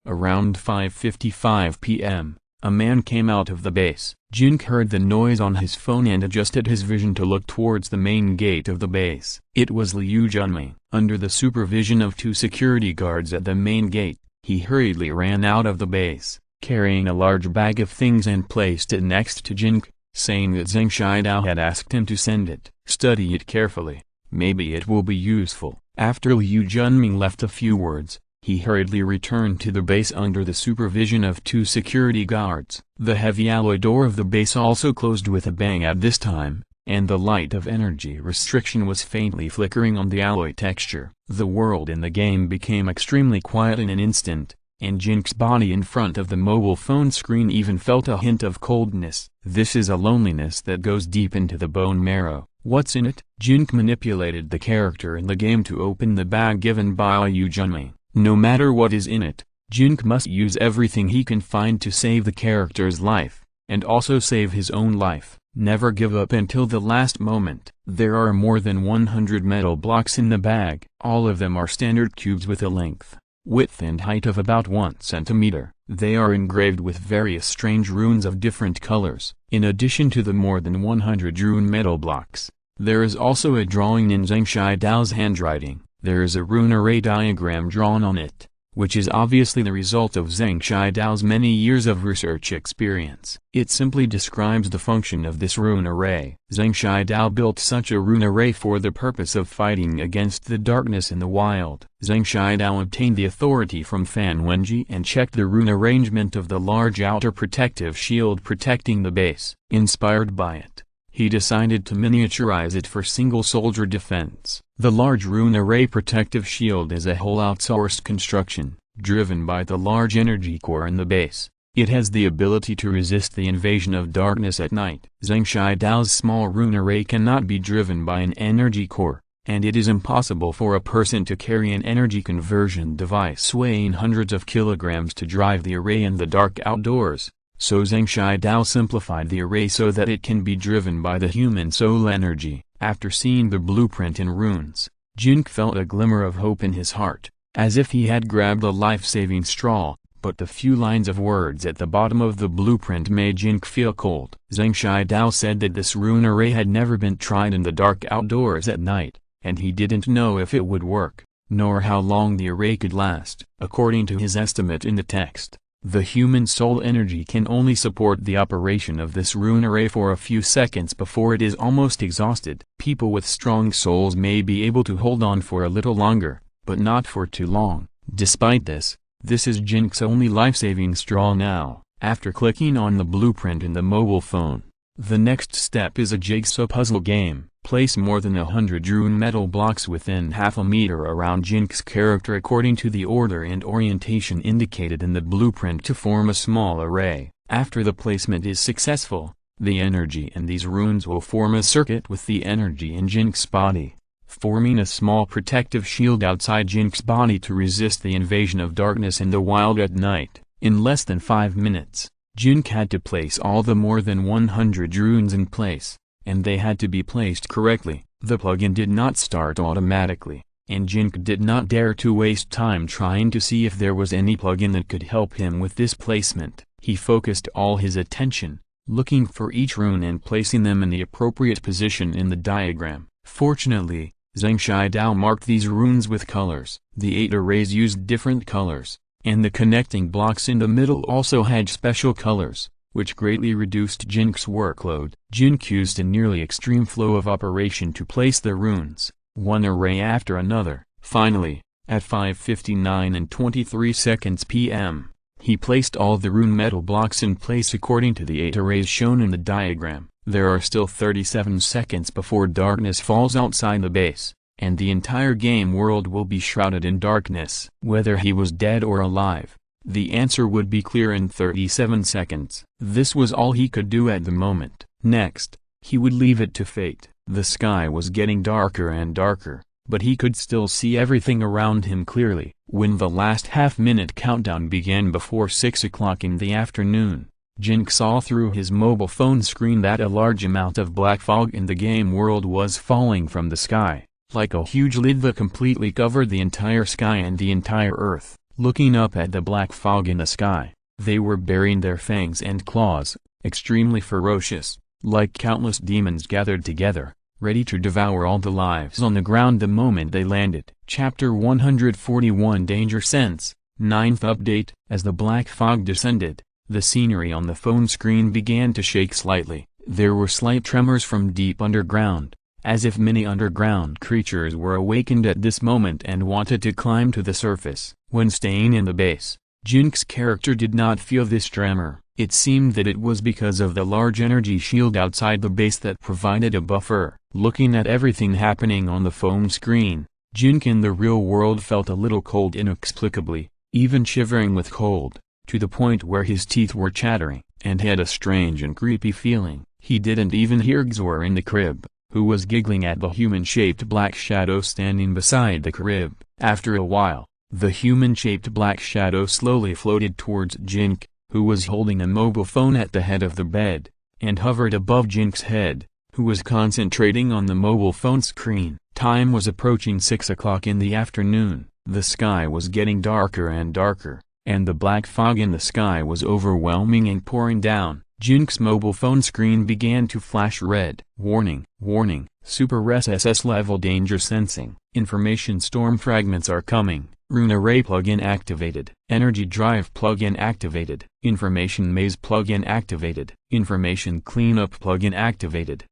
S1: Around 5:55 p.m., a man came out of the base. Jin Ke heard the noise on his phone and adjusted his vision to look towards the main gate of the base. It was Liu Junmei. Under the supervision of 2 security guards at the main gate, he hurriedly ran out of the base, carrying a large bag of things and placed it next to Jin Ke, saying that Zhang Shidao had asked him to send it. Study it carefully, maybe it will be useful. After Liu Junmei left a few words, he hurriedly returned to the base under the supervision of 2 security guards. The heavy alloy door of the base also closed with a bang at this time, and the light of energy restriction was faintly flickering on the alloy texture. The world in the game became extremely quiet in an instant, and Jin Ke's body in front of the mobile phone screen even felt a hint of coldness. This is a loneliness that goes deep into the bone marrow. What's in it? Jin Ke manipulated the character in the game to open the bag given by Liu Junmei. No matter what is in it, Jin Ke must use everything he can find to save the character's life, and also save his own life. Never give up until the last moment. There are more than 100 metal blocks in the bag. All of them are standard cubes with a length, width and height of about 1 centimeter. They are engraved with various strange runes of different colors. In addition to the more than 100 rune metal blocks, there is also a drawing in Zhang Shidao's handwriting. There is a rune array diagram drawn on it, which is obviously the result of Zhang Shidao's many years of research experience. It simply describes the function of this rune array. Zhang Shidao built such a rune array for the purpose of fighting against the darkness in the wild. Zhang Shidao obtained the authority from Fan Wenji and checked the rune arrangement of the large outer protective shield protecting the base. Inspired by it, he decided to miniaturize it for single soldier defense. The large rune array protective shield is a whole outsourced construction, driven by the large energy core in the base. It has the ability to resist the invasion of darkness at night. Zhang Shidao's small rune array cannot be driven by an energy core, and it is impossible for a person to carry an energy conversion device weighing hundreds of kilograms to drive the array in the dark outdoors. So Zhang Shidao simplified the array so that it can be driven by the human soul energy. After seeing the blueprint in runes, Jin Ke felt a glimmer of hope in his heart, as if he had grabbed a life-saving straw, but the few lines of words at the bottom of the blueprint made Jin Ke feel cold. Zhang Shidao said that this rune array had never been tried in the dark outdoors at night, and he didn't know if it would work, nor how long the array could last. According to his estimate in the text, the human soul energy can only support the operation of this rune array for a few seconds before it is almost exhausted. People with strong souls may be able to hold on for a little longer, but not for too long. Despite this, this is Jin Ke's only life-saving straw now. After clicking on the blueprint in the mobile phone, the next step is a jigsaw puzzle game. Place more than 100 rune metal blocks within half a meter around Jin Ke's character according to the order and orientation indicated in the blueprint to form a small array. After the placement is successful, the energy in these runes will form a circuit with the energy in Jin Ke's body, forming a small protective shield outside Jin Ke's body to resist the invasion of darkness in the wild at night. In less than 5 minutes, Jin Ke had to place all the more than 100 runes in place, and they had to be placed correctly. The plugin did not start automatically, and Jin Ke did not dare to waste time trying to see if there was any plugin that could help him with this placement. He focused all his attention, looking for each rune and placing them in the appropriate position in the diagram. Fortunately, Zhang Shidao marked these runes with colors. The 8 arrays used different colors, and the connecting blocks in the middle also had special colors, which greatly reduced Jin Ke's workload. Jin Ke used a nearly extreme flow of operation to place the runes, one array after another. Finally, at 5:59 and 23 seconds p.m., he placed all the rune metal blocks in place according to the 8 arrays shown in the diagram. There are still 37 seconds before darkness falls outside the base, and the entire game world will be shrouded in darkness. Whether he was dead or alive, the answer would be clear in 37 seconds. This was all he could do at the moment. Next, he would leave it to fate. The sky was getting darker and darker, but he could still see everything around him clearly. When the last half-minute countdown began before 6 o'clock in the afternoon, Jin Ke saw through his mobile phone screen that a large amount of black fog in the game world was falling from the sky, like a huge lid that completely covered the entire sky and the entire earth. Looking up at the black fog in the sky, they were baring their fangs and claws, extremely ferocious, like countless demons gathered together, ready to devour all the lives on the ground the moment they landed. Chapter 141 Danger Sense, 9th Update. As the black fog descended, the scenery on the phone screen began to shake slightly. There were slight tremors from deep underground, as if many underground creatures were awakened at this moment and wanted to climb to the surface. When staying in the base, Jin Ke's character did not feel this tremor. It seemed that it was because of the large energy shield outside the base that provided a buffer. Looking at everything happening on the phone screen, Jin Ke in the real world felt a little cold inexplicably, even shivering with cold, to the point where his teeth were chattering, and had a strange and creepy feeling. He didn't even hear Xue'er in the crib, who was giggling at the human-shaped black shadow standing beside the crib. After a while, the human-shaped black shadow slowly floated towards Jin Ke, who was holding a mobile phone at the head of the bed, and hovered above Jin Ke's head, who was concentrating on the mobile phone screen. Time was approaching 6 o'clock in the afternoon. The sky was getting darker and darker, and the black fog in the sky was overwhelming and pouring down. Jin Ke's mobile phone screen began to flash red. Warning, warning, Super SSS level danger sensing. Information storm fragments are coming. Rune Array plugin activated. Energy Drive plugin activated. Information Maze plugin activated. Information Cleanup plugin activated.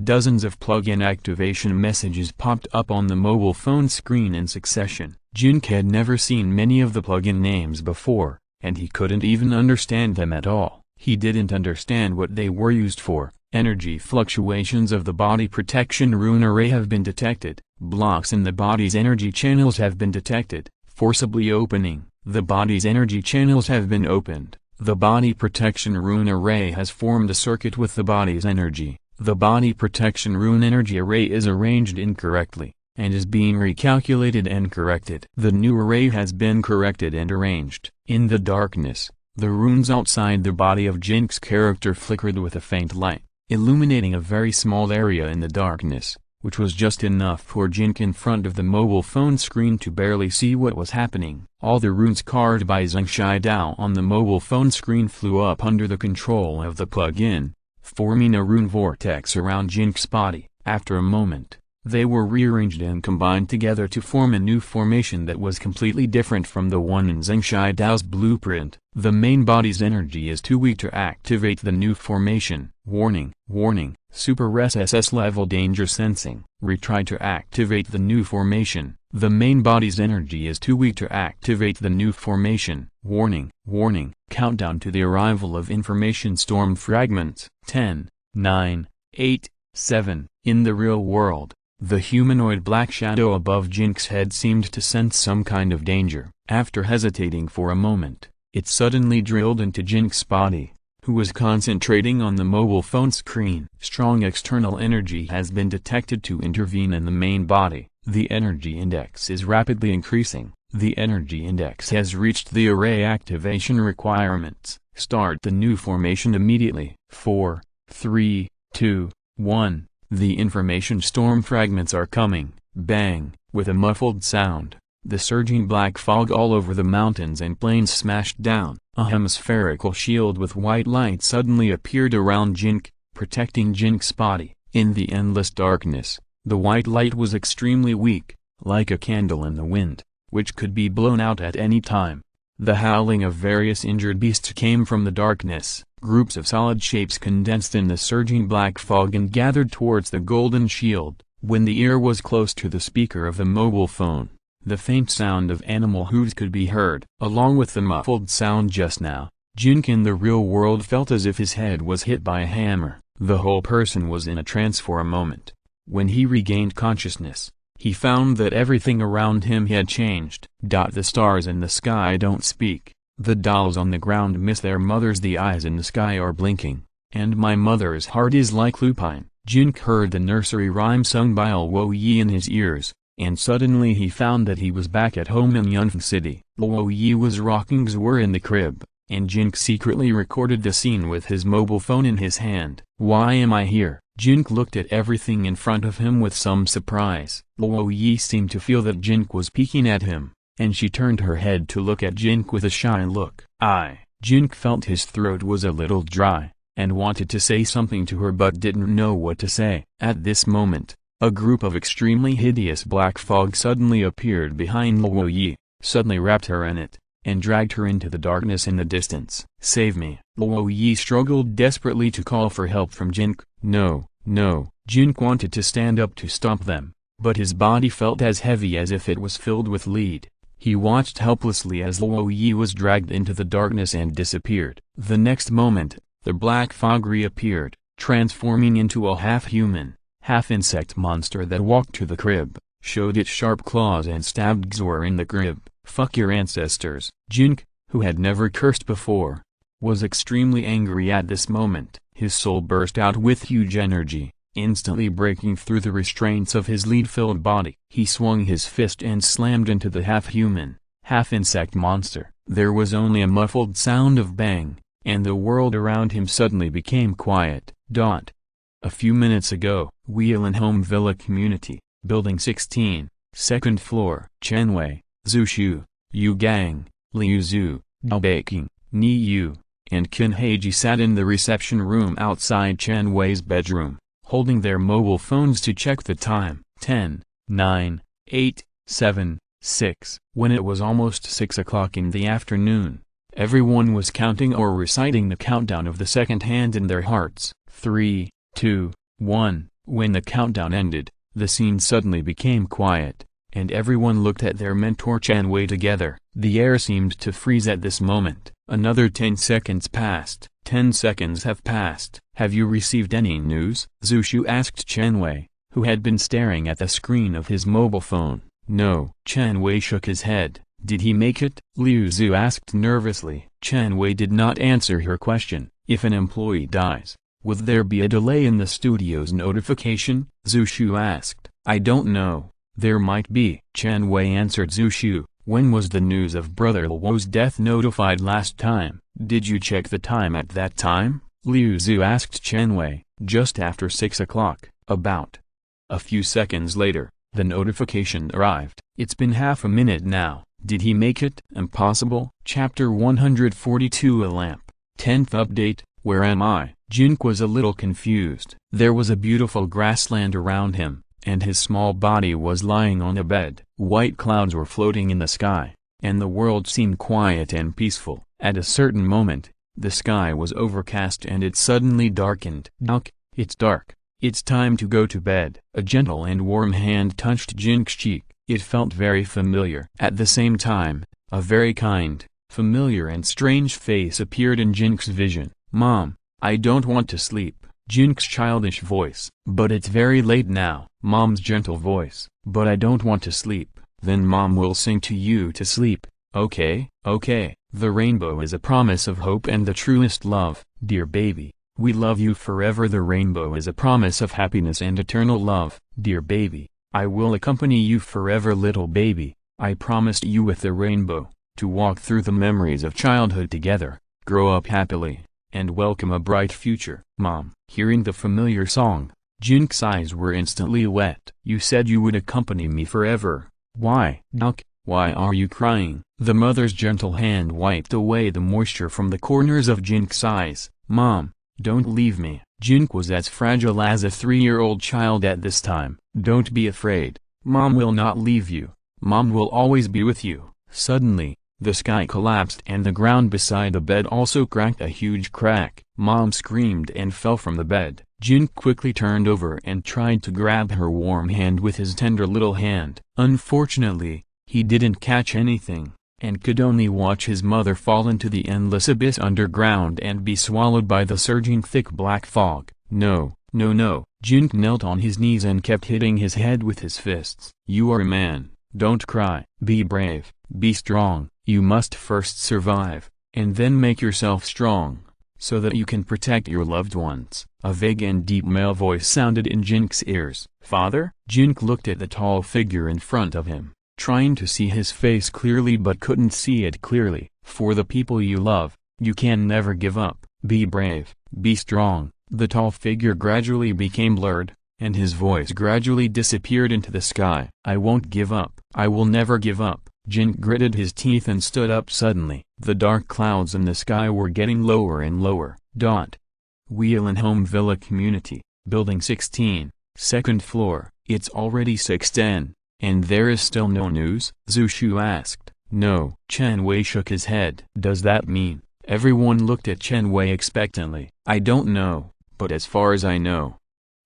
S1: Dozens of plugin activation messages popped up on the mobile phone screen in succession. Jin Ke had never seen many of the plugin names before, and he couldn't even understand them at all. He didn't understand what they were used for. Energy fluctuations of the body protection rune array have been detected. Blocks in the body's energy channels have been detected. Forcibly opening. The body's energy channels have been opened. The body protection rune array has formed a circuit with the body's energy. The body protection rune energy array is arranged incorrectly, and is being recalculated and corrected. The new array has been corrected and arranged. In the darkness, the runes outside the body of Jin Ke's character flickered with a faint light, illuminating a very small area in the darkness, which was just enough for Jin Ke in front of the mobile phone screen to barely see what was happening. All the runes carved by Zheng Shidao on the mobile phone screen flew up under the control of the plug-in, forming a rune vortex around Jin Ke's body. After a moment, they were rearranged and combined together to form a new formation that was completely different from the one in Zheng Shidao's blueprint. The main body's energy is too weak to activate the new formation. Warning, warning, Super SSS level danger sensing. Retry to activate the new formation. The main body's energy is too weak to activate the new formation. Warning, warning, countdown to the arrival of information storm fragments. 10, 9, 8, 7. In the real world, the humanoid black shadow above Jin Ke's head seemed to sense some kind of danger. After hesitating for a moment, it suddenly drilled into Jin Ke's body, who was concentrating on the mobile phone screen. Strong external energy has been detected to intervene in the main body. The energy index is rapidly increasing. The energy index has reached the array activation requirements. Start the new formation immediately. 4, 3, 2, 1. The information storm fragments are coming. Bang! With a muffled sound, the surging black fog all over the mountains and plains smashed down. A hemispherical shield with white light suddenly appeared around Jin Ke, protecting Jin Ke's body. In the endless darkness, the white light was extremely weak, like a candle in the wind, which could be blown out at any time. The howling of various injured beasts came from the darkness. Groups of solid shapes condensed in the surging black fog and gathered towards the golden shield. When the ear was close to the speaker of the mobile phone, the faint sound of animal hooves could be heard. Along with the muffled sound just now, Jin Ke in the real world felt as if his head was hit by a hammer. The whole person was in a trance for a moment. When he regained consciousness, he found that everything around him had changed. The stars in the sky don't speak. The dolls on the ground miss their mothers. The eyes in the sky are blinking, and my mother's heart is like lupine. Jin Ke heard the nursery rhyme sung by Luo Ye in his ears, and suddenly he found that he was back at home in Yunfen City. Luo Ye was rocking Xue'er in the crib, and Jin Ke secretly recorded the scene with his mobile phone in his hand. Why am I here? Jin Ke looked at everything in front of him with some surprise. Luo Ye seemed to feel that Jin Ke was peeking at him, and she turned her head to look at Jin Ke with a shy look. Jin Ke felt his throat was a little dry, and wanted to say something to her but didn't know what to say. At this moment, a group of extremely hideous black fog suddenly appeared behind Luo Ye, suddenly wrapped her in it, and dragged her into the darkness in the distance. Save me! Luo Ye struggled desperately to call for help from Jin Ke. No, no! Jin Ke wanted to stand up to stop them, but his body felt as heavy as if it was filled with lead. He watched helplessly as Luo Ye was dragged into the darkness and disappeared. The next moment, the black fog reappeared, transforming into a half-human, half-insect monster that walked to the crib, showed its sharp claws and stabbed Xue'er in the crib. Fuck your ancestors! Jin Ke, who had never cursed before, was extremely angry at this moment. His soul burst out with huge energy, instantly breaking through the restraints of his lead-filled body. He swung his fist and slammed into the half-human, half-insect monster. There was only a muffled sound of bang, and the world around him suddenly became quiet. A few minutes ago, Wheelan Home Villa Community, Building 16, 2nd floor. Chenwei, Zushu, Yu Gang, Liu Zhu, Dao Beiqing, Ni Yu, and Qin Heiji sat in the reception room outside Chenwei's bedroom, holding their mobile phones to check the time. 10, 9, 8, 7, 6. When it was almost 6 o'clock in the afternoon, everyone was counting or reciting the countdown of the second hand in their hearts. 3, 2, 1. When the countdown ended, the scene suddenly became quiet, and everyone looked at their mentor Chenwei together. The air seemed to freeze at this moment. Another 10 seconds passed. 10 seconds have passed. Have you received any news? Zushu asked Chenwei, who had been staring at the screen of his mobile phone. No. Chenwei shook his head. Did he make it? Liu Zhu asked nervously. Chenwei did not answer her question. If an employee dies, would there be a delay in the studio's notification? Zushu asked. I don't know. There might be. Chenwei answered Zushu. When was the news of Brother Luo's death notified last time? Did you check the time at that time? Liu Zhu asked Chenwei. Just after 6 o'clock. About A few seconds later, the notification arrived. It's been half a minute now. Did he make it? Impossible. Chapter 142 A lamp. 10th update. Where am I? Jin Ke was a little confused. There was a beautiful grassland around him, and his small body was lying on a bed. White clouds were floating in the sky, and the world seemed quiet and peaceful. At a certain moment, the sky was overcast and it suddenly darkened. Look, it's dark. It's time to go to bed. A gentle and warm hand touched Jin Ke's cheek. It felt very familiar. At the same time, a very kind, familiar and strange face appeared in Jin Ke's vision. Mom, I don't want to sleep. Jin Ke's childish voice. But it's very late now. Mom's gentle voice. But I don't want to sleep. Then Mom will sing to you to sleep. Okay, okay. The rainbow is a promise of hope and the truest love. Dear baby, we love you forever. The rainbow is a promise of happiness and eternal love. Dear baby, I will accompany you forever. Little baby, I promised you with the rainbow, to walk through the memories of childhood together, grow up happily, and welcome a bright future. Mom. Hearing the familiar song, Jin Ke's eyes were instantly wet. You said you would accompany me forever. Why? Duck, why are you crying? The mother's gentle hand wiped away the moisture from the corners of Jin Ke's eyes. Mom, don't leave me. Jin Ke was as fragile as a 3-year-old child at this time. Don't be afraid. Mom will not leave you. Mom will always be with you. Suddenly, the sky collapsed and the ground beside the bed also cracked a huge crack. Mom screamed and fell from the bed. Jin Ke quickly turned over and tried to grab her warm hand with his tender little hand. Unfortunately, he didn't catch anything, and could only watch his mother fall into the endless abyss underground and be swallowed by the surging thick black fog. No, no, no. Jin Ke knelt on his knees and kept hitting his head with his fists. You are a man, don't cry. Be brave, be strong. You must first survive, and then make yourself strong, so that you can protect your loved ones. A vague and deep male voice sounded in Jin Ke's ears. Father? Jin Ke looked at the tall figure in front of him, trying to see his face clearly but couldn't see it clearly. For the people you love, you can never give up. Be brave, be strong. The tall figure gradually became blurred, and his voice gradually disappeared into the sky. I won't give up. I will never give up. Jin Ke gritted his teeth and stood up suddenly. The dark clouds in the sky were getting lower and lower. Whelan Home Villa Community, Building 16, 2nd floor. It's already 6:10, and there is still no news? Zhu Shu asked. No. Chen Wei shook his head. Does that mean? Everyone looked at Chen Wei expectantly. I don't know, but as far as I know,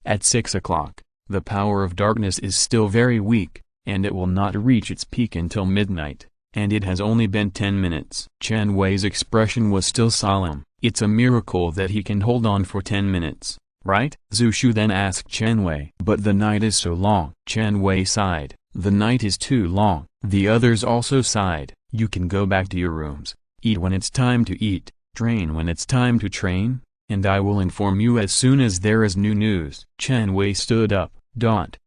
S1: at 6 o'clock, the power of darkness is still very weak, and it will not reach its peak until midnight, and it has only been 10 minutes. Chen Wei's expression was still solemn. It's a miracle that he can hold on for 10 minutes, right? Zhu Shu then asked Chen Wei. But the night is so long. Chen Wei sighed. The night is too long. The others also sighed. You can go back to your rooms, eat when it's time to eat, train when it's time to train, and I will inform you as soon as there is new news. Chen Wei stood up. Dad.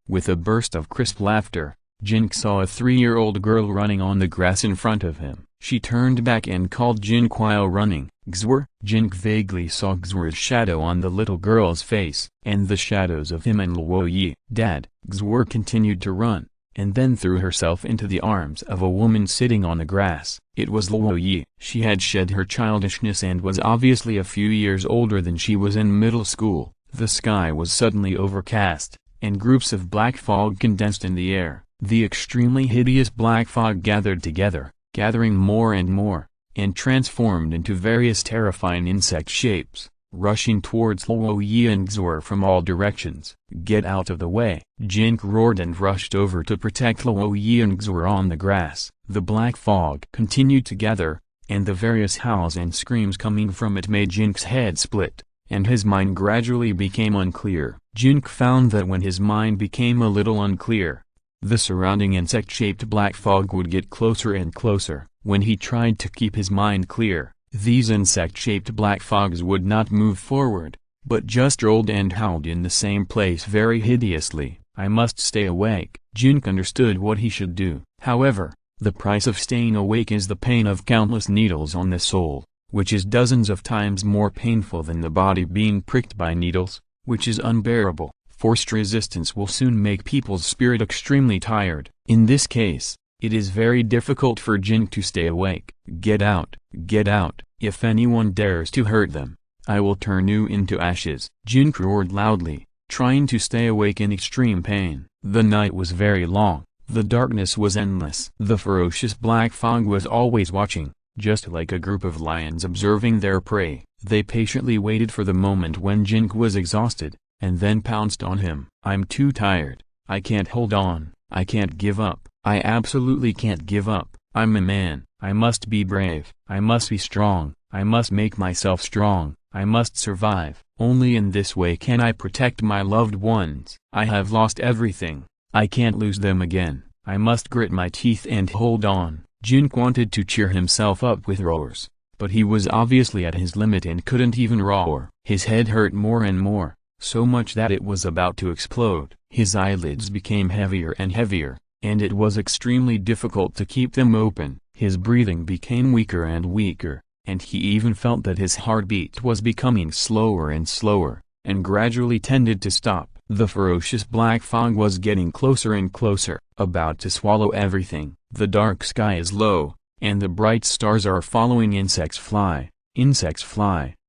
S1: With a burst of crisp laughter, Jin Ke saw a 3-year-old girl running on the grass in front of him. She turned back and called Jin Ke while running. Xue'er. Jin Ke vaguely saw Xue'er's shadow on the little girl's face, and the shadows of him and Luo Ye. Dad. Xue'er continued to run, and then threw herself into the arms of a woman sitting on the grass. It was Luo Ye. She had shed her childishness and was obviously a few years older than she was in middle school. The sky was suddenly overcast, and groups of black fog condensed in the air. The extremely hideous black fog gathered together, gathering more and more, and transformed into various terrifying insect shapes, rushing towards Luo Ye and Xue'er from all directions. Get out of the way! Jin Ke roared and rushed over to protect Luo Ye and Xue'er on the grass. The black fog continued to gather, and the various howls and screams coming from it made Jin Ke's head split, and his mind gradually became unclear. Jin Ke found that when his mind became a little unclear, the surrounding insect-shaped black fog would get closer and closer. When he tried to keep his mind clear, these insect-shaped black fogs would not move forward, but just rolled and howled in the same place very hideously. I must stay awake. Jin Ke understood what he should do. However, the price of staying awake is the pain of countless needles on the soul, which is dozens of times more painful than the body being pricked by needles, which is unbearable. Forced resistance will soon make people's spirit extremely tired. In this case, it is very difficult for Jin to stay awake. Get out, get out. If anyone dares to hurt them, I will turn you into ashes. Jin roared loudly, trying to stay awake in extreme pain. The night was very long, the darkness was endless. The ferocious black fog was always watching, just like a group of lions observing their prey. They patiently waited for the moment when Jin was exhausted, and then pounced on him. I'm too tired, I can't hold on, I can't give up, I absolutely can't give up. I'm a man, I must be brave, I must be strong, I must make myself strong, I must survive. Only in this way can I protect my loved ones. I have lost everything, I can't lose them again, I must grit my teeth and hold on. Jin wanted to cheer himself up with roars, but he was obviously at his limit and couldn't even roar. His head hurt more and more, so much that it was about to explode. His eyelids became heavier and heavier, and it was extremely difficult to keep them open. His breathing became weaker and weaker, and he even felt that his heartbeat was becoming slower and slower, and gradually tended to stop. The ferocious black fog was getting closer and closer, about to swallow everything. The dark sky is low, and the bright stars are following. Insects fly,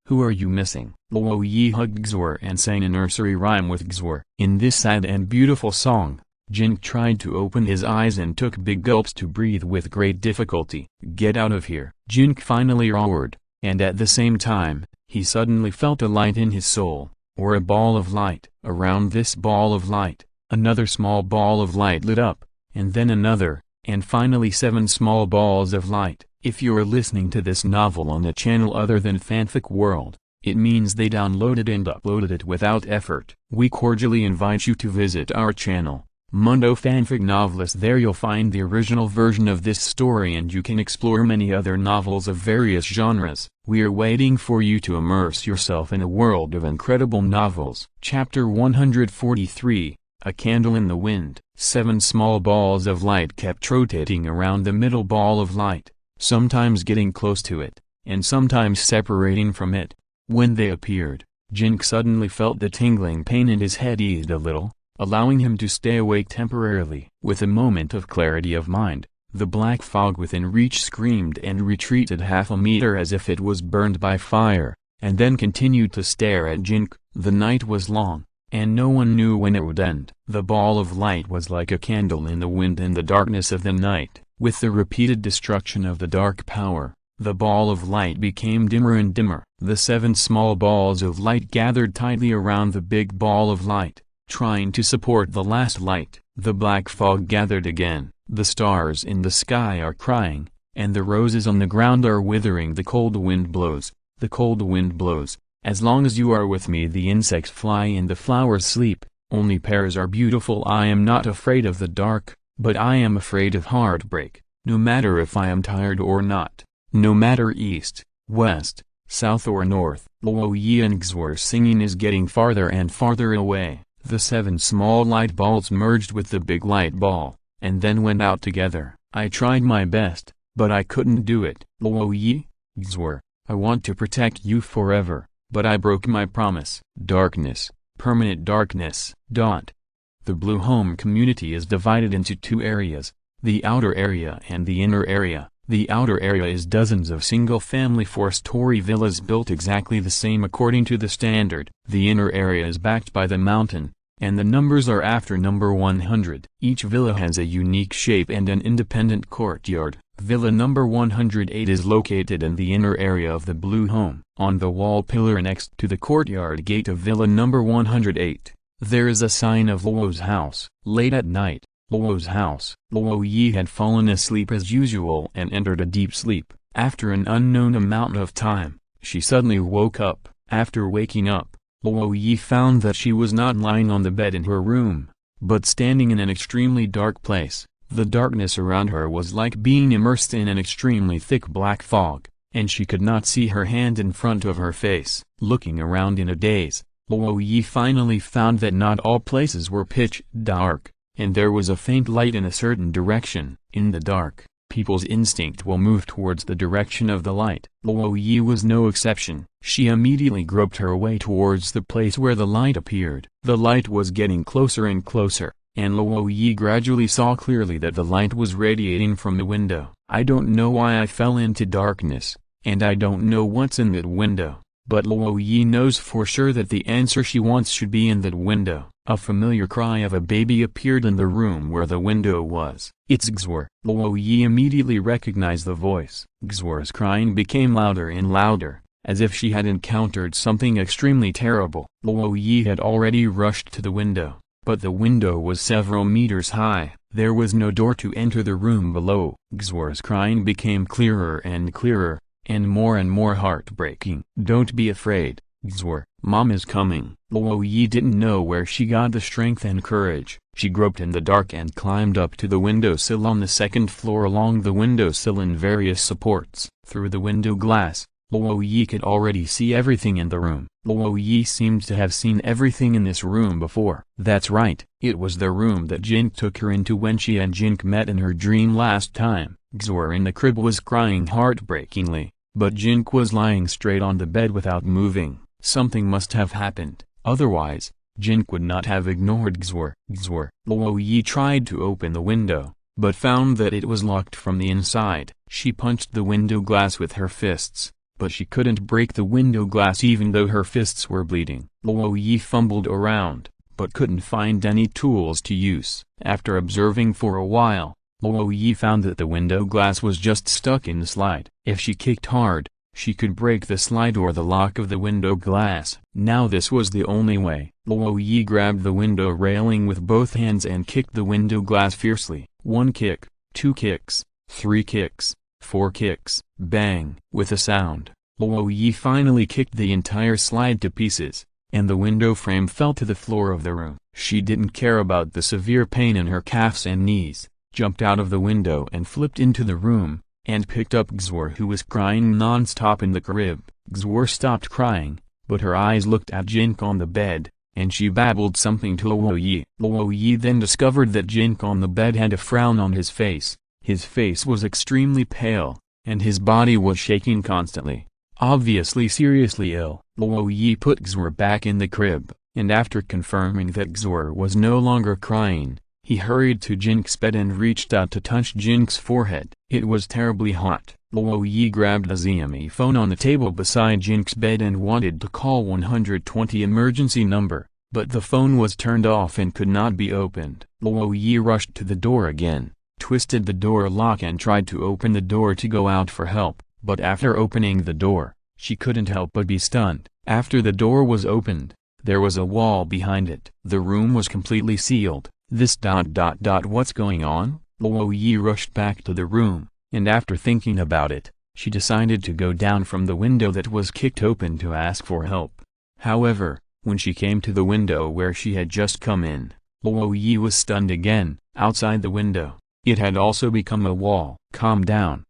S1: who are you missing? Luo Ye hugged Xue'er and sang a nursery rhyme with Xue'er. In this sad and beautiful song, Jin tried to open his eyes and took big gulps to breathe with great difficulty. Get out of here! Jin finally roared, and at the same time, he suddenly felt a light in his soul, or a ball of light. Around this ball of light, another small ball of light lit up, and then another, and finally 7 small balls of light. If you're listening to this novel on a channel other than Fanfic World, it means they downloaded and uploaded it without effort. We cordially invite you to visit our channel, Mundo Fanfic Novelist. There you'll find the original version of this story and you can explore many other novels of various genres. We are waiting for you to immerse yourself in a world of incredible novels. Chapter 143, A Candle in the Wind. 7 small balls of light kept rotating around the middle ball of light, sometimes getting close to it, and sometimes separating from it. When they appeared, Jin suddenly felt the tingling pain and his head eased a little, allowing him to stay awake temporarily. With a moment of clarity of mind, the black fog within reach screamed and retreated half a meter as if it was burned by fire, and then continued to stare at Jin. The night was long, and no one knew when it would end. The ball of light was like a candle in the wind in the darkness of the night. With the repeated destruction of the dark power, the ball of light became dimmer and dimmer. The 7 small balls of light gathered tightly around the big ball of light, trying to support the last light. The black fog gathered again. The stars in the sky are crying, and the roses on the ground are withering. The cold wind blows, the cold wind blows. As long as you are with me the insects fly and the flowers sleep. Only pears are beautiful. I am not afraid of the dark, but I am afraid of heartbreak, no matter if I am tired or not, no matter east, west, south or north. Luo Ye and Xue'er singing is getting farther and farther away. The 7 small light balls merged with the big light ball, and then went out together. I tried my best, but I couldn't do it. Luo Ye, Xue'er, I want to protect you forever, but I broke my promise. Darkness, permanent darkness. The Blue Home community is divided into 2 areas, the outer area and the inner area. The outer area is dozens of single-family 4-story villas built exactly the same according to the standard. The inner area is backed by the mountain, and the numbers are after number 100. Each villa has a unique shape and an independent courtyard. Villa number 108 is located in the inner area of the Blue Home. On the wall pillar next to the courtyard gate of villa number 108, there is a sign of Luo's house. Late at night, Luo's house. Luo Ye had fallen asleep as usual and entered a deep sleep. After an unknown amount of time, she suddenly woke up. After waking up, Luo Ye found that she was not lying on the bed in her room, but standing in an extremely dark place. The darkness around her was like being immersed in an extremely thick black fog, and she could not see her hand in front of her face. Looking around in a daze, Luo Ye finally found that not all places were pitch dark, and there was a faint light in a certain direction. In the dark, People's instinct will move towards the direction of the light. Luo Ye was no exception. She immediately groped her way towards the place where the light appeared. The light was getting closer and closer, and Luo Ye gradually saw clearly that the light was radiating from the window. I don't know why I fell into darkness, and I don't know what's in that window, but Luo Ye knows for sure that the answer she wants should be in that window. A familiar cry of a baby appeared in the room where the window was. It's Xue'er. Luo Ye immediately recognized the voice. Xue'er's crying became louder and louder, as if she had encountered something extremely terrible. Luo Ye had already rushed to the window, but the window was several meters high. There was no door to enter the room below. Xue'er's crying became clearer and more heartbreaking. Don't be afraid, Xue'er, Mom is coming. Luo Ye didn't know where she got the strength and courage. She groped in the dark and climbed up to the windowsill on the second floor. Along the windowsill and various supports, through the window glass, Luo Ye could already see everything in the room. Luo Ye seemed to have seen everything in this room before. That's right, it was the room that Jin Ke took her into when she and Jin Ke met in her dream last time. Xue'er in the crib was crying heartbreakingly, but Jin Ke was lying straight on the bed without moving. Something must have happened, otherwise, Jin Ke would not have ignored Xue'er. Luo Ye tried to open the window, but found that it was locked from the inside. She punched the window glass with her fists, but she couldn't break the window glass even though her fists were bleeding. Luo Ye fumbled around, but couldn't find any tools to use. After observing for a while, Luo Ye found that the window glass was just stuck in the slide. If she kicked hard, she could break the slide or the lock of the window glass. Now this was the only way. Luo Ye grabbed the window railing with both hands and kicked the window glass fiercely. 1 kick, 2 kicks, 3 kicks, 4 kicks, bang! With a sound, Luo Ye finally kicked the entire slide to pieces, and the window frame fell to the floor of the room. She didn't care about the severe pain in her calves and knees, jumped out of the window and flipped into the room, and picked up Xue'er, who was crying non-stop in the crib. Xue'er stopped crying, but her eyes looked at Jin Ke on the bed, and she babbled something to Luo Ye. Luo Ye then discovered that Jin Ke on the bed had a frown on his face. His face was extremely pale, and his body was shaking constantly, obviously seriously ill. Luo Ye put Xue'er back in the crib, and after confirming that Xue'er was no longer crying, he hurried to Jin Ke's bed and reached out to touch Jin Ke's forehead. It was terribly hot. Luo Ye grabbed the Xiaomi phone on the table beside Jin Ke's bed and wanted to call 120 emergency number, but the phone was turned off and could not be opened. Luo Ye rushed to the door again, twisted the door lock and tried to open the door to go out for help, but after opening the door, she couldn't help but be stunned. After the door was opened, there was a wall behind it. The room was completely sealed. What's going on? Luo Ye rushed back to the room, and after thinking about it, she decided to go down from the window that was kicked open to ask for help. However, when she came to the window where she had just come in, Luo Ye was stunned again. Outside the window, it had also become a wall. Calm down,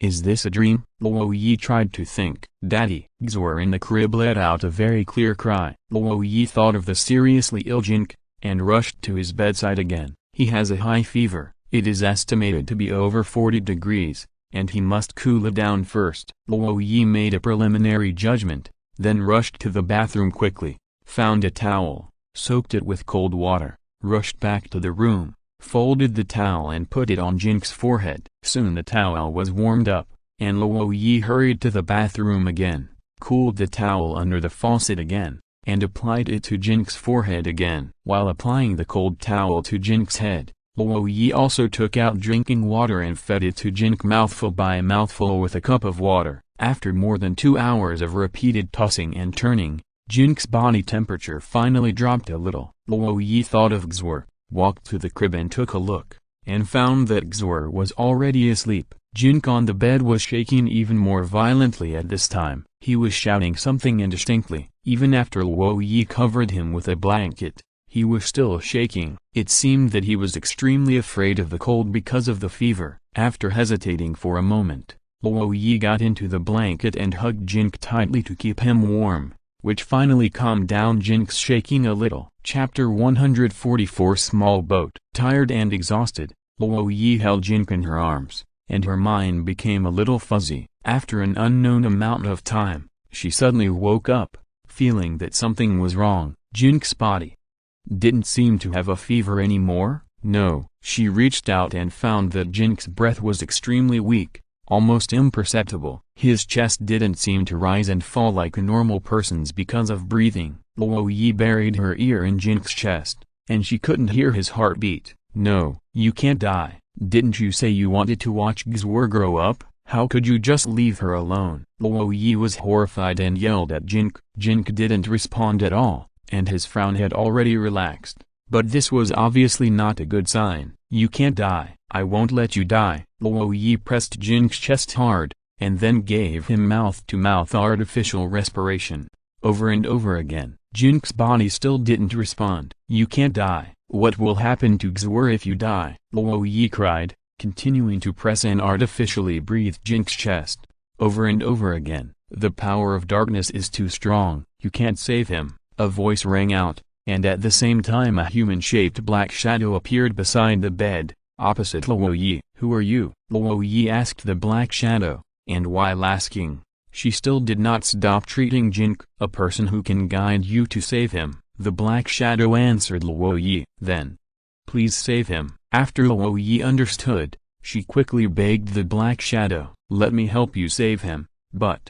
S1: is this a dream? Luo Ye tried to think. Daddy! Xue'er in the crib let out a very clear cry. Luo Ye thought of the seriously ill Jin Ke, and rushed to his bedside again. He has a high fever, it is estimated to be over 40 degrees, and he must cool it down first. Luo Ye made a preliminary judgment, then rushed to the bathroom quickly, found a towel, soaked it with cold water, rushed back to the room, folded the towel and put it on Jin Ke's forehead. Soon the towel was warmed up, and Luo Ye hurried to the bathroom again, cooled the towel under the faucet again, and applied it to Jin Ke's forehead again. While applying the cold towel to Jin Ke's head, Luo Ye also took out drinking water and fed it to Jin Ke mouthful by mouthful with a cup of water. After more than 2 hours of repeated tossing and turning, Jin Ke's body temperature finally dropped a little. Luo Ye thought of Xue'er, walked to the crib and took a look, and found that Xue'er was already asleep. Jin Ke on the bed was shaking even more violently at this time. He was shouting something indistinctly. Even after Luo Ye covered him with a blanket, he was still shaking. It seemed that he was extremely afraid of the cold because of the fever. After hesitating for a moment, Luo Ye got into the blanket and hugged Jin Ke tightly to keep him warm, which finally calmed down Jin Ke's shaking a little. Chapter 144 Small Boat. Tired and exhausted, Luo Ye held Jin Ke in her arms, and her mind became a little fuzzy. After an unknown amount of time, she suddenly woke up, feeling that something was wrong. Jin Ke's body didn't seem to have a fever anymore. No, she reached out and found that Jin Ke's breath was extremely weak, almost imperceptible. His chest didn't seem to rise and fall like a normal person's because of breathing. Luo Ye buried her ear in Jin Ke's chest, and she couldn't hear his heartbeat. No, you can't die. Didn't you say you wanted to watch Xue'er grow up? How could you just leave her alone? Luo Ye was horrified and yelled at Jin Ke. Jin Ke didn't respond at all, and his frown had already relaxed. But this was obviously not a good sign. You can't die. I won't let you die. Luo Ye pressed Jin Ke's chest hard, and then gave him mouth-to-mouth artificial respiration. Over and over again. Jin Ke's body still didn't respond. You can't die. What will happen to Xue'er if you die? Luo Ye cried, continuing to press and artificially breathe Jin Ke's chest. Over and over again. The power of darkness is too strong. You can't save him. A voice rang out, and at the same time a human-shaped black shadow appeared beside the bed, opposite Luo Ye. Who are you? Luo Ye asked the black shadow, and while asking, she still did not stop treating Jin Ke. A person who can guide you to save him, the black shadow answered Luo Ye. Then, please save him. After Luo Ye understood, she quickly begged the black shadow, let me help you save him, but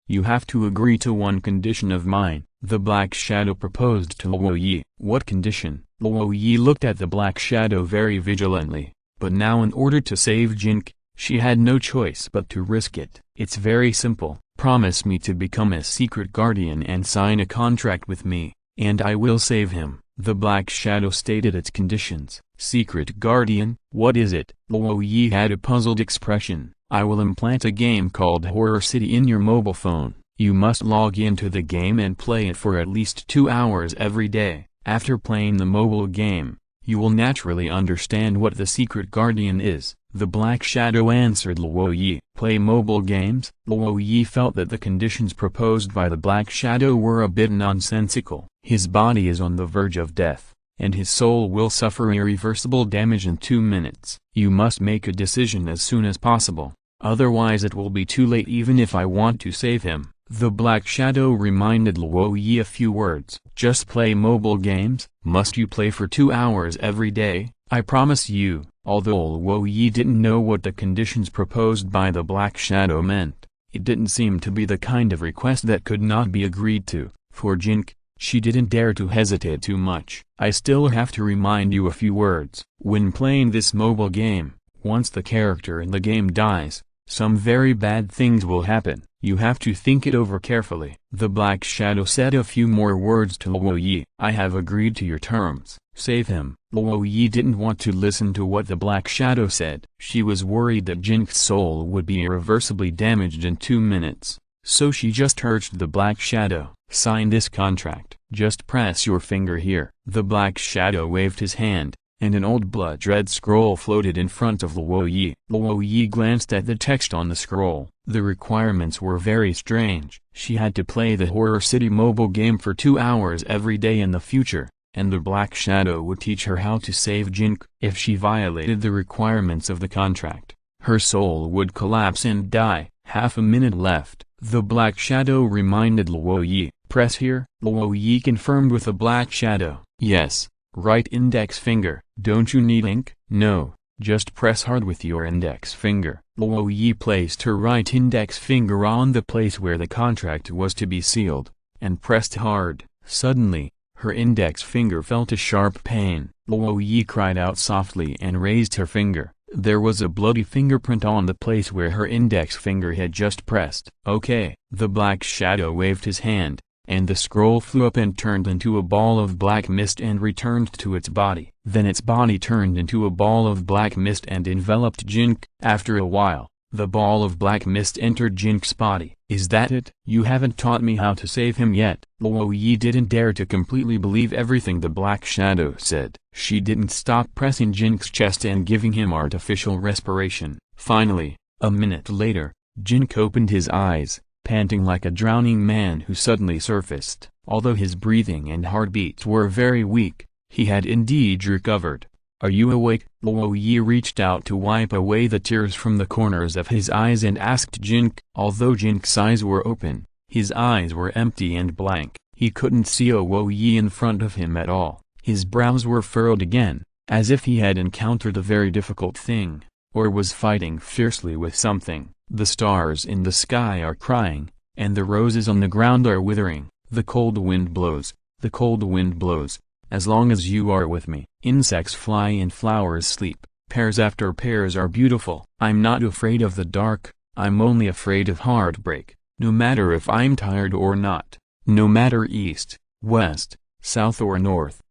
S1: you have to agree to one condition of mine. The black shadow proposed to Luo Ye. What condition? Luo Ye looked at the black shadow very vigilantly, but now in order to save Jin Ke, she had no choice but to risk it. It's very simple. Promise me to become a secret guardian and sign a contract with me, and I will save him. The black shadow stated its conditions. Secret guardian? What is it? Luo Ye had a puzzled expression. I will implant a game called Horror City in your mobile phone. You must log into the game and play it for at least 2 hours every day. After playing the mobile game, you will naturally understand what the secret guardian is. The black shadow answered Luo Ye. Play mobile games? Luo Ye felt that the conditions proposed by the black shadow were a bit nonsensical. His body is on the verge of death, and his soul will suffer irreversible damage in 2 minutes. You must make a decision as soon as possible, otherwise it will be too late even if I want to save him. The black shadow reminded Luo Ye a few words. Just play mobile games? Must you play for 2 hours every day? I promise you. Although Luo Ye didn't know what the conditions proposed by the black shadow meant, it didn't seem to be the kind of request that could not be agreed to. For Jin Ke, she didn't dare to hesitate too much. I still have to remind you a few words. When playing this mobile game, once the character in the game dies, some very bad things will happen. You have to think it over carefully. The black shadow said a few more words to Luo Ye. I have agreed to your terms. Save him. Luo Ye didn't want to listen to what the black shadow said. She was worried that Jin Ke's soul would be irreversibly damaged in 2 minutes. So she just urged the black shadow, sign this contract. Just press your finger here. The black shadow waved his hand, and an old blood-red scroll floated in front of Luo Ye. Luo Ye glanced at the text on the scroll. The requirements were very strange. She had to play the Horror City mobile game for 2 hours every day in the future, and the black shadow would teach her how to save Jin Ke. If she violated the requirements of the contract, her soul would collapse and die. Half a minute left. The black shadow reminded Luo Ye. Press here. Luo Ye confirmed with the black shadow. Yes. Right index finger. Don't you need ink? No, just press hard with your index finger. Luo Ye placed her right index finger on the place where the contract was to be sealed, and pressed hard. Suddenly, her index finger felt a sharp pain. Luo Ye cried out softly and raised her finger. There was a bloody fingerprint on the place where her index finger had just pressed. Okay. The black shadow waved his hand, and the scroll flew up and turned into a ball of black mist and returned to its body. Then its body turned into a ball of black mist and enveloped Jin Ke. After a while, the ball of black mist entered Jin Ke's body. Is that it? You haven't taught me how to save him yet. Luo Ye didn't dare to completely believe everything the black shadow said. She didn't stop pressing Jin Ke's chest and giving him artificial respiration. Finally, a minute later, Jin Ke opened his eyes, panting like a drowning man who suddenly surfaced. Although his breathing and heartbeats were very weak, he had indeed recovered. Are you awake? Luo Ye reached out to wipe away the tears from the corners of his eyes and asked Jin Ke. Although Jin Ke's eyes were open, his eyes were empty and blank. He couldn't see Luo Ye in front of him at all. His brows were furrowed again, as if he had encountered a very difficult thing, or was fighting fiercely with something. The stars in the sky are crying, and the roses on the ground are withering. The cold wind blows, the cold wind blows. As long as you are with me, insects fly and flowers sleep, pairs after pairs are beautiful. I'm not afraid of the dark, I'm only afraid of heartbreak, no matter if I'm tired or not, no matter east, west, south or north.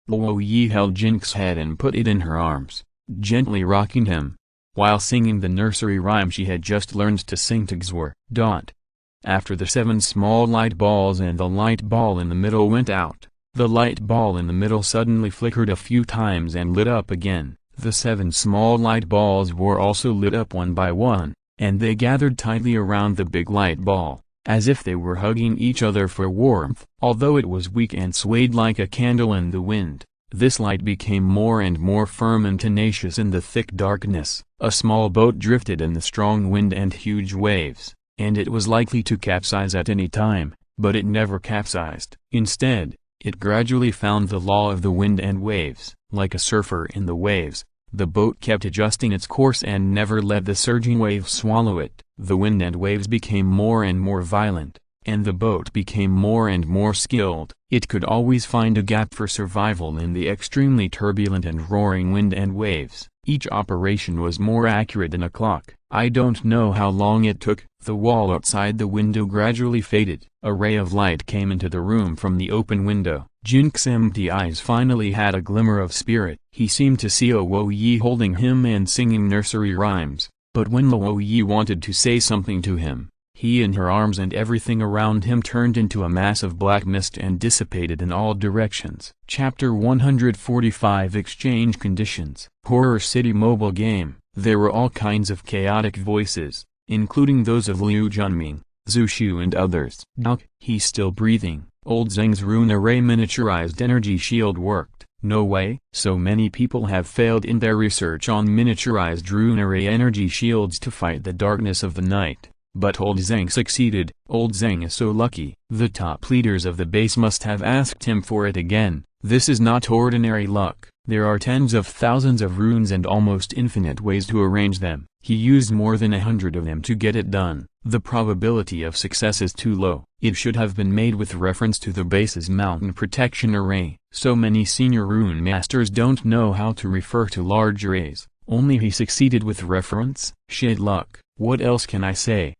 S1: Luo Ye held Jin Ke's head and put it in her arms, gently rocking him, while singing the nursery rhyme she had just learned to sing to Xue'er. After the 7 small light balls and the light ball in the middle went out, the light ball in the middle suddenly flickered a few times and lit up again. The 7 small light balls were also lit up one by one, and they gathered tightly around the big light ball, as if they were hugging each other for warmth. Although it was weak and swayed like a candle in the wind, this light became more and more firm and tenacious in the thick darkness. A small boat drifted in the strong wind and huge waves, and it was likely to capsize at any time, but it never capsized. Instead, it gradually found the law of the wind and waves. Like a surfer in the waves, the boat kept adjusting its course and never let the surging waves swallow it. The wind and waves became more and more violent, and the boat became more and more skilled. It could always find a gap for survival in the extremely turbulent and roaring wind and waves. Each operation was more accurate than a clock. I don't know how long it took. The wall outside the window gradually faded. A ray of light came into the room from the open window. Jin Ke's empty eyes finally had a glimmer of spirit. He seemed to see Luo Ye holding him and singing nursery rhymes, but when Luo Ye wanted to say something to him, he and her arms and everything around him turned into a mass of black mist and dissipated in all directions. Chapter 145 Exchange Conditions. Horror City mobile game. There were all kinds of chaotic voices, including those of Liu Junming, Zhu Shu and others. He's still breathing. Old Zheng's rune array miniaturized energy shield worked. No way. So many people have failed in their research on miniaturized rune array energy shields to fight the darkness of the night. But Old Zheng succeeded. Old Zheng is so lucky. The top leaders of the base must have asked him for it again. This is not ordinary luck. There are tens of thousands of runes and almost infinite ways to arrange them. He used more than 100 of them to get it done. The probability of success is too low. It should have been made with reference to the base's mountain protection array. So many senior rune masters don't know how to refer to large arrays. Only he succeeded with reference. Shit luck. What else can I say?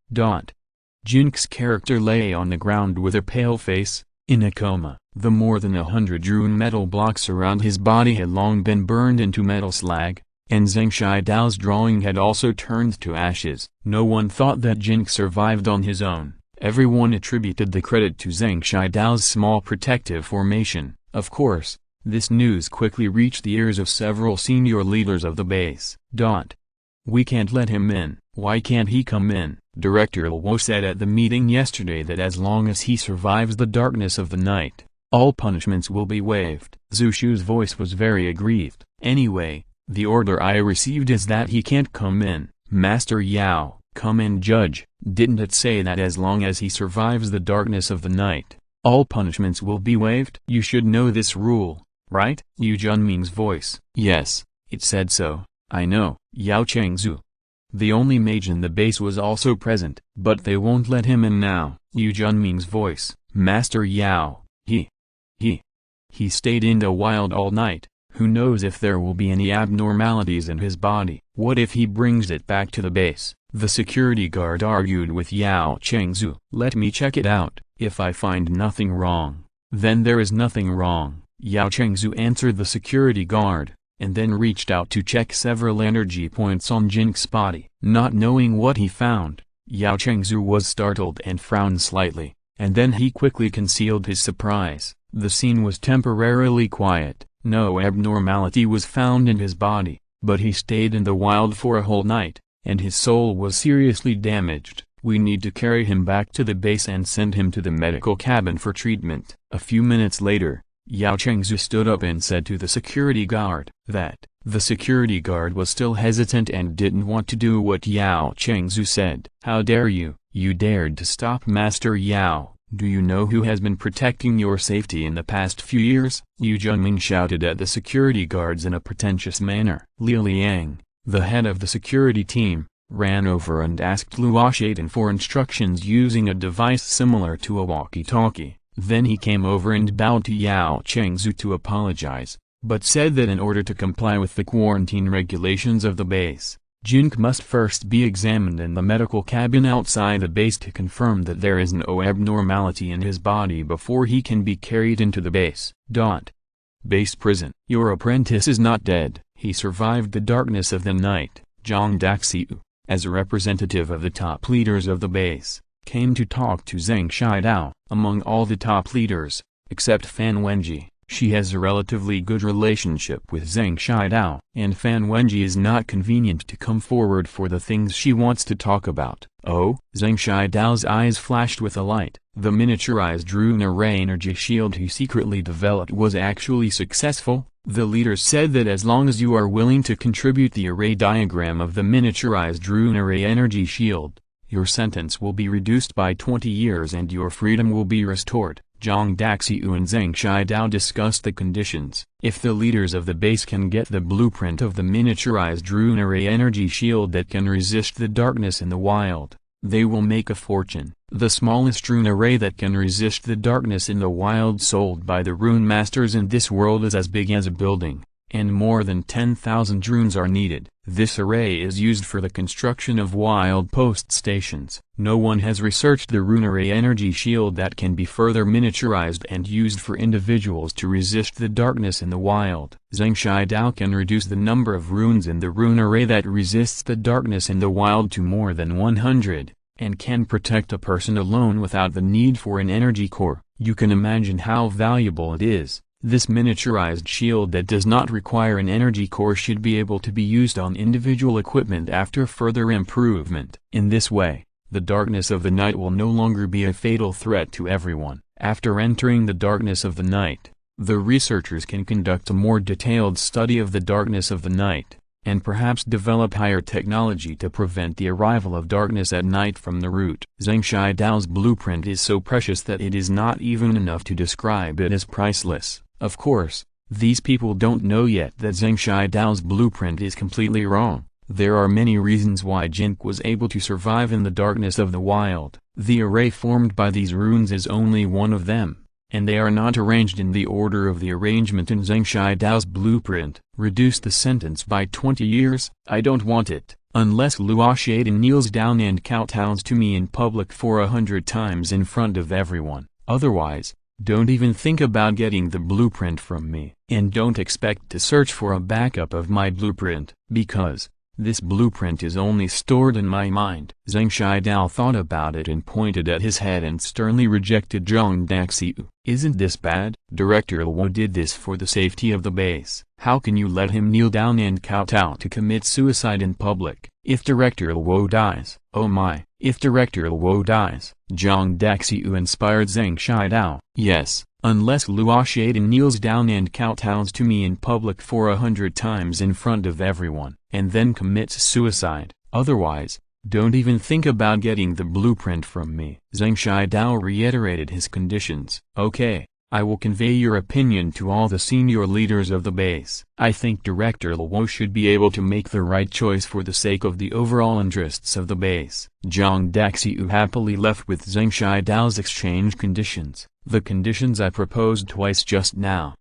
S1: Jin Ke's character lay on the ground with a pale face, in a coma. The more than 100 rune metal blocks around his body had long been burned into metal slag, and Zheng Shidao's drawing had also turned to ashes. No one thought that Jin Ke survived on his own. Everyone attributed the credit to Zheng Shidao's small protective formation. Of course, this news quickly reached the ears of several senior leaders of the base. We can't let him in. Why can't he come in? Director Luo said at the meeting yesterday that as long as he survives the darkness of the night, all punishments will be waived. Zhu Shu's voice was very aggrieved. Anyway, the order I received is that he can't come in. Master Yao, come and judge. Didn't it say that as long as he survives the darkness of the night, all punishments will be waived? You should know this rule, right? Liu Junming's voice. Yes, it said so. I know. Yao Chengzu, the only mage in the base, was also present. But they won't let him in now. Liu Junming's voice. Master Yao, he stayed in the wild all night. Who knows if there will be any abnormalities in his body? What if he brings it back to the base? The security guard argued with Yao Chengzu. Let me check it out. If I find nothing wrong, then there is nothing wrong. Yao Chengzu answered the security guard, and then reached out to check several energy points on Jin Ke's body. Not knowing what he found, Yao Chengzu was startled and frowned slightly, and then he quickly concealed his surprise. The scene was temporarily quiet. No abnormality was found in his body, but he stayed in the wild for a whole night, and his soul was seriously damaged. We need to carry him back to the base and send him to the medical cabin for treatment. A few minutes later, Yao Chengzu stood up and said to the security guard that. The security guard was still hesitant and didn't want to do what Yao Chengzu said. How dare you? You dared to stop Master Yao. Do you know who has been protecting your safety in the past few years? Yu Junming shouted at the security guards in a pretentious manner. Liu Liang, the head of the security team, ran over and asked Luo Ye for instructions using a device similar to a walkie-talkie. Then he came over and bowed to Yao Chengzu to apologize, but said that in order to comply with the quarantine regulations of the base, Jin Ke must first be examined in the medical cabin outside the base to confirm that there is no abnormality in his body before he can be carried into the base. Base prison. Your apprentice is not dead. He survived the darkness of the night. Zhang Daxiu, as a representative of the top leaders of the base, came to talk to Zhang Shidao. Among all the top leaders, except Fan Wenji, she has a relatively good relationship with Zhang Shidao, and Fan Wenji is not convenient to come forward for the things she wants to talk about. Oh, Zhang Shidao's eyes flashed with a light. The miniaturized rune array energy shield he secretly developed was actually successful. The leaders said that as long as you are willing to contribute the array diagram of the miniaturized rune array energy shield, your sentence will be reduced by 20 years and your freedom will be restored. Zhang Daxiu and Zhang Shidao discussed the conditions. If the leaders of the base can get the blueprint of the miniaturized rune array energy shield that can resist the darkness in the wild, they will make a fortune. The smallest rune array that can resist the darkness in the wild sold by the rune masters in this world is as big as a building, and more than 10,000 runes are needed. This array is used for the construction of wild post stations. No one has researched the rune array energy shield that can be further miniaturized and used for individuals to resist the darkness in the wild. Zhang Shidao can reduce the number of runes in the rune array that resists the darkness in the wild to more than 100, and can protect a person alone without the need for an energy core. You can imagine how valuable it is. This miniaturized shield that does not require an energy core should be able to be used on individual equipment after further improvement. In this way, the darkness of the night will no longer be a fatal threat to everyone. After entering the darkness of the night, the researchers can conduct a more detailed study of the darkness of the night, and perhaps develop higher technology to prevent the arrival of darkness at night from the root. Zhang Shidao's blueprint is so precious that it is not even enough to describe it as priceless. Of course, these people don't know yet that Zhang Shidao's blueprint is completely wrong. There are many reasons why Jin Ke was able to survive in the darkness of the wild. The array formed by these runes is only one of them, and they are not arranged in the order of the arrangement in Zhang Shidao's blueprint. Reduce the sentence by 20 years? I don't want it. Unless Luo Ye kneels down and kowtows to me in public for 100 times in front of everyone. Otherwise, don't even think about getting the blueprint from me. And don't expect to search for a backup of my blueprint, because this blueprint is only stored in my mind. Zhang Shidao thought about it and pointed at his head and sternly rejected Zhang Daxiu. Isn't this bad? Director Luo did this for the safety of the base. How can you let him kneel down and kowtow to commit suicide in public? If Director Luo dies, oh my, if Director Luo dies, Zhang Daxiu inspired Zhang Shidao. Yes, unless Luo Ye kneels down and kowtows to me in public for 100 times in front of everyone, and then commits suicide. Otherwise, don't even think about getting the blueprint from me. Zhang Shidao reiterated his conditions. Okay, I will convey your opinion to all the senior leaders of the base. I think Director Luo should be able to make the right choice for the sake of the overall interests of the base. Zhang Daxiu happily left with Zhang Shidao's exchange conditions. The conditions I proposed twice just now.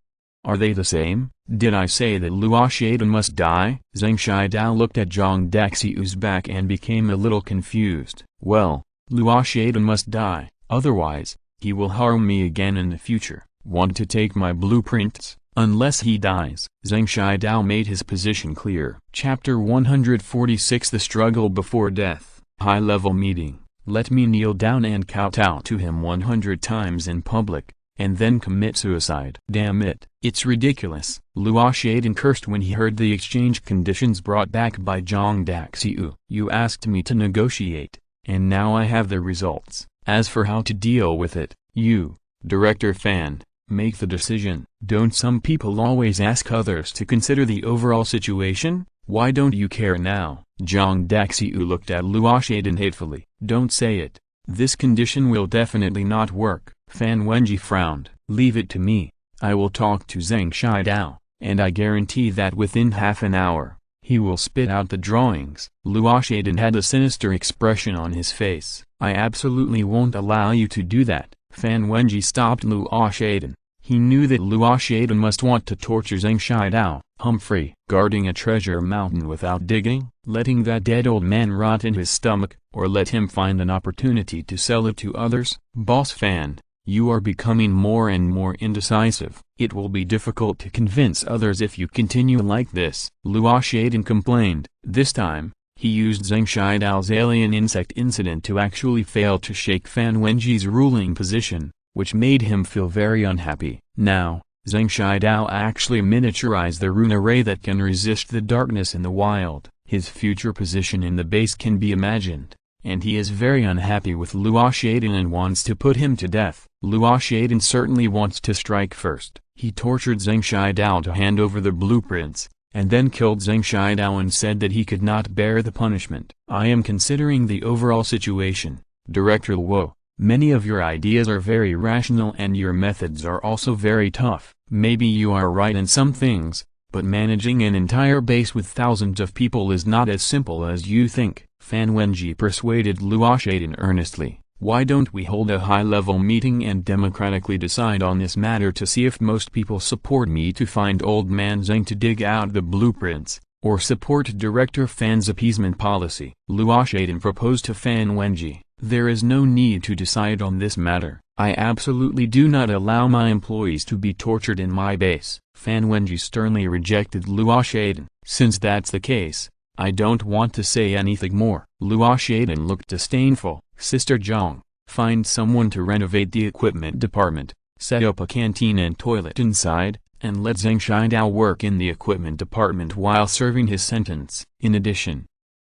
S1: Are they the same? Did I say that Luo Ye must die? Zhang Shidao looked at Zhang Daxiu's back and became a little confused. Well, Luo Ye must die, otherwise, he will harm me again in the future. Want to take my blueprints? Unless he dies. Zhang Shidao made his position clear. Chapter 146 The Struggle Before Death. High-level meeting. Let me kneel down and kowtow to him 100 times in public, and then commit suicide. Damn it, it's ridiculous. Luo Ye cursed when he heard the exchange conditions brought back by Zhang Daxiu. You asked me to negotiate, and now I have the results. As for how to deal with it, you, Director Fan, Make the decision. Don't some people always ask others to consider the overall situation? Why don't you care now? Zhang Daxiu looked at Luo Ye hatefully. Don't say it. This condition will definitely not work. Fan Wenji frowned. Leave it to me. I will talk to Zhang Shidao, and I guarantee that within half an hour, he will spit out the drawings. Luo Ye had a sinister expression on his face. I absolutely won't allow you to do that. Fan Wenji stopped Luo Ye. He knew that Luo Ye must want to torture Zhang Shidao. Humphrey, guarding a treasure mountain without digging, letting that dead old man rot in his stomach, or let him find an opportunity to sell it to others? Boss Fan, you are becoming more and more indecisive. It will be difficult to convince others if you continue like this. Luo Ye complained. This time, he used Zhang Shidao's alien insect incident to actually fail to shake Fan Wenji's ruling position, which made him feel very unhappy. Now, Zhang Shidao actually miniaturized the rune array that can resist the darkness in the wild. His future position in the base can be imagined, and he is very unhappy with Luo Ye and wants to put him to death. Luo Ye certainly wants to strike first. He tortured Zhang Shidao to hand over the blueprints, and then killed Zhang Shidao and said that he could not bear the punishment. I am considering the overall situation, Director Luo. Many of your ideas are very rational and your methods are also very tough. Maybe you are right in some things, but managing an entire base with thousands of people is not as simple as you think. Fan Wenji persuaded Luo Ye earnestly. Why don't we hold a high-level meeting and democratically decide on this matter to see if most people support me to find old man Zhang to dig out the blueprints, or support Director Fan's appeasement policy? Luo Ye proposed to Fan Wenji. There is no need to decide on this matter. I absolutely do not allow my employees to be tortured in my base. Fan Wenji sternly rejected Luo Ye. Since that's the case, I don't want to say anything more. Luo Ye looked disdainful. Sister Zhang, find someone to renovate the equipment department, set up a canteen and toilet inside, and let Zhang Shidao work in the equipment department while serving his sentence. In addition,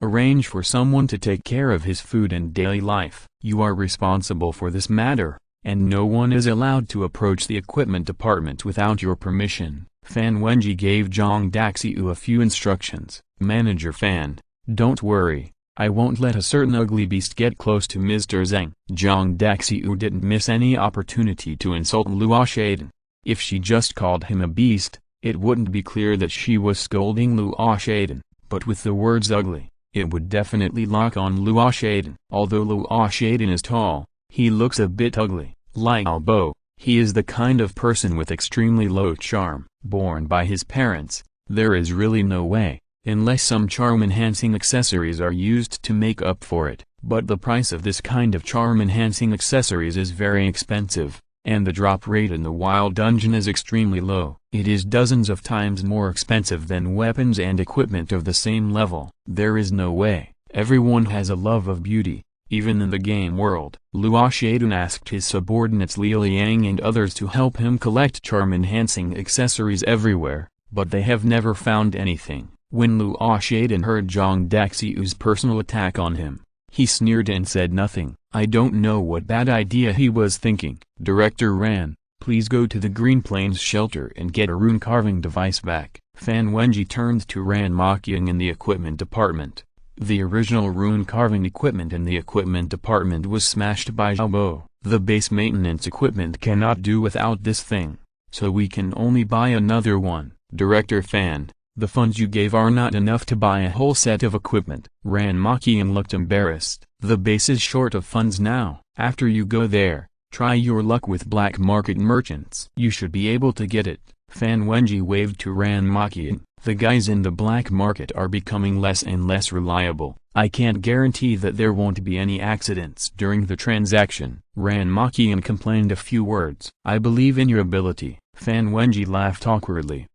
S1: arrange for someone to take care of his food and daily life. You are responsible for this matter, and no one is allowed to approach the equipment department without your permission. Fan Wenji gave Zhang Daxiu a few instructions. Manager Fan, don't worry, I won't let a certain ugly beast get close to Mr. Zhang. Zhang Daxiu didn't miss any opportunity to insult Luo Ye. If she just called him a beast, it wouldn't be clear that she was scolding Luo Ye, but with the words ugly, it would definitely lock on Luo Ye. Although Luo Ye is tall, he looks a bit ugly. Like Albo, he is the kind of person with extremely low charm. Born by his parents, there is really no way, unless some charm-enhancing accessories are used to make up for it. But the price of this kind of charm-enhancing accessories is very expensive, and the drop rate in the wild dungeon is extremely low. It is dozens of times more expensive than weapons and equipment of the same level. There is no way. Everyone has a love of beauty, even in the game world. Luo Ye asked his subordinates Liu Yang and others to help him collect charm-enhancing accessories everywhere, but they have never found anything. When Luo Ye heard Zhang Daxiu's personal attack on him, he sneered and said nothing. I don't know what bad idea he was thinking. Director Ran, please go to the Green Plains shelter and get a rune carving device back. Fan Wenji turned to Ran Maqiang in the equipment department. The original rune carving equipment in the equipment department was smashed by Xiaobo. The base maintenance equipment cannot do without this thing, so we can only buy another one. Director Fan, the funds you gave are not enough to buy a whole set of equipment. Ran Maqiang looked embarrassed. The base is short of funds now. After you go there, try your luck with black market merchants. You should be able to get it. Fan Wenji waved to Ran Maqiang. The guys in the black market are becoming less and less reliable. I can't guarantee that there won't be any accidents during the transaction. Ran Maqiang complained a few words. I believe in your ability. Fan Wenji laughed awkwardly.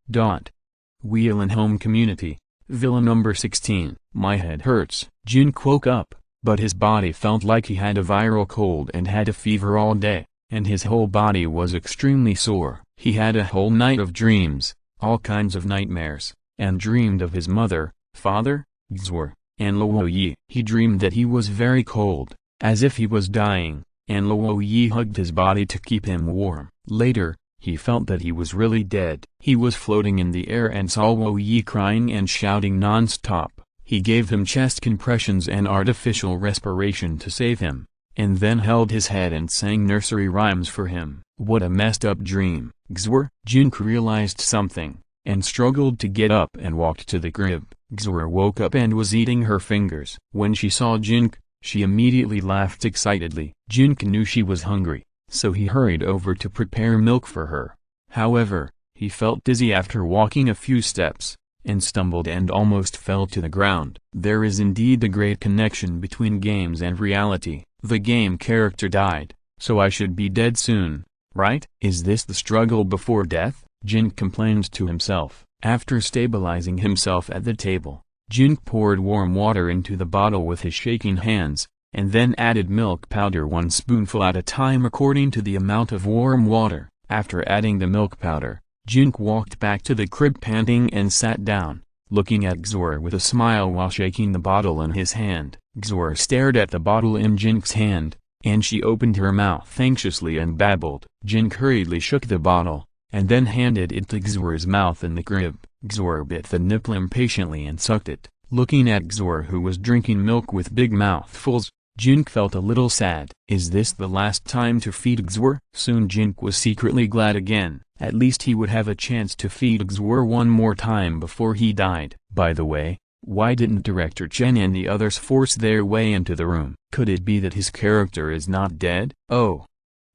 S1: Wheel and Home Community, Villa number 16. My head hurts. Jin woke up, but his body felt like he had a viral cold and had a fever all day, and his whole body was extremely sore. He had a whole night of dreams, all kinds of nightmares, and dreamed of his mother, father, Xue'er, and Luo Ye. He dreamed that he was very cold, as if he was dying, and Luo Ye hugged his body to keep him warm. Later, he felt that he was really dead. He was floating in the air and saw Luo Ye crying and shouting non-stop. He gave him chest compressions and artificial respiration to save him, and then held his head and sang nursery rhymes for him. What a messed up dream. Xue'er. Jin Ke realized something, and struggled to get up and walked to the crib. Xue'er woke up and was eating her fingers. When she saw Jin Ke, she immediately laughed excitedly. Jin Ke knew she was hungry, so he hurried over to prepare milk for her. However, he felt dizzy after walking a few steps, and stumbled and almost fell to the ground. There is indeed a great connection between games and reality. The game character died, so I should be dead soon, right? Is this the struggle before death? Jin complained to himself. After stabilizing himself at the table, Jin poured warm water into the bottle with his shaking hands, and then added milk powder 1 spoonful at a time according to the amount of warm water. After adding the milk powder, Jin walked back to the crib panting and sat down, looking at Xue'er with a smile while shaking the bottle in his hand. Xue'er stared at the bottle in Jin's hand, and she opened her mouth anxiously and babbled. Jin hurriedly shook the bottle, and then handed it to Xue'er's mouth in the crib. Xue'er bit the nipple impatiently and sucked it. Looking at Xue'er, who was drinking milk with big mouthfuls, Jin felt a little sad. Is this the last time to feed Xue'er? Soon Jin was secretly glad again. At least he would have a chance to feed Xue'er one more time before he died. By the way, why didn't Director Chen and the others force their way into the room? Could it be that his character is not dead? Oh,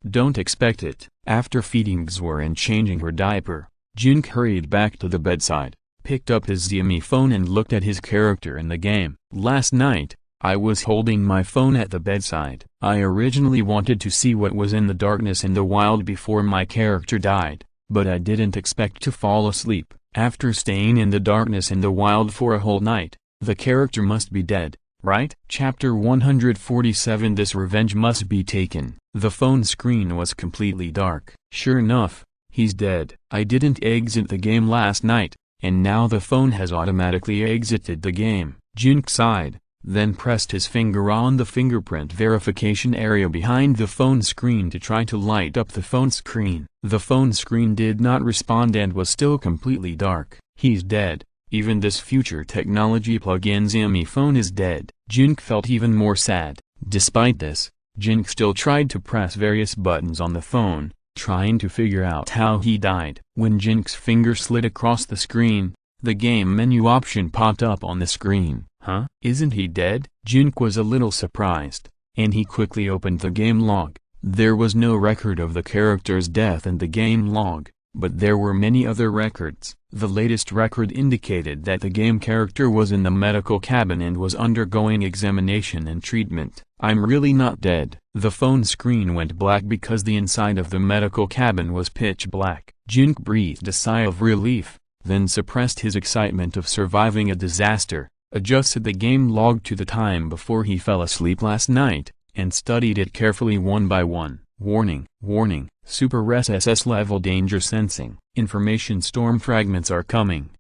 S1: don't expect it. After feeding Xue'er and changing her diaper, Jin hurried back to the bedside, picked up his Xiaomi phone and looked at his character in the game. Last night, I was holding my phone at the bedside. I originally wanted to see what was in the darkness in the wild before my character died, but I didn't expect to fall asleep. After staying in the darkness in the wild for a whole night, the character must be dead, right? Chapter 147. This revenge must be taken. The phone screen was completely dark. Sure enough, he's dead. I didn't exit the game last night, and now the phone has automatically exited the game. Jin sighed, then pressed his finger on the fingerprint verification area behind the phone screen to try to light up the phone screen. The phone screen did not respond and was still completely dark. He's dead. Even this future technology plug-in Xiaomi phone is dead. Jin felt even more sad. Despite this, Jin still tried to press various buttons on the phone, trying to figure out how he died. When Jin's finger slid across the screen, the game menu option popped up on the screen. Huh? Isn't he dead? Jin was a little surprised, and he quickly opened the game log. There was no record of the character's death in the game log, but there were many other records. The latest record indicated that the game character was in the medical cabin and was undergoing examination and treatment. I'm really not dead. The phone screen went black because the inside of the medical cabin was pitch black. Jin breathed a sigh of relief, then suppressed his excitement of surviving a disaster, adjusted the game log to the time before he fell asleep last night, and studied it carefully one by one. Warning, warning, Super SSS level danger sensing. Information storm fragments are coming.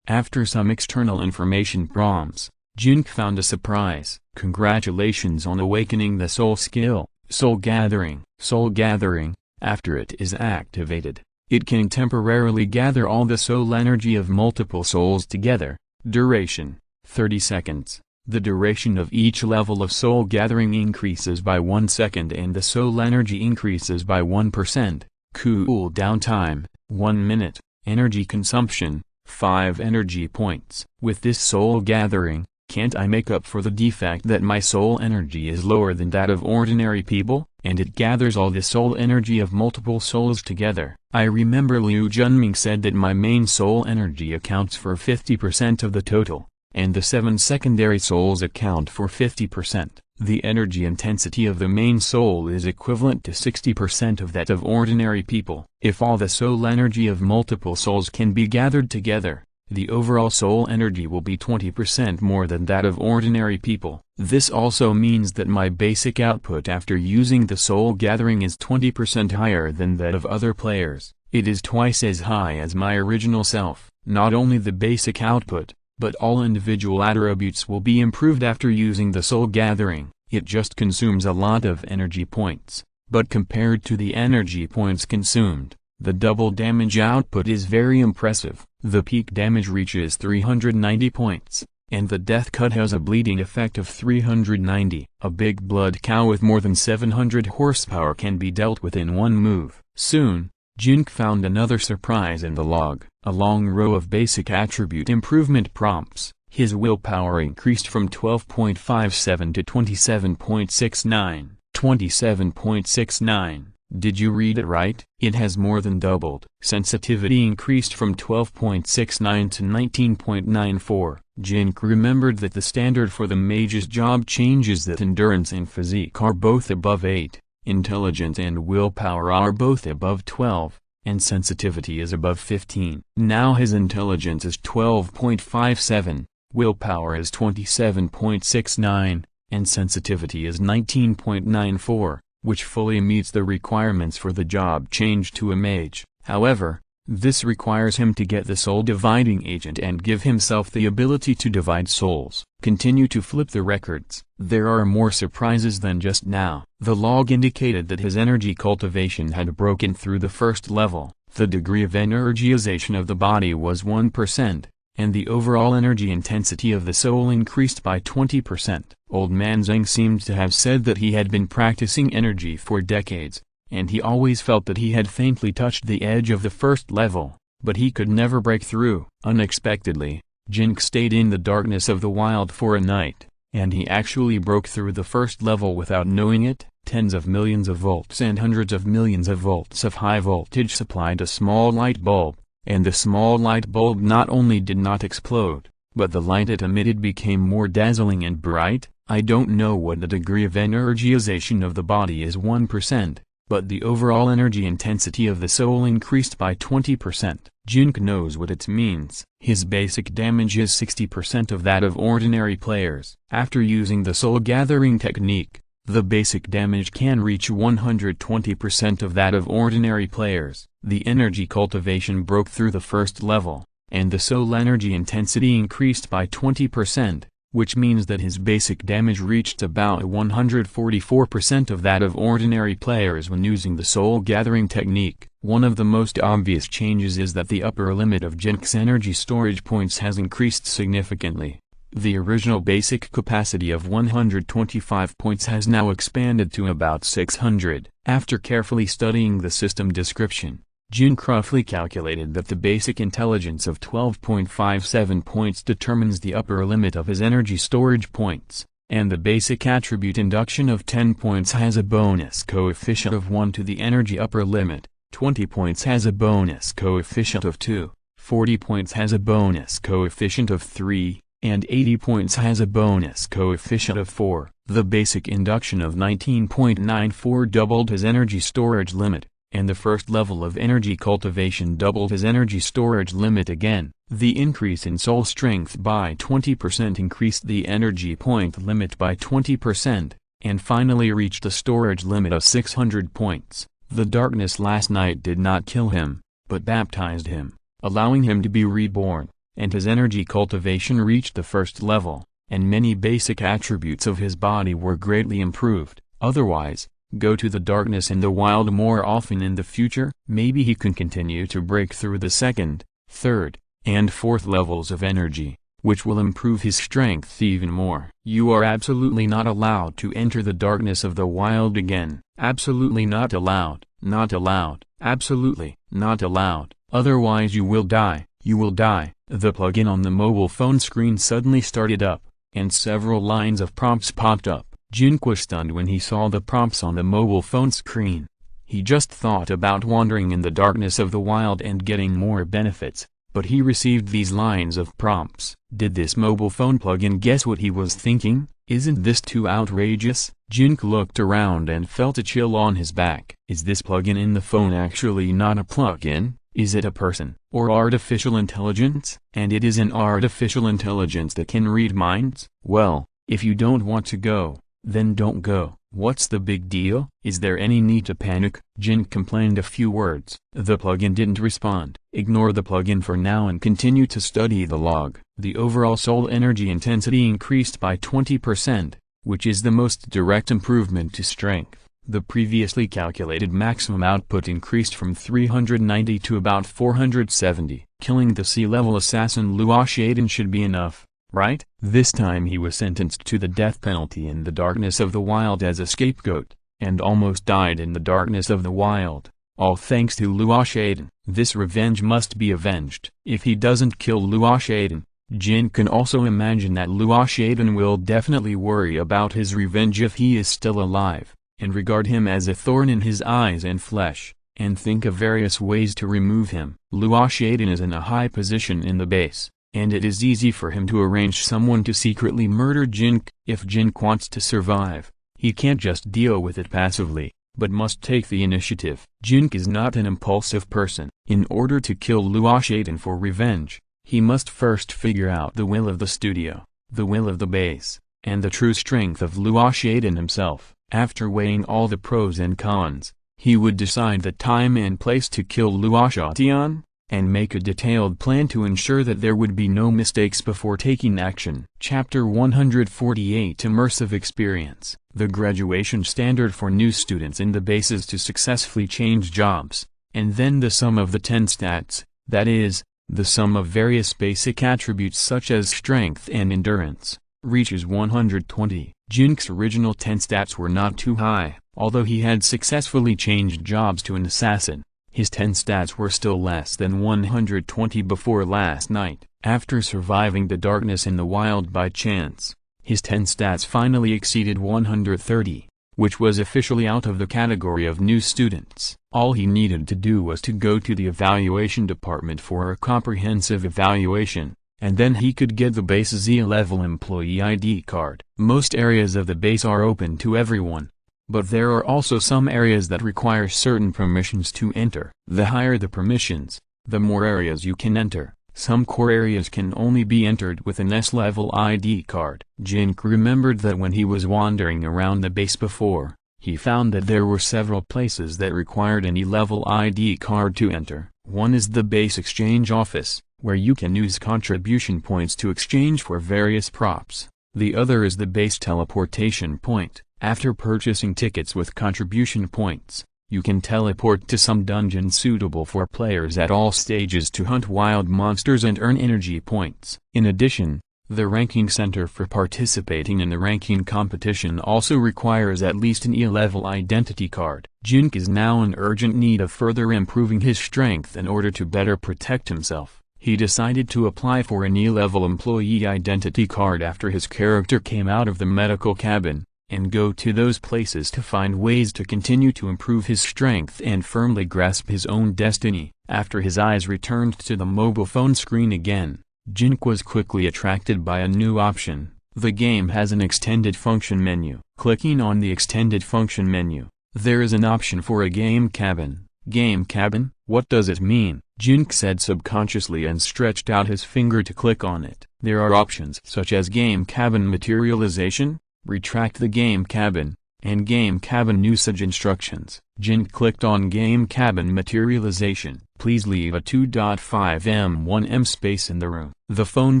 S1: After some external information prompts, Jin found a surprise. Congratulations on awakening the soul skill, Soul Gathering. Soul Gathering, after it is activated, it can temporarily gather all the soul energy of multiple souls together. Duration, 30 seconds. The duration of each level of soul gathering increases by 1 second and the soul energy increases by 1%. Cool down time, 1 minute. Energy consumption, 5 energy points. With this soul gathering, can't I make up for the defect that my soul energy is lower than that of ordinary people? And it gathers all the soul energy of multiple souls together. I remember Liu Junming said that my main soul energy accounts for 50% of the total, and the 7 secondary souls account for 50%. The energy intensity of the main soul is equivalent to 60% of that of ordinary people. If all the soul energy of multiple souls can be gathered together, the overall soul energy will be 20% more than that of ordinary people. This also means that my basic output after using the soul gathering is 20% higher than that of other players. It is twice as high as my original self. Not only the basic output, but all individual attributes will be improved after using the soul gathering. It just consumes a lot of energy points, but compared to the energy points consumed, The double damage output is very impressive. The peak damage reaches 390 points, and the death cut has a bleeding effect of 390. A big blood cow with more than 700 horsepower can be dealt with in one move. Soon, Jin Ke found another surprise in the log, a long row of basic attribute improvement prompts. His willpower increased from 12.57 to 27.69. 27.69. Did you read it right? It has more than doubled. Sensitivity increased from 12.69 to 19.94. Jin Ke remembered that the standard for the mage's job changes, that endurance and physique are both above 8, intelligence and willpower are both above 12, and sensitivity is above 15. Now his intelligence is 12.57, willpower is 27.69, and sensitivity is 19.94. Which fully meets the requirements for the job change to a mage. However, this requires him to get the soul dividing agent and give himself the ability to divide souls. Continue to flip the records. There are more surprises than just now. The log indicated that his energy cultivation had broken through the first level. The degree of energization of the body was 1%. And the overall energy intensity of the soul increased by 20%. Old man Zheng seemed to have said that he had been practicing energy for decades, and he always felt that he had faintly touched the edge of the first level, but he could never break through. Unexpectedly, Jin Ke stayed in the darkness of the wild for a night, and he actually broke through the first level without knowing it. Tens of millions of volts and hundreds of millions of volts of high voltage supplied a small light bulb. And the small light bulb not only did not explode, but the light it emitted became more dazzling and bright. I don't know what the degree of energization of the body is 1%, but the overall energy intensity of the soul increased by 20%. Jin Ke knows what it means. His basic damage is 60% of that of ordinary players. After using the soul gathering technique, the basic damage can reach 120% of that of ordinary players. The energy cultivation broke through the first level, and the soul energy intensity increased by 20%, which means that his basic damage reached about 144% of that of ordinary players when using the soul gathering technique. One of the most obvious changes is that the upper limit of Jin Ke's energy storage points has increased significantly. The original basic capacity of 125 points has now expanded to about 600. After carefully studying the system description, Jin Ke roughly calculated that the basic intelligence of 12.57 points determines the upper limit of his energy storage points, and the basic attribute induction of 10 points has a bonus coefficient of 1 to the energy upper limit, 20 points has a bonus coefficient of 2, 40 points has a bonus coefficient of 3, and 80 points has a bonus coefficient of 4. The basic induction of 19.94 doubled his energy storage limit, and the first level of energy cultivation doubled his energy storage limit again. The increase in soul strength by 20% increased the energy point limit by 20%, and finally reached a storage limit of 600 points. The darkness last night did not kill him, but baptized him, allowing him to be reborn, and his energy cultivation reached the first level, and many basic attributes of his body were greatly improved. Otherwise, go to the darkness in the wild more often in the future. Maybe he can continue to break through the second, third, and fourth levels of energy, which will improve his strength even more. You are absolutely not allowed to enter the darkness of the wild again. Absolutely not allowed. Not allowed. Absolutely not allowed. Otherwise you will die. You will die. The plugin on the mobile phone screen suddenly started up, and several lines of prompts popped up. Jin Ke was stunned when he saw the prompts on the mobile phone screen. He just thought about wandering in the darkness of the wild and getting more benefits, but he received these lines of prompts. Did this mobile phone plugin guess what he was thinking? Isn't this too outrageous? Jin Ke looked around and felt a chill on his back. Is this plugin in the phone actually not a plugin? Is it a person, or artificial intelligence? And it is an artificial intelligence that can read minds? Well, if you don't want to go, then don't go. What's the big deal? Is there any need to panic? Jin complained a few words. The plugin didn't respond. Ignore the plugin for now and continue to study the log. The overall soul energy intensity increased by 20%, which is the most direct improvement to strength. The previously calculated maximum output increased from 390 to about 470. Killing the sea-level assassin Luo Ye should be enough, right? This time he was sentenced to the death penalty in the darkness of the wild as a scapegoat, and almost died in the darkness of the wild, all thanks to Luo Ye. This revenge must be avenged. If he doesn't kill Luo Ye, Jin can also imagine that Luo Ye will definitely worry about his revenge if he is still alive, and regard him as a thorn in his eyes and flesh, and think of various ways to remove him. Luo Ye is in a high position in the base, and it is easy for him to arrange someone to secretly murder Jin Ke. If Jin Ke wants to survive, he can't just deal with it passively, but must take the initiative. Jin Ke is not an impulsive person. In order to kill Luo Ye for revenge, he must first figure out the will of the studio, the will of the base, and the true strength of Luo Ye himself. After weighing all the pros and cons, he would decide the time and place to kill Luo Ye, and make a detailed plan to ensure that there would be no mistakes before taking action. Chapter 148 Immersive Experience. The graduation standard for new students in the base is to successfully change jobs, and then the sum of the 10 stats, that is, the sum of various basic attributes such as strength and endurance, reaches 120. Jin Ke's original 10 stats were not too high. Although he had successfully changed jobs to an assassin, his 10 stats were still less than 120 before last night. After surviving the darkness in the wild by chance, his 10 stats finally exceeded 130, which was officially out of the category of new students. All he needed to do was to go to the evaluation department for a comprehensive evaluation, and then he could get the base's E-level employee ID card. Most areas of the base are open to everyone, but there are also some areas that require certain permissions to enter. The higher the permissions, the more areas you can enter. Some core areas can only be entered with an S-level ID card. Jin Ke remembered that when he was wandering around the base before, he found that there were several places that required an E-level ID card to enter. One is the base exchange office, where you can use contribution points to exchange for various props. The other is the base teleportation point. After purchasing tickets with contribution points, you can teleport to some dungeon suitable for players at all stages to hunt wild monsters and earn energy points. In addition, the ranking center for participating in the ranking competition also requires at least an E-level identity card. Jin Ke is now in urgent need of further improving his strength in order to better protect himself. He decided to apply for an E-level employee identity card after his character came out of the medical cabin, and go to those places to find ways to continue to improve his strength and firmly grasp his own destiny. After his eyes returned to the mobile phone screen again, Jin Ke was quickly attracted by a new option. The game has an extended function menu. Clicking on the extended function menu, there is an option for a game cabin. Game cabin? What does it mean? Jin Ke said subconsciously and stretched out his finger to click on it. There are options such as game cabin materialization, retract the game cabin, and game cabin usage instructions. Jin Ke clicked on game cabin materialization. Please leave a 2.5m1m space in the room. The phone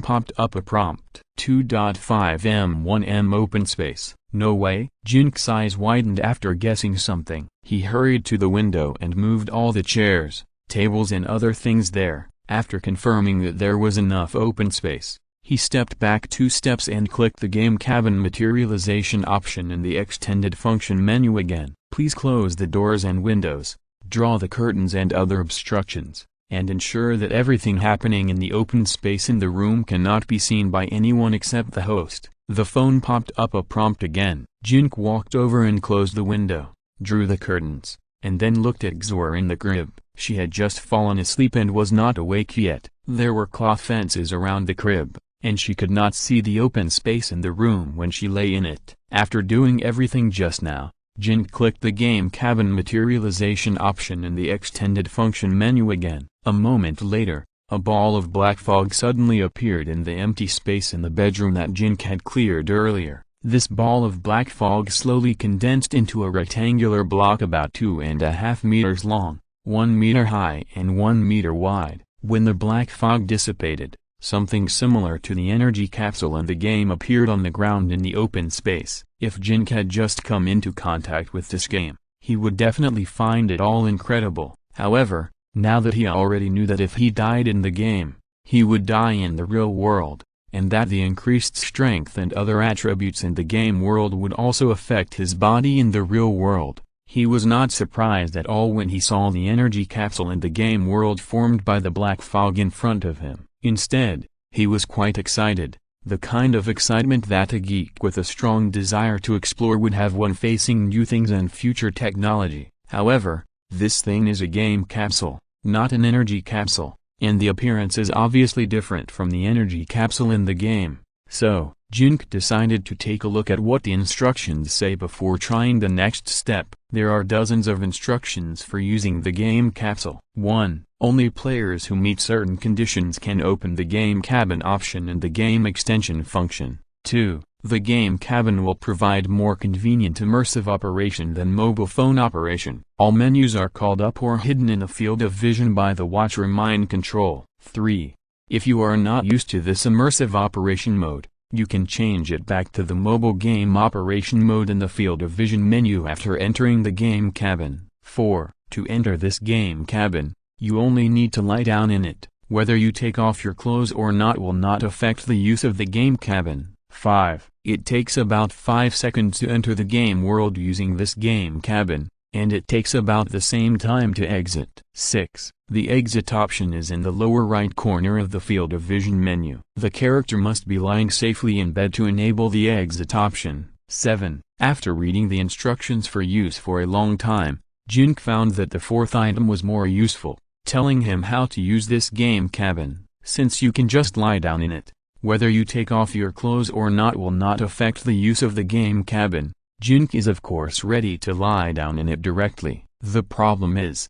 S1: popped up a prompt. 2.5m1m open space. No way? Jin Ke's eyes widened after guessing something. He hurried to the window and moved all the chairs, tables and other things there. After confirming that there was enough open space, he stepped back 2 steps and clicked the game cabin materialization option in the extended function menu again. Please close the doors and windows, draw the curtains and other obstructions, and ensure that everything happening in the open space in the room cannot be seen by anyone except the host. The phone popped up a prompt again. Jin Ke walked over and closed the window, drew the curtains, and then looked at Xue'er in the crib. She had just fallen asleep and was not awake yet. There were cloth fences around the crib, and she could not see the open space in the room when she lay in it. After doing everything just now, Jin Ke clicked the game cabin materialization option in the extended function menu again. A moment later, a ball of black fog suddenly appeared in the empty space in the bedroom that Jin Ke had cleared earlier. This ball of black fog slowly condensed into a rectangular block about 2.5 meters long, 1 meter high and 1 meter wide. When the black fog dissipated, Something similar to the energy capsule in the game appeared on the ground in the open space. If Jin Ke had just come into contact with this game, he would definitely find it all incredible. However, now that he already knew that if he died in the game, he would die in the real world, and that the increased strength and other attributes in the game world would also affect his body in the real world, he was not surprised at all when he saw the energy capsule in the game world formed by the black fog in front of him. Instead, he was quite excited, the kind of excitement that a geek with a strong desire to explore would have when facing new things and future technology. However, this thing is a game capsule, not an energy capsule, and the appearance is obviously different from the energy capsule in the game. So, Jin Ke decided to take a look at what the instructions say before trying the next step. There are dozens of instructions for using the game capsule. 1. Only players who meet certain conditions can open the game cabin option in the game extension function. 2. The game cabin will provide more convenient immersive operation than mobile phone operation. All menus are called up or hidden in the field of vision by the watcher mind control. 3. If you are not used to this immersive operation mode, you can change it back to the mobile game operation mode in the field of vision menu after entering the game cabin. 4. To enter this game cabin, you only need to lie down in it. Whether you take off your clothes or not will not affect the use of the game cabin. 5. It takes about 5 seconds to enter the game world using this game cabin, and it takes about the same time to exit. 6. The exit option is in the lower right corner of the field of vision menu. The character must be lying safely in bed to enable the exit option. 7. After reading the instructions for use for a long time, Jin Ke found that the fourth item was more useful, telling him how to use this game cabin. Since you can just lie down in it, whether you take off your clothes or not will not affect the use of the game cabin. Jin Ke is of course ready to lie down in it directly. The problem is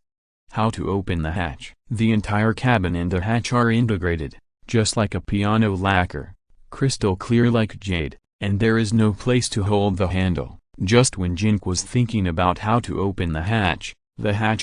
S1: how to open the hatch. The entire cabin and the hatch are integrated, just like a piano lacquer, crystal clear like jade, and there is no place to hold the handle. Just when Jin Ke was thinking about how to open the hatch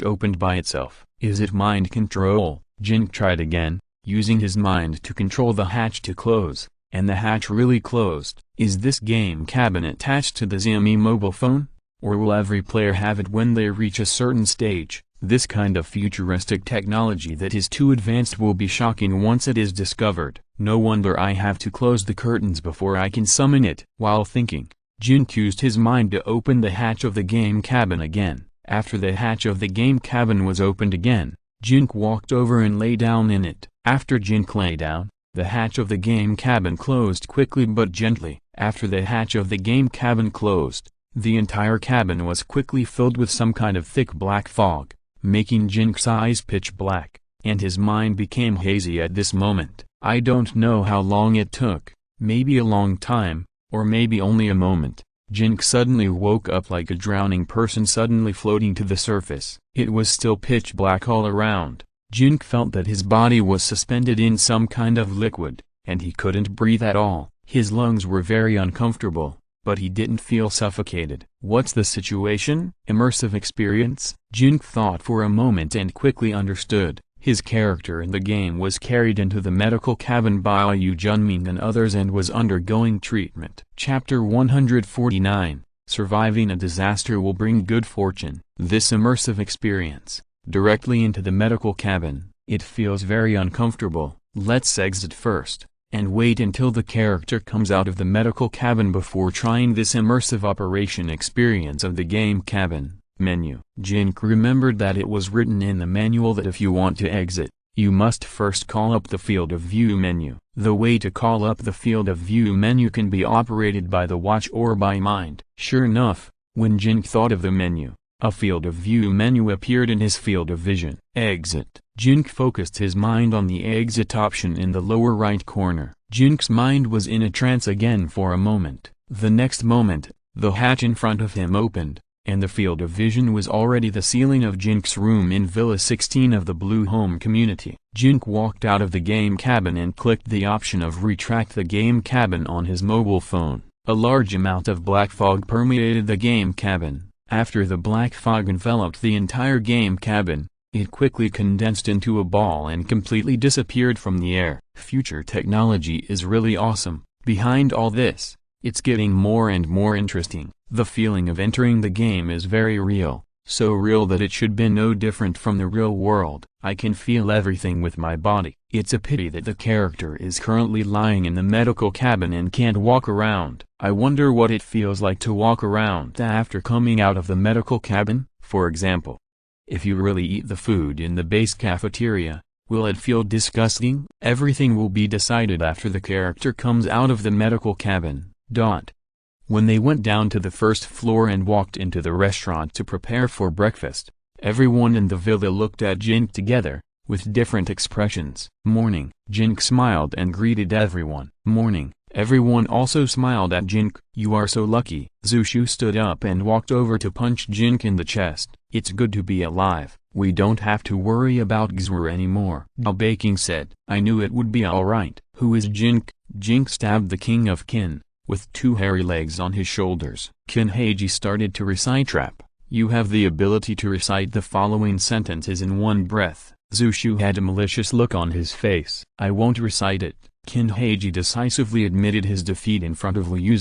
S1: opened by itself. Is it mind control? Jin Ke tried again, using his mind to control the hatch to close, and the hatch really closed. Is this game cabin attached to the Xiaomi mobile phone? Or will every player have it when they reach a certain stage? This kind of futuristic technology that is too advanced will be shocking once it is discovered. No wonder I have to close the curtains before I can summon it. While thinking, Jin Ke used his mind to open the hatch of the game cabin again. After the hatch of the game cabin was opened again, Jin Ke walked over and lay down in it. After Jin Ke lay down, the hatch of the game cabin closed quickly but gently. After the hatch of the game cabin closed, the entire cabin was quickly filled with some kind of thick black fog, making Jin Ke's eyes pitch black, and his mind became hazy at this moment. I don't know how long it took, maybe a long time, or maybe only a moment. Jin Ke suddenly woke up like a drowning person suddenly floating to the surface. It was still pitch black all around. Jin Ke felt that his body was suspended in some kind of liquid, and he couldn't breathe at all. His lungs were very uncomfortable, but he didn't feel suffocated. What's the situation? Immersive experience? Jin Ke thought for a moment and quickly understood. His character in the game was carried into the medical cabin by Yu Junming and others and was undergoing treatment. Chapter 149, Surviving a Disaster Will Bring Good Fortune. This immersive experience, directly into the medical cabin, it feels very uncomfortable. Let's exit first, and wait until the character comes out of the medical cabin before trying this immersive operation experience of the game cabin. Menu. Jin Ke remembered that it was written in the manual that if you want to exit, you must first call up the field of view menu. The way to call up the field of view menu can be operated by the watch or by mind. Sure enough, when Jin Ke thought of the menu, a field of view menu appeared in his field of vision. Exit. Jin Ke focused his mind on the exit option in the lower right corner. Jin Ke's mind was in a trance again for a moment. The next moment, the hatch in front of him opened, and the field of vision was already the ceiling of Jin Ke's room in Villa 16 of the Blue Home community. Jin Ke walked out of the game cabin and clicked the option of retract the game cabin on his mobile phone. A large amount of black fog permeated the game cabin. After the black fog enveloped the entire game cabin, It quickly condensed into a ball and completely disappeared from the air. Future technology is really awesome. Behind all this, it's getting more and more interesting. The feeling of entering the game is very real, so real that it should be no different from the real world. I can feel everything with my body. It's a pity that the character is currently lying in the medical cabin and can't walk around. I wonder what it feels like to walk around after coming out of the medical cabin. For example, if you really eat the food in the base cafeteria, will it feel disgusting? Everything will be decided after the character comes out of the medical cabin. When they went down to the first floor and walked into the restaurant to prepare for breakfast, everyone in the villa looked at Jin Ke together, with different expressions. Morning. Jin Ke smiled and greeted everyone. Morning. Everyone also smiled at Jin Ke. You are so lucky. Zushu stood up and walked over to punch Jin Ke in the chest. It's good to be alive. We don't have to worry about Xue'er anymore. Baking said. I knew it would be alright. Who is Jin Ke? Jin Ke stabbed the king of Qin, with 2 hairy legs on his shoulders. Shady started to recite rap. You have the ability to recite the following sentences in one breath. Zushu had a malicious look on his face. I won't recite it. Shady decisively admitted his defeat in front of Liu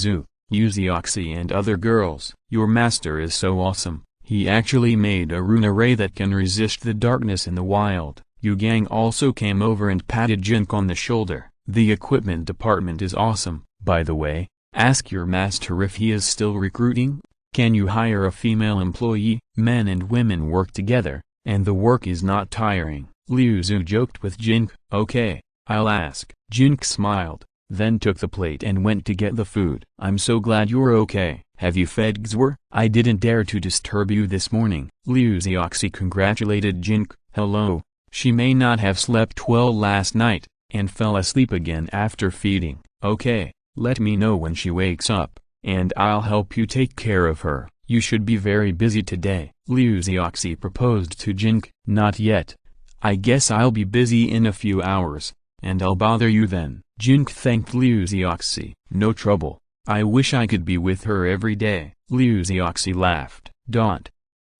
S1: Zioxi and other girls. Your master is so awesome. He actually made a rune array that can resist the darkness in the wild. Yu Gang also came over and patted Jin Ke on the shoulder. The equipment department is awesome. By the way, ask your master if he is still recruiting. Can you hire a female employee? Men and women work together, and the work is not tiring. Liu Zu joked with Jin Ke. Okay, I'll ask. Jin Ke smiled, then took the plate and went to get the food. I'm so glad you're okay. Have you fed Xue'er? I didn't dare to disturb you this morning. Liu Zioxi congratulated Jin Ke. Hello. She may not have slept well last night, and fell asleep again after feeding. Okay, let me know when she wakes up, and I'll help you take care of her. You should be very busy today. Liu Zioxi proposed to Jin Ke. Not yet. I guess I'll be busy in a few hours, and I'll bother you then. Jin Ke thanked Liu Zioxi. No trouble. I wish I could be with her every day. Liu Zioxi laughed.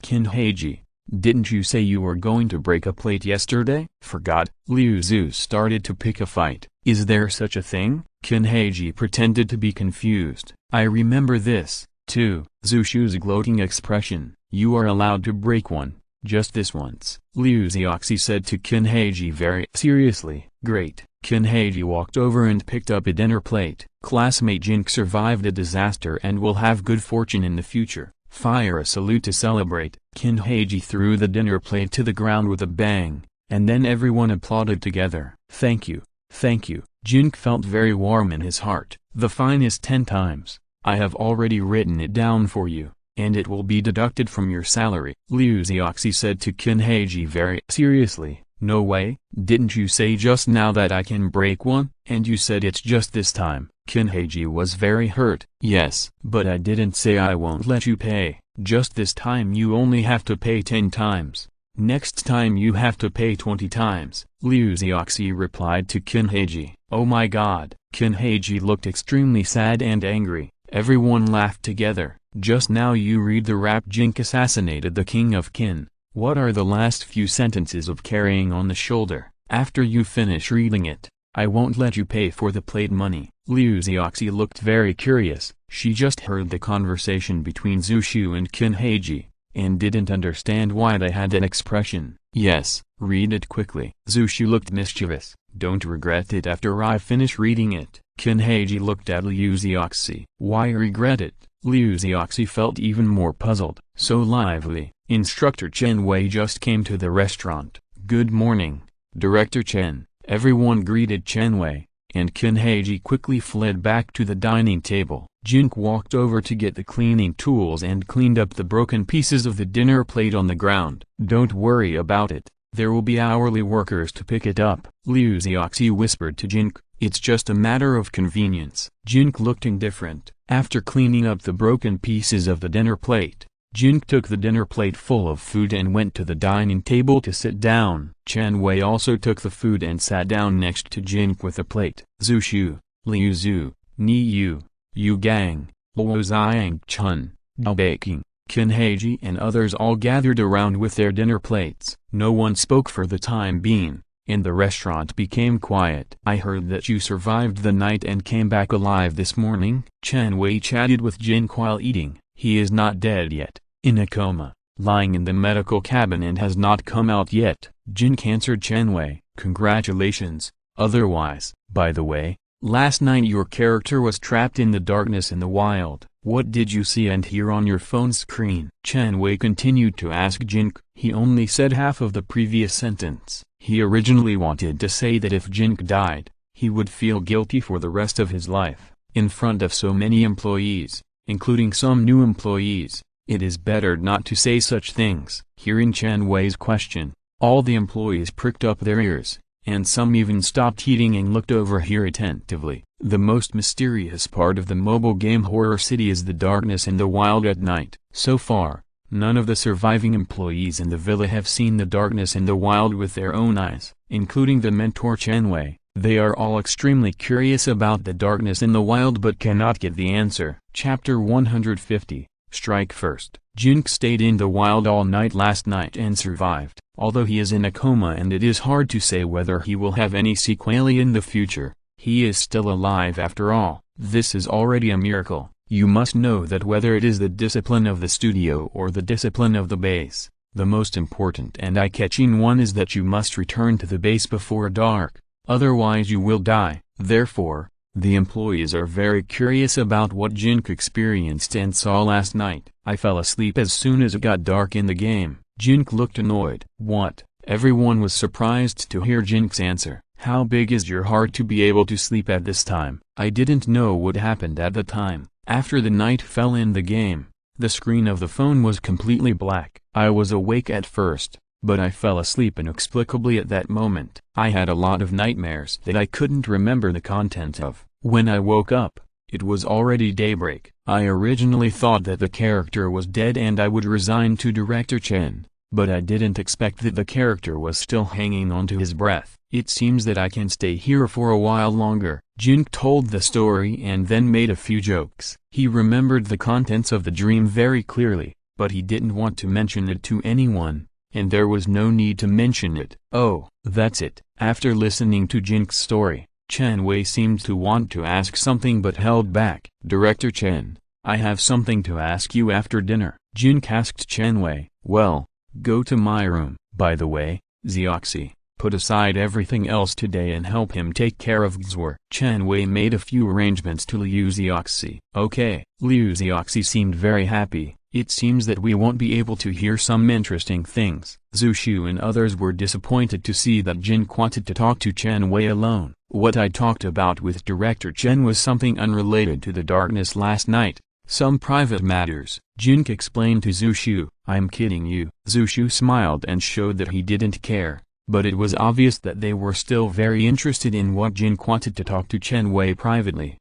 S1: Shady, didn't you say you were going to break a plate yesterday? Forgot. Liu Zu started to pick a fight. Is there such a thing? Shady pretended to be confused. I remember this, too. Zushu's gloating expression. You are allowed to break one, just this once. Liu Zioxi said to Shady very seriously. Great. Shady walked over and picked up a dinner plate. Classmate Jin Ke survived a disaster and will have good fortune in the future. Fire a salute to celebrate. Shady threw the dinner plate to the ground with a bang, and then everyone applauded together. Thank you. Thank you. Jin Ke felt very warm in his heart. The fine is 10 times. I have already written it down for you, and it will be deducted from your salary. Liu Zioxi said to Shady very seriously. No way. Didn't you say just now that I can break one? And you said it's just this time. Shady was very hurt. Yes, but I didn't say I won't let you pay. Just this time you only have to pay 10 times. Next time you have to pay 20 times. Liu Zioxi replied to Shady. Oh my god. Shady looked extremely sad and angry. Everyone laughed together. Just now you read the rap Jin Ke assassinated the king of Qin. What are the last few sentences of carrying on the shoulder? After you finish reading it, I won't let you pay for the plate money. Liu Zioxi looked very curious. She just heard the conversation between Zushu and Shady, and didn't understand why they had that expression. Yes, read it quickly. Zushu looked mischievous. Don't regret it after I finish reading it. Shady looked at Liu Zioxi. Why regret it? Liu Zioxi felt even more puzzled. So lively. Instructor Chen Wei just came to the restaurant. Good morning, Director Chen. Everyone greeted Chen Wei, and Shady quickly fled back to the dining table. Jin Ke walked over to get the cleaning tools and cleaned up the broken pieces of the dinner plate on the ground. Don't worry about it. There will be hourly workers to pick it up. Liu Zioxi whispered to Jin Ke. It's just a matter of convenience. Jin Ke looked indifferent. After cleaning up the broken pieces of the dinner plate, Jin Ke took the dinner plate full of food and went to the dining table to sit down. Chen Wei also took the food and sat down next to Jin Ke with a plate. Zushu, Liu Zu, Ni Yu, Yu Gang, Luo Zhang Chun, Baking, Kinheiji and others all gathered around with their dinner plates. No one spoke for the time being, and the restaurant became quiet. I heard that you survived the night and came back alive this morning. Chen Wei chatted with Jin Ke while eating. He is not dead yet, in a coma, lying in the medical cabin and has not come out yet. Jin Ke answered Chen Wei. Congratulations. Otherwise, by the way, last night your character was trapped in the darkness in the wild. What did you see and hear on your phone screen? Chen Wei continued to ask Jin Ke. He only said half of the previous sentence. He originally wanted to say that if Jin Ke died, he would feel guilty for the rest of his life. In front of so many employees, including some new employees, it is better not to say such things. Hearing Chen Wei's question, all the employees pricked up their ears, and some even stopped eating and looked over here attentively. The most mysterious part of the mobile game Horror City is the darkness in the wild at night. So far, none of the surviving employees in the villa have seen the darkness in the wild with their own eyes, including the mentor Chen Wei. They are all extremely curious about the darkness in the wild but cannot get the answer. Chapter 150, Strike First. Jin Ke stayed in the wild all night last night and survived. Although he is in a coma and it is hard to say whether he will have any sequelae in the future, he is still alive after all. This is already a miracle. You must know that whether it is the discipline of the studio or the discipline of the base, the most important and eye-catching one is that you must return to the base before dark. Otherwise you will die. Therefore, the employees are very curious about what Jin Ke experienced and saw last night. I fell asleep as soon as it got dark in the game. Jin Ke looked annoyed. What? Everyone was surprised to hear Jin Ke's answer. How big is your heart to be able to sleep at this time? I didn't know what happened at the time. After the night fell in the game, the screen of the phone was completely black. I was awake at first, but I fell asleep inexplicably at that moment. I had a lot of nightmares that I couldn't remember the content of. When I woke up, it was already daybreak. I originally thought that the character was dead and I would resign to Director Chen, but I didn't expect that the character was still hanging on to his breath. It seems that I can stay here for a while longer. Jin Ke told the story and then made a few jokes. He remembered the contents of the dream very clearly, but he didn't want to mention it to anyone, and there was no need to mention it. Oh, that's it. After listening to Jin Ke's story, Chen Wei seemed to want to ask something but held back. Director Chen, I have something to ask you after dinner. Jin Ke asked Chen Wei. Well, go to my room. By the way, Xue'er, put aside everything else today and help him take care of Xue'er. Chen Wei made a few arrangements to Luo Ye. Okay. Luo Ye seemed very happy. It seems that we won't be able to hear some interesting things. Zhu Shu and others were disappointed to see that Jin Ke wanted to talk to Chen Wei alone. What I talked about with Director Chen was something unrelated to the darkness last night, some private matters. Jin Ke explained to Zhu Shu. I'm kidding you. Zhu Shu smiled and showed that he didn't care, but it was obvious that they were still very interested in what Jin Ke wanted to talk to Chen Wei privately.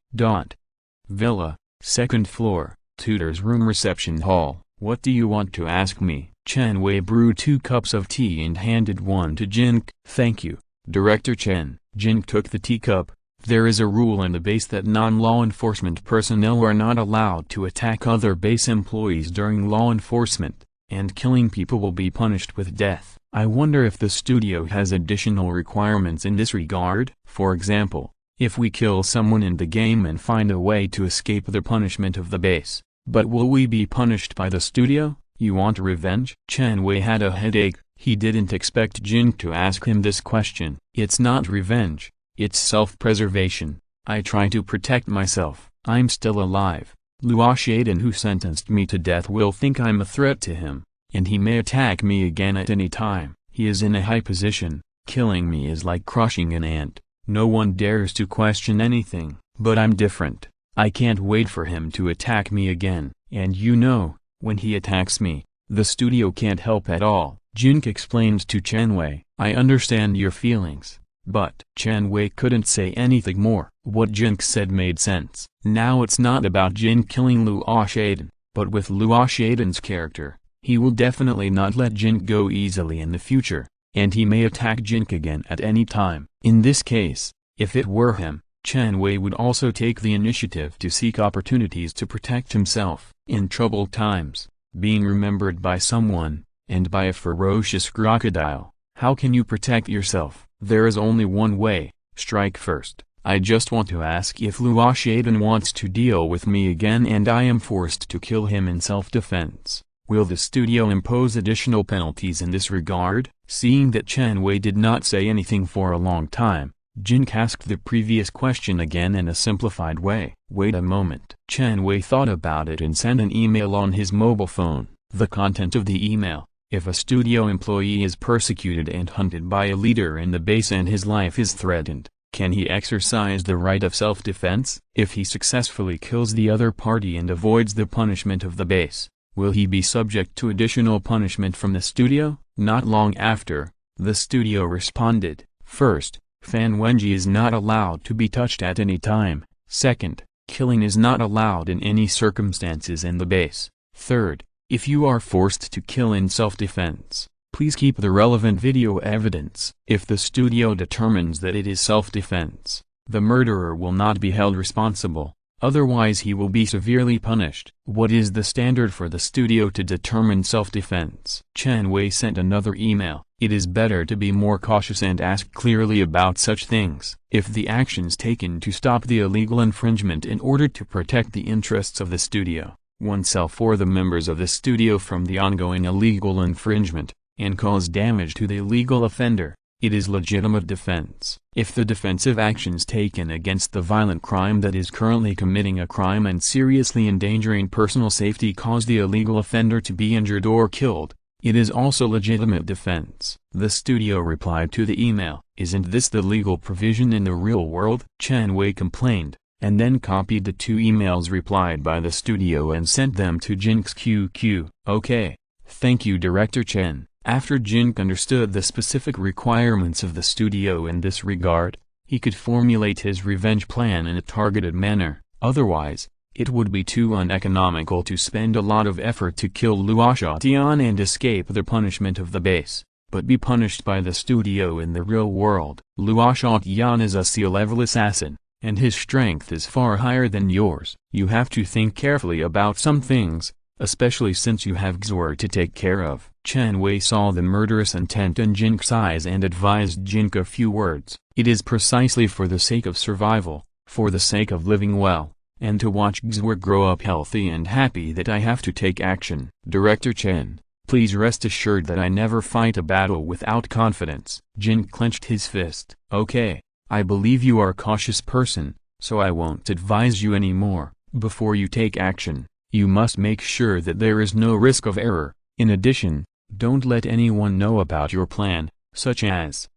S1: Villa, 2nd floor, tutor's room reception hall. What do you want to ask me? Chen Wei brewed 2 cups of tea and handed one to Jin Ke. Thank you, Director Chen. Jin Ke took the teacup. There is a rule in the base that non-law enforcement personnel are not allowed to attack other base employees during law enforcement, and killing people will be punished with death. I wonder if the studio has additional requirements in this regard. For example, if we kill someone in the game and find a way to escape the punishment of the base. But will we be punished by the studio? You want revenge? Chen Wei had a headache. He didn't expect Jin Ke to ask him this question. It's not revenge, it's self-preservation. I try to protect myself. I'm still alive. Luo Ye, who sentenced me to death, will think I'm a threat to him, and he may attack me again at any time. He is in a high position. Killing me is like crushing an ant. No one dares to question anything. But I'm different. I can't wait for him to attack me again. And you know, when he attacks me, the studio can't help at all. Jin Ke explained to Chen Wei. I understand your feelings. But Chen Wei couldn't say anything more. What Jin Ke said made sense. Now it's not about Jin killing Luo Ye, but with Luo Ye's character, he will definitely not let Jin go easily in the future, and he may attack Jin again at any time. In this case, if it were him, Chen Wei would also take the initiative to seek opportunities to protect himself. In troubled times, being remembered by someone, and by a ferocious crocodile. How can you protect yourself? There is only one way: strike first. I just want to ask if Luo Ye wants to deal with me again and I am forced to kill him in self-defense. Will the studio impose additional penalties in this regard? Seeing that Chen Wei did not say anything for a long time, Jin Ke asked the previous question again in a simplified way. Wait a moment. Chen Wei thought about it and sent an email on his mobile phone. The content of the email: if a studio employee is persecuted and hunted by a leader in the base and his life is threatened, can he exercise the right of self-defense? If he successfully kills the other party and avoids the punishment of the base, will he be subject to additional punishment from the studio? Not long after, the studio responded: first, Fan Wenji is not allowed to be touched at any time. Second, killing is not allowed in any circumstances in the base. Third, if you are forced to kill in self-defense, please keep the relevant video evidence. If the studio determines that it is self-defense, the murderer will not be held responsible, otherwise he will be severely punished. What is the standard for the studio to determine self-defense? Chen Wei sent another email: it is better to be more cautious and ask clearly about such things. If the actions taken to stop the illegal infringement in order to protect the interests of the studio, oneself or the members of the studio from the ongoing illegal infringement, and cause damage to the illegal offender, it is legitimate defense. If the defensive actions taken against the violent crime that is currently committing a crime and seriously endangering personal safety cause the illegal offender to be injured or killed, it is also legitimate defense. The studio replied to the email: isn't this the legal provision in the real world? Chen Wei complained, and then copied the two emails replied by the studio and sent them to Jin Ke's QQ. Okay. Thank you, Director Chen. After Jin Ke understood the specific requirements of the studio in this regard, he could formulate his revenge plan in a targeted manner. Otherwise, it would be too uneconomical to spend a lot of effort to kill Luo Ye and escape the punishment of the base, but be punished by the studio in the real world. Luo Ye is a C-level assassin, and his strength is far higher than yours. You have to think carefully about some things, especially since you have Xue'er to take care of. Chen Wei saw the murderous intent in Jin Ke's eyes and advised Jin Ke a few words. It is precisely for the sake of survival, for the sake of living well, and to watch Xue'er grow up healthy and happy that I have to take action. Director Chen, please rest assured that I never fight a battle without confidence. Jin clenched his fist. Okay, I believe you are a cautious person, so I won't advise you anymore. Before you take action, you must make sure that there is no risk of error. In addition, don't let anyone know about your plan, such as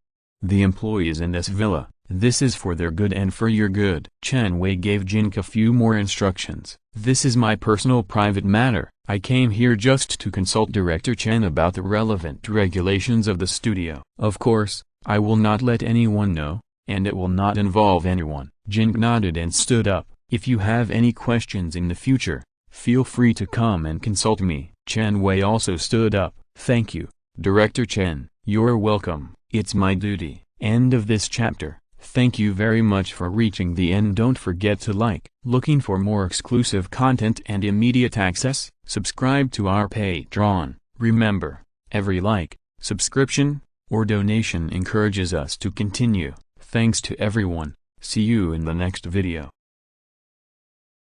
S1: the employees in this villa. This is for their good and for your good. Chen Wei gave Jin Ke a few more instructions. This is my personal private matter. I came here just to consult Director Chen about the relevant regulations of the studio. Of course, I will not let anyone know, and it will not involve anyone. Jin Ke nodded and stood up. If you have any questions in the future, feel free to come and consult me. Chen Wei also stood up. Thank you, Director Chen. You're welcome. It's my duty. End of this chapter. Thank you very much for reaching the end. Don't forget to like. Looking for more exclusive content and immediate access? Subscribe to our Patreon. Remember, every like, subscription, or donation encourages us to continue. Thanks to everyone. See you in the next video.